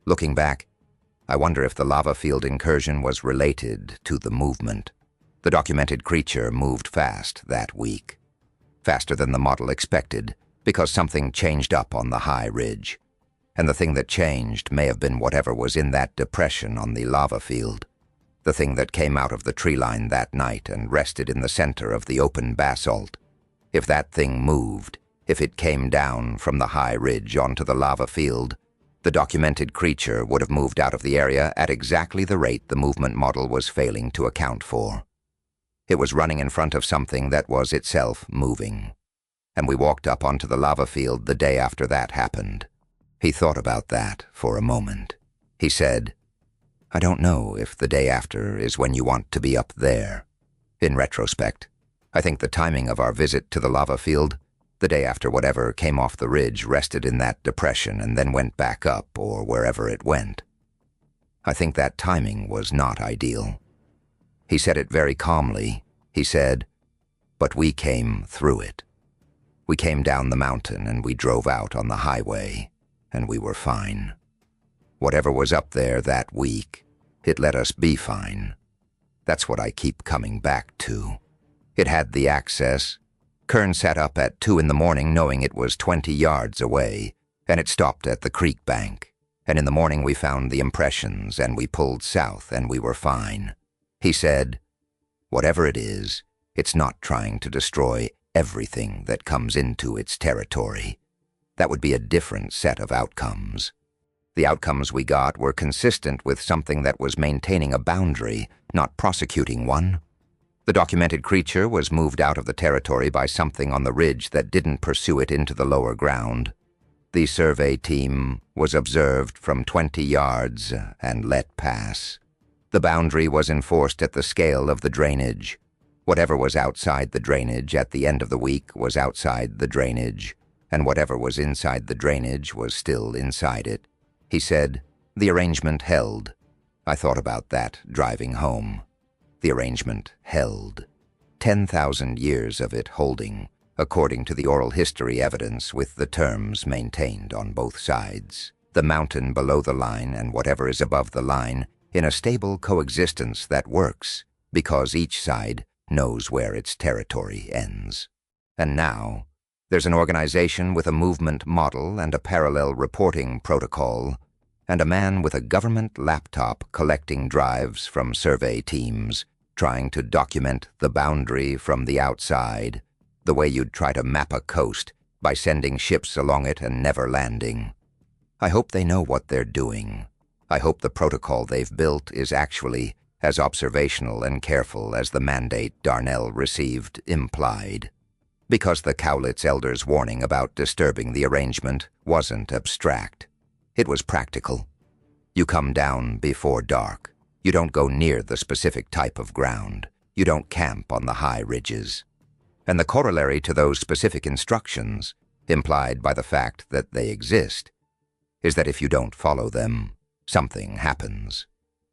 looking back, I wonder if the lava field incursion was related to the movement. The documented creature moved fast that week. Faster than the model expected, because something changed up on the high ridge. And the thing that changed may have been whatever was in that depression on the lava field. The thing that came out of the tree line that night and rested in the center of the open basalt. If that thing moved, if it came down from the high ridge onto the lava field, the documented creature would have moved out of the area at exactly the rate the movement model was failing to account for. It was running in front of something that was itself moving. And we walked up onto the lava field the day after that happened. He thought about that for a moment. He said, I don't know if the day after is when you want to be up there. In retrospect, I think the timing of our visit to the lava field, the day after whatever came off the ridge rested in that depression and then went back up or wherever it went. I think that timing was not ideal. He said it very calmly. He said, but we came through it. We came down the mountain and we drove out on the highway, and we were fine. Whatever was up there that week, it let us be fine. That's what I keep coming back to. It had the access. Kern sat up at 2 in the morning knowing it was 20 yards away, and it stopped at the creek bank. And in the morning we found the impressions and we pulled south and we were fine. He said, whatever it is, it's not trying to destroy everything that comes into its territory. That would be a different set of outcomes. The outcomes we got were consistent with something that was maintaining a boundary, not prosecuting one. The documented creature was moved out of the territory by something on the ridge that didn't pursue it into the lower ground. The survey team was observed from 20 yards and let pass. The boundary was enforced at the scale of the drainage. Whatever was outside the drainage at the end of the week was outside the drainage, and whatever was inside the drainage was still inside it. He said, "The arrangement held." I thought about that driving home. The arrangement held. 10,000 years of it holding, according to the oral history evidence with the terms maintained on both sides. The mountain below the line and whatever is above the line in a stable coexistence that works, because each side knows where its territory ends. And now, there's an organization with a movement model and a parallel reporting protocol, and a man with a government laptop collecting drives from survey teams, trying to document the boundary from the outside, the way you'd try to map a coast by sending ships along it and never landing. I hope they know what they're doing. I hope the protocol they've built is actually as observational and careful as the mandate Darnell received implied. Because the Cowlitz elders' warning about disturbing the arrangement wasn't abstract. It was practical. You come down before dark. You don't go near the specific type of ground. You don't camp on the high ridges. And the corollary to those specific instructions, implied by the fact that they exist, is that if you don't follow them, something happens.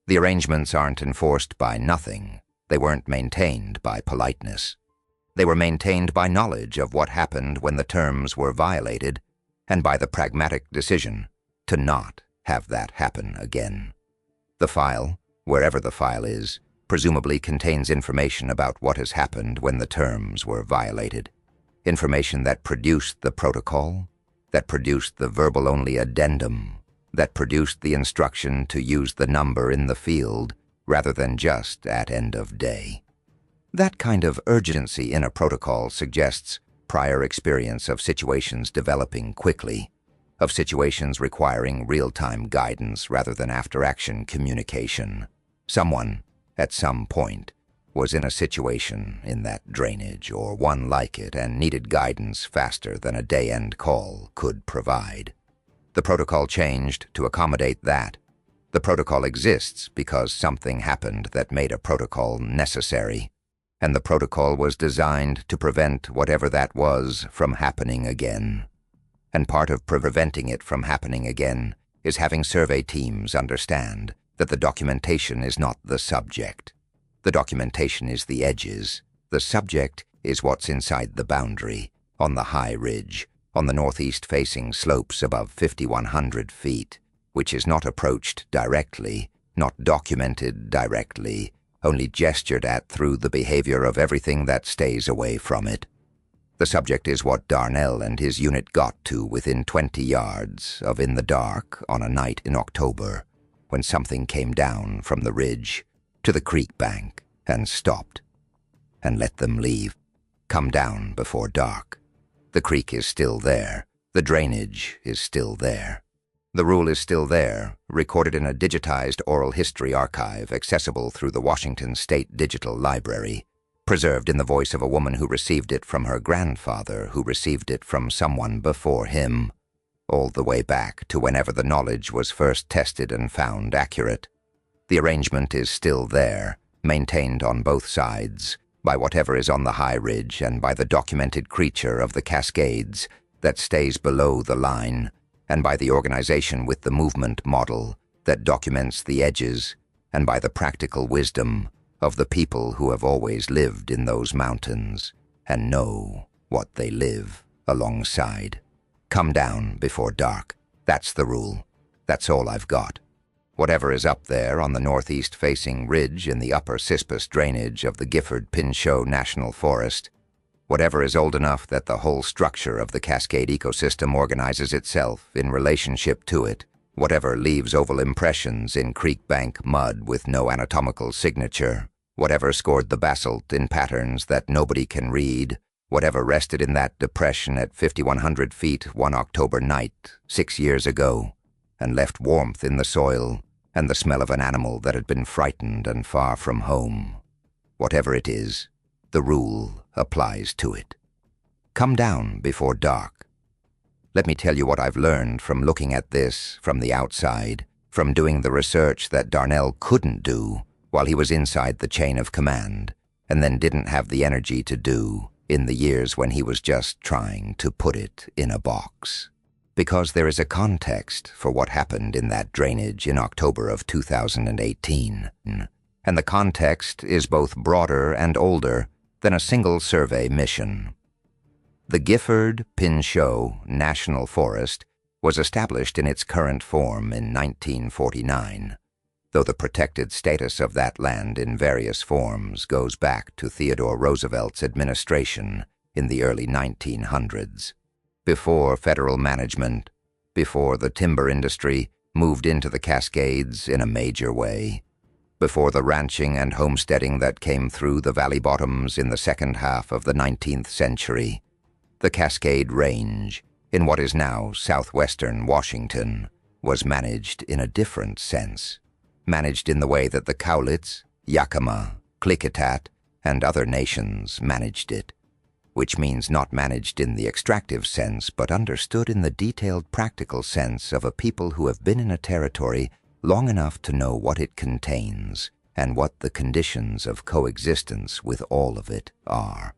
The arrangements aren't enforced by nothing. They weren't maintained by politeness. They were maintained by knowledge of what happened when the terms were violated, and by the pragmatic decision to not have that happen again. The file, wherever the file is, presumably contains information about what has happened when the terms were violated. Information that produced the protocol, that produced the verbal-only addendum, that produced the instruction to use the number in the field rather than just at end of day. That kind of urgency in a protocol suggests prior experience of situations developing quickly, of situations requiring real-time guidance rather than after-action communication. Someone, at some point, was in a situation in that drainage or one like it and needed guidance faster than a day-end call could provide. The protocol changed to accommodate that. The protocol exists because something happened that made a protocol necessary, and the protocol was designed to prevent whatever that was from happening again. And part of preventing it from happening again is having survey teams understand that the documentation is not the subject. The documentation is the edges. The subject is what's inside the boundary, on the high ridge, on the northeast-facing slopes above 5,100 feet, which is not approached directly, not documented directly, only gestured at through the behavior of everything that stays away from it. The subject is what Darnell and his unit got to within 20 yards of in the dark on a night in October, when something came down from the ridge to the creek bank and stopped, and let them leave, come down before dark. The creek is still there. The drainage is still there. The rule is still there, recorded in a digitized oral history archive accessible through the Washington State Digital Library, preserved in the voice of a woman who received it from her grandfather, who received it from someone before him, all the way back to whenever the knowledge was first tested and found accurate. The arrangement is still there, maintained on both sides, by whatever is on the high ridge and by the documented creature of the Cascades that stays below the line, and by the organization with the movement model that documents the edges, and by the practical wisdom of the people who have always lived in those mountains and know what they live alongside. Come down before dark. That's the rule. That's all I've got. Whatever is up there on the northeast-facing ridge in the upper Cispus drainage of the Gifford Pinchot National Forest, whatever is old enough that the whole structure of the Cascade ecosystem organizes itself in relationship to it, whatever leaves oval impressions in creek bank mud with no anatomical signature, whatever scored the basalt in patterns that nobody can read, whatever rested in that depression at 5,100 feet one October night 6 years ago, and left warmth in the soil and the smell of an animal that had been frightened and far from home. Whatever it is, the rule applies to it. Come down before dark. Let me tell you what I've learned from looking at this from the outside, from doing the research that Darnell couldn't do while he was inside the chain of command, and then didn't have the energy to do in the years when he was just trying to put it in a box. Because there is a context for what happened in that drainage in October of 2018, and the context is both broader and older than a single survey mission. The Gifford Pinchot National Forest was established in its current form in 1949, though the protected status of that land in various forms goes back to Theodore Roosevelt's administration in the early 1900s, before federal management, before the timber industry moved into the Cascades in a major way, before the ranching and homesteading that came through the valley bottoms in the second half of the 19th century. The Cascade Range, in what is now southwestern Washington, was managed in a different sense, managed in the way that the Cowlitz, Yakima, Klickitat, and other nations managed it, which means not managed in the extractive sense, but understood in the detailed practical sense of a people who have been in a territory long enough to know what it contains and what the conditions of coexistence with all of it are.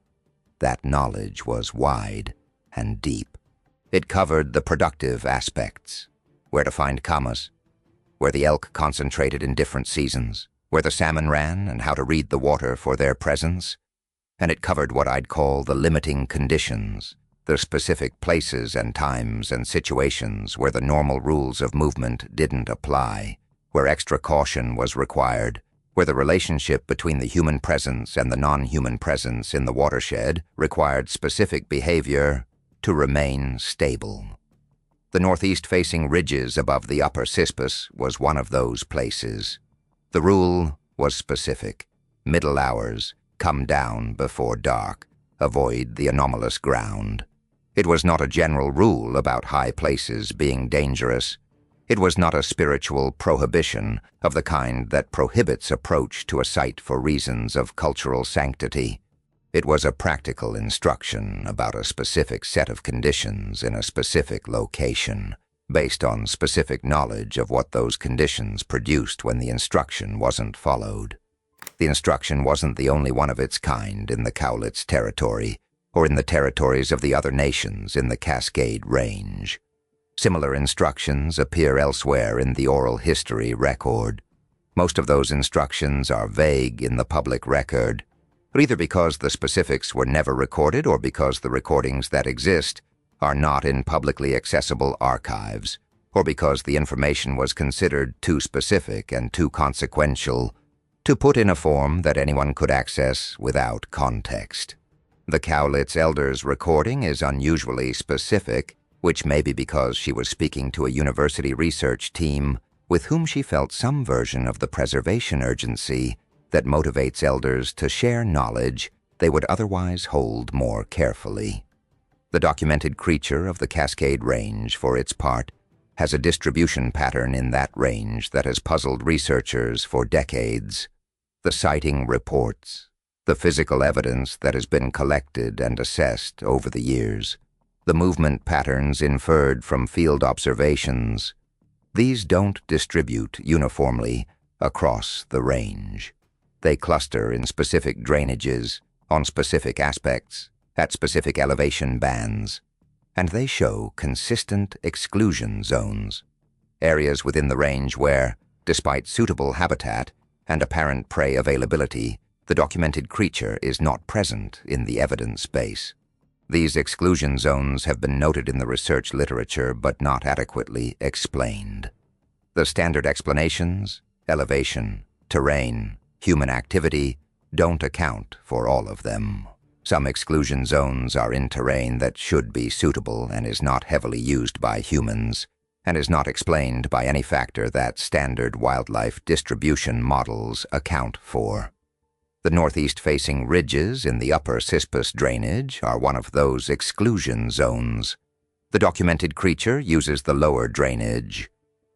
That knowledge was wide and deep. It covered the productive aspects, where to find camas, where the elk concentrated in different seasons, where the salmon ran and how to read the water for their presence, and it covered what I'd call the limiting conditions, the specific places and times and situations where the normal rules of movement didn't apply, where extra caution was required, where the relationship between the human presence and the non-human presence in the watershed required specific behavior to remain stable. The northeast-facing ridges above the upper Cispus was one of those places. The rule was specific. Middle hours, come down before dark, avoid the anomalous ground. It was not a general rule about high places being dangerous. It was not a spiritual prohibition of the kind that prohibits approach to a site for reasons of cultural sanctity. It was a practical instruction about a specific set of conditions in a specific location, based on specific knowledge of what those conditions produced when the instruction wasn't followed. The instruction wasn't the only one of its kind in the Cowlitz territory, or in the territories of the other nations in the Cascade Range. Similar instructions appear elsewhere in the oral history record. Most of those instructions are vague in the public record, either because the specifics were never recorded or because the recordings that exist are not in publicly accessible archives, or because the information was considered too specific and too consequential to put in a form that anyone could access without context. The Cowlitz elder's recording is unusually specific, which may be because she was speaking to a university research team with whom she felt some version of the preservation urgency that motivates elders to share knowledge they would otherwise hold more carefully. The documented creature of the Cascade Range, for its part, has a distribution pattern in that range that has puzzled researchers for decades. The sighting reports, the physical evidence that has been collected and assessed over the years, the movement patterns inferred from field observations, these don't distribute uniformly across the range. They cluster in specific drainages, on specific aspects, at specific elevation bands, and they show consistent exclusion zones, areas within the range where, despite suitable habitat and apparent prey availability, the documented creature is not present in the evidence base. These exclusion zones have been noted in the research literature but not adequately explained. The standard explanations, elevation, terrain, human activity, don't account for all of them. Some exclusion zones are in terrain that should be suitable and is not heavily used by humans, and is not explained by any factor that standard wildlife distribution models account for. The northeast-facing ridges in the upper Cispus drainage are one of those exclusion zones. The documented creature uses the lower drainage,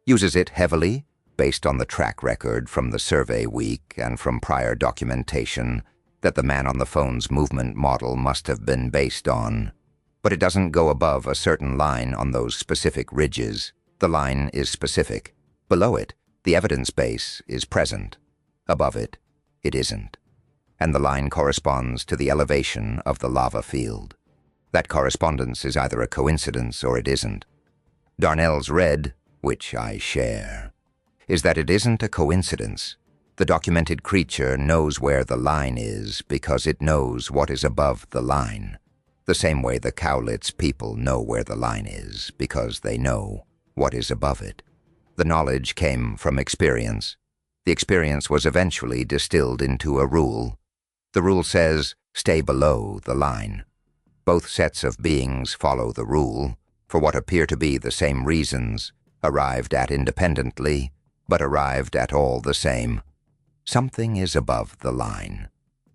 uses it heavily, based on the track record from the survey week and from prior documentation that the man on the phone's movement model must have been based on. But it doesn't go above a certain line on those specific ridges. The line is specific. Below it, the evidence base is present. Above it, it isn't. And the line corresponds to the elevation of the lava field. That correspondence is either a coincidence or it isn't. Darnell's read, which I share, is that it isn't a coincidence. The documented creature knows where the line is because it knows what is above the line. The same way the Cowlitz people know where the line is because they know what is above it. The knowledge came from experience. The experience was eventually distilled into a rule. The rule says, stay below the line. Both sets of beings follow the rule, for what appear to be the same reasons, arrived at independently, but arrived at all the same. Something is above the line.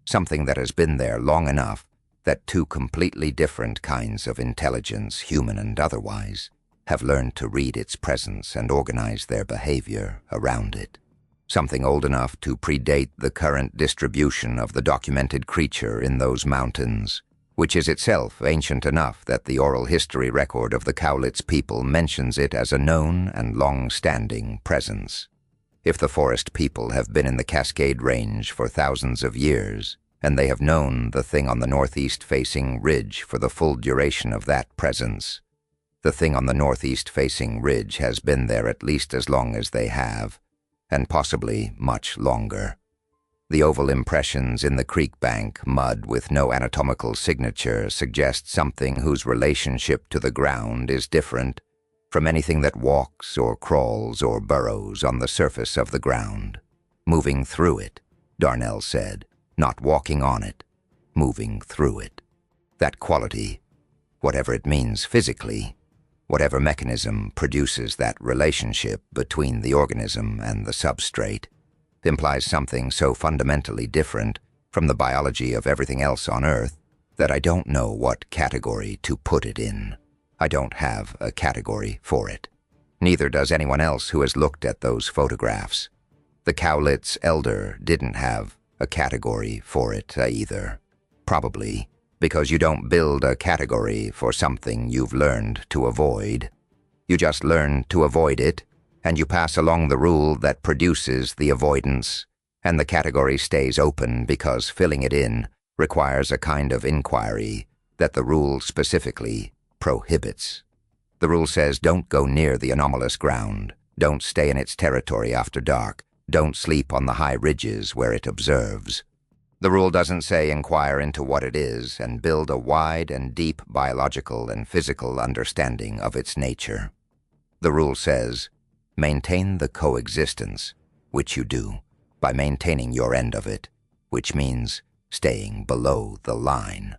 Something that has been there long enough that two completely different kinds of intelligence, human and otherwise, have learned to read its presence and organize their behavior around it. Something old enough to predate the current distribution of the documented creature in those mountains, which is itself ancient enough that the oral history record of the Cowlitz people mentions it as a known and long-standing presence. If the forest people have been in the Cascade Range for thousands of years, and they have known the thing on the northeast-facing ridge for the full duration of that presence, the thing on the northeast-facing ridge has been there at least as long as they have, and possibly much longer. The oval impressions in the creek bank mud with no anatomical signature suggest something whose relationship to the ground is different from anything that walks or crawls or burrows on the surface of the ground. Moving through it, Darnell said, not walking on it, moving through it. That quality, whatever it means physically, whatever mechanism produces that relationship between the organism and the substrate, implies something so fundamentally different from the biology of everything else on Earth that I don't know what category to put it in. I don't have a category for it. Neither does anyone else who has looked at those photographs. The Cowlitz elder didn't have a category for it either. Probably because you don't build a category for something you've learned to avoid. You just learn to avoid it, and you pass along the rule that produces the avoidance, and the category stays open because filling it in requires a kind of inquiry that the rule specifically prohibits. The rule says don't go near the anomalous ground, don't stay in its territory after dark, don't sleep on the high ridges where it observes. The rule doesn't say inquire into what it is and build a wide and deep biological and physical understanding of its nature. The rule says maintain the coexistence, which you do by maintaining your end of it, which means staying below the line.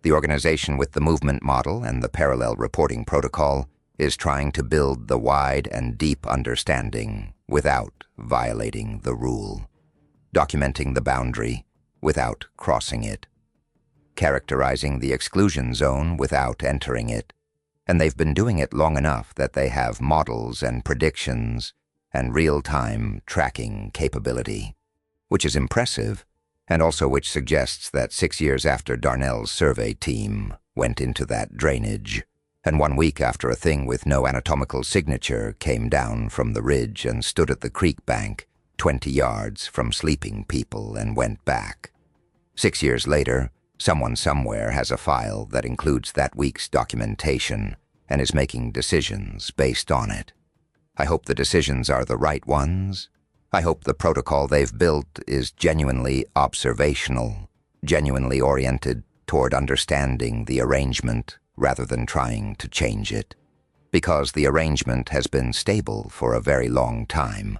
The organization with the movement model and the parallel reporting protocol is trying to build the wide and deep understanding without violating the rule, documenting the boundary without crossing it, characterizing the exclusion zone without entering it, and they've been doing it long enough that they have models and predictions and real-time tracking capability, which is impressive, and also which suggests that 6 years after Darnell's survey team went into that drainage, and 1 week after a thing with no anatomical signature came down from the ridge and stood at the creek bank 20 yards from sleeping people and went back. 6 years later, someone somewhere has a file that includes that week's documentation and is making decisions based on it. I hope the decisions are the right ones. I hope the protocol they've built is genuinely observational, genuinely oriented toward understanding the arrangement rather than trying to change it, because the arrangement has been stable for a very long time,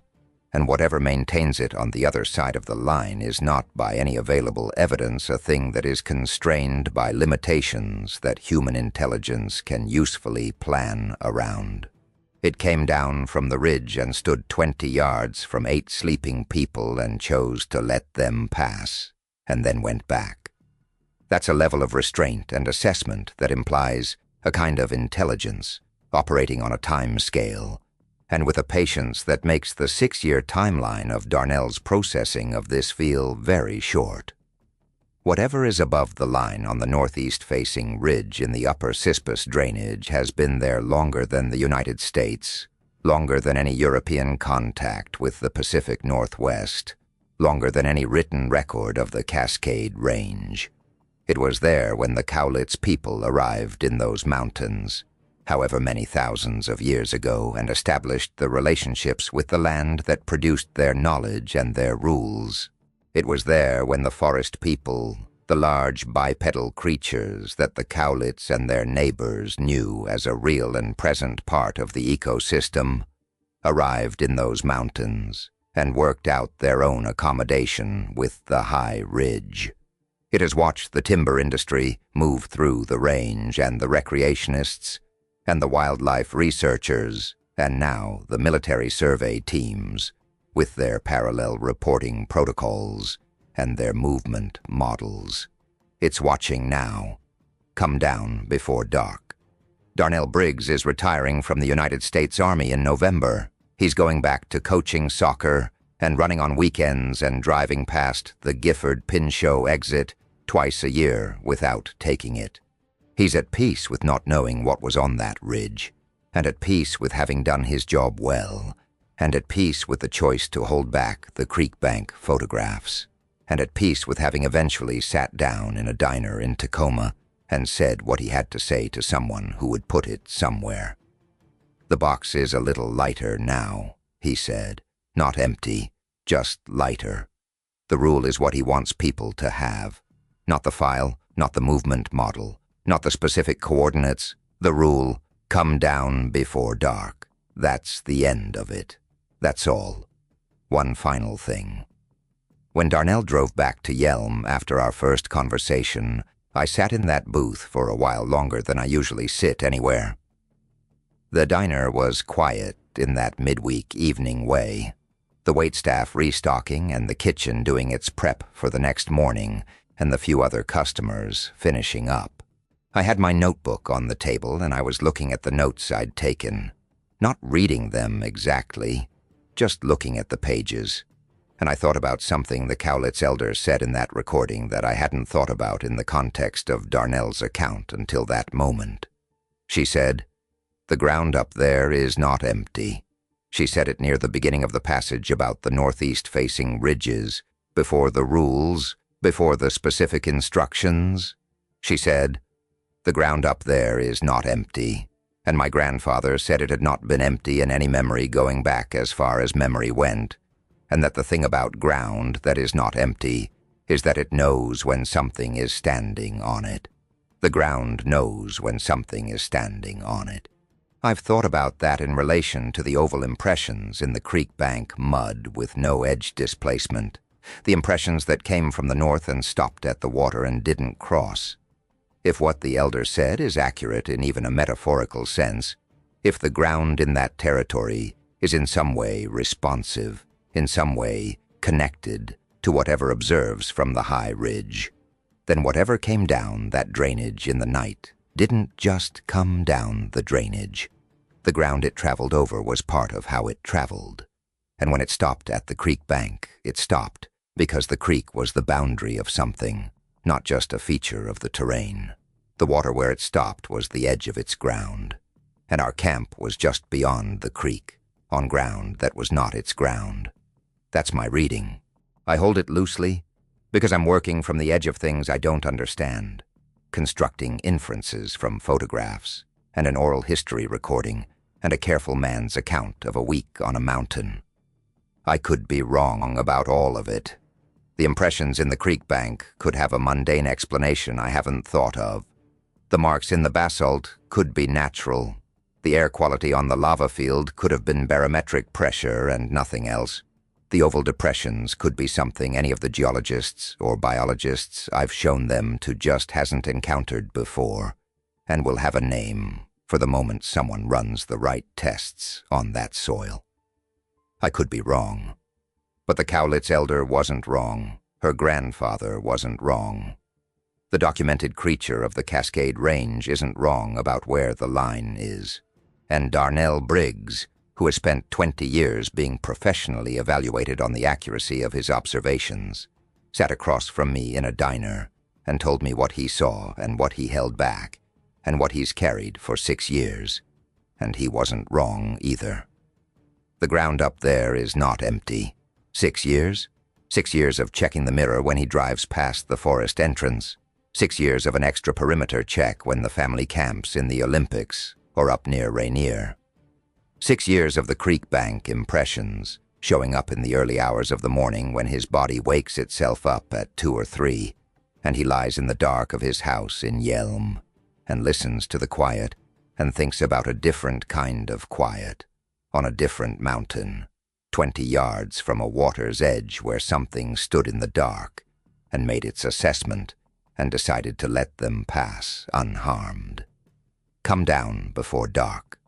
and whatever maintains it on the other side of the line is not by any available evidence a thing that is constrained by limitations that human intelligence can usefully plan around. It came down from the ridge and stood 20 yards from 8 sleeping people and chose to let them pass, and then went back. That's a level of restraint and assessment that implies a kind of intelligence, operating on a time scale, and with a patience that makes the 6-year timeline of Darnell's processing of this feel very short. Whatever is above the line on the northeast-facing ridge in the upper Cispus drainage has been there longer than the United States, longer than any European contact with the Pacific Northwest, longer than any written record of the Cascade Range. It was there when the Cowlitz people arrived in those mountains, however many thousands of years ago, and established the relationships with the land that produced their knowledge and their rules. It was there when the forest people, the large bipedal creatures that the Cowlitz and their neighbors knew as a real and present part of the ecosystem, arrived in those mountains and worked out their own accommodation with the high ridge. It has watched the timber industry move through the range, and the recreationists, and the wildlife researchers, and now the military survey teams, with their parallel reporting protocols and their movement models. It's watching now, come down before dark. Darnell Briggs is retiring from the United States Army in November. He's going back to coaching soccer and running on weekends and driving past the Gifford Pinchot exit twice a year without taking it. He's at peace with not knowing what was on that ridge, and at peace with having done his job well, and at peace with the choice to hold back the creek bank photographs, and at peace with having eventually sat down in a diner in Tacoma and said what he had to say to someone who would put it somewhere. "The box is a little lighter now," he said. "Not empty, just lighter. The rule is what he wants people to have. Not the file, not the movement model, not the specific coordinates. The rule, come down before dark. That's the end of it. That's all. One final thing." When Darnell drove back to Yelm after our first conversation, I sat in that booth for a while longer than I usually sit anywhere. The diner was quiet in that midweek evening way, the waitstaff restocking and the kitchen doing its prep for the next morning, and the few other customers finishing up. I had my notebook on the table, and I was looking at the notes I'd taken, not reading them exactly, just looking at the pages. And I thought about something the Cowlitz elder said in that recording that I hadn't thought about in the context of Darnell's account until that moment. She said, "The ground up there is not empty." She said it near the beginning of the passage about the northeast-facing ridges, before the rules, before the specific instructions. She said, "The ground up there is not empty," and my grandfather said it had not been empty in any memory going back as far as memory went, and that the thing about ground that is not empty is that it knows when something is standing on it. The ground knows when something is standing on it. I've thought about that in relation to the oval impressions in the creek bank mud with no edge displacement, the impressions that came from the north and stopped at the water and didn't cross. If what the elder said is accurate in even a metaphorical sense, if the ground in that territory is in some way responsive, in some way connected to whatever observes from the high ridge, then whatever came down that drainage in the night didn't just come down the drainage. The ground it traveled over was part of how it traveled. And when it stopped at the creek bank, it stopped because the creek was the boundary of something, not just a feature of the terrain. The water where it stopped was the edge of its ground, and our camp was just beyond the creek, on ground that was not its ground. That's my reading. I hold it loosely because I'm working from the edge of things I don't understand, constructing inferences from photographs and an oral history recording and a careful man's account of a week on a mountain. I could be wrong about all of it. The impressions in the creek bank could have a mundane explanation I haven't thought of. The marks in the basalt could be natural. The air quality on the lava field could have been barometric pressure and nothing else. The oval depressions could be something any of the geologists or biologists I've shown them to just hasn't encountered before, and will have a name for the moment someone runs the right tests on that soil. I could be wrong, but the Cowlitz elder wasn't wrong. Her grandfather wasn't wrong. The documented creature of the Cascade Range isn't wrong about where the line is. And Darnell Briggs, who has spent 20 years being professionally evaluated on the accuracy of his observations, sat across from me in a diner and told me what he saw and what he held back and what he's carried for 6 years. And he wasn't wrong either. The ground up there is not empty. 6 years? 6 years of checking the mirror when he drives past the forest entrance. 6 years of an extra perimeter check when the family camps in the Olympics or up near Rainier. 6 years of the creek bank impressions, showing up in the early hours of the morning when his body wakes itself up at 2 or 3, and he lies in the dark of his house in Yelm, and listens to the quiet and thinks about a different kind of quiet, on a different mountain, 20 yards from a water's edge where something stood in the dark and made its assessment and decided to let them pass unharmed. Come down before dark.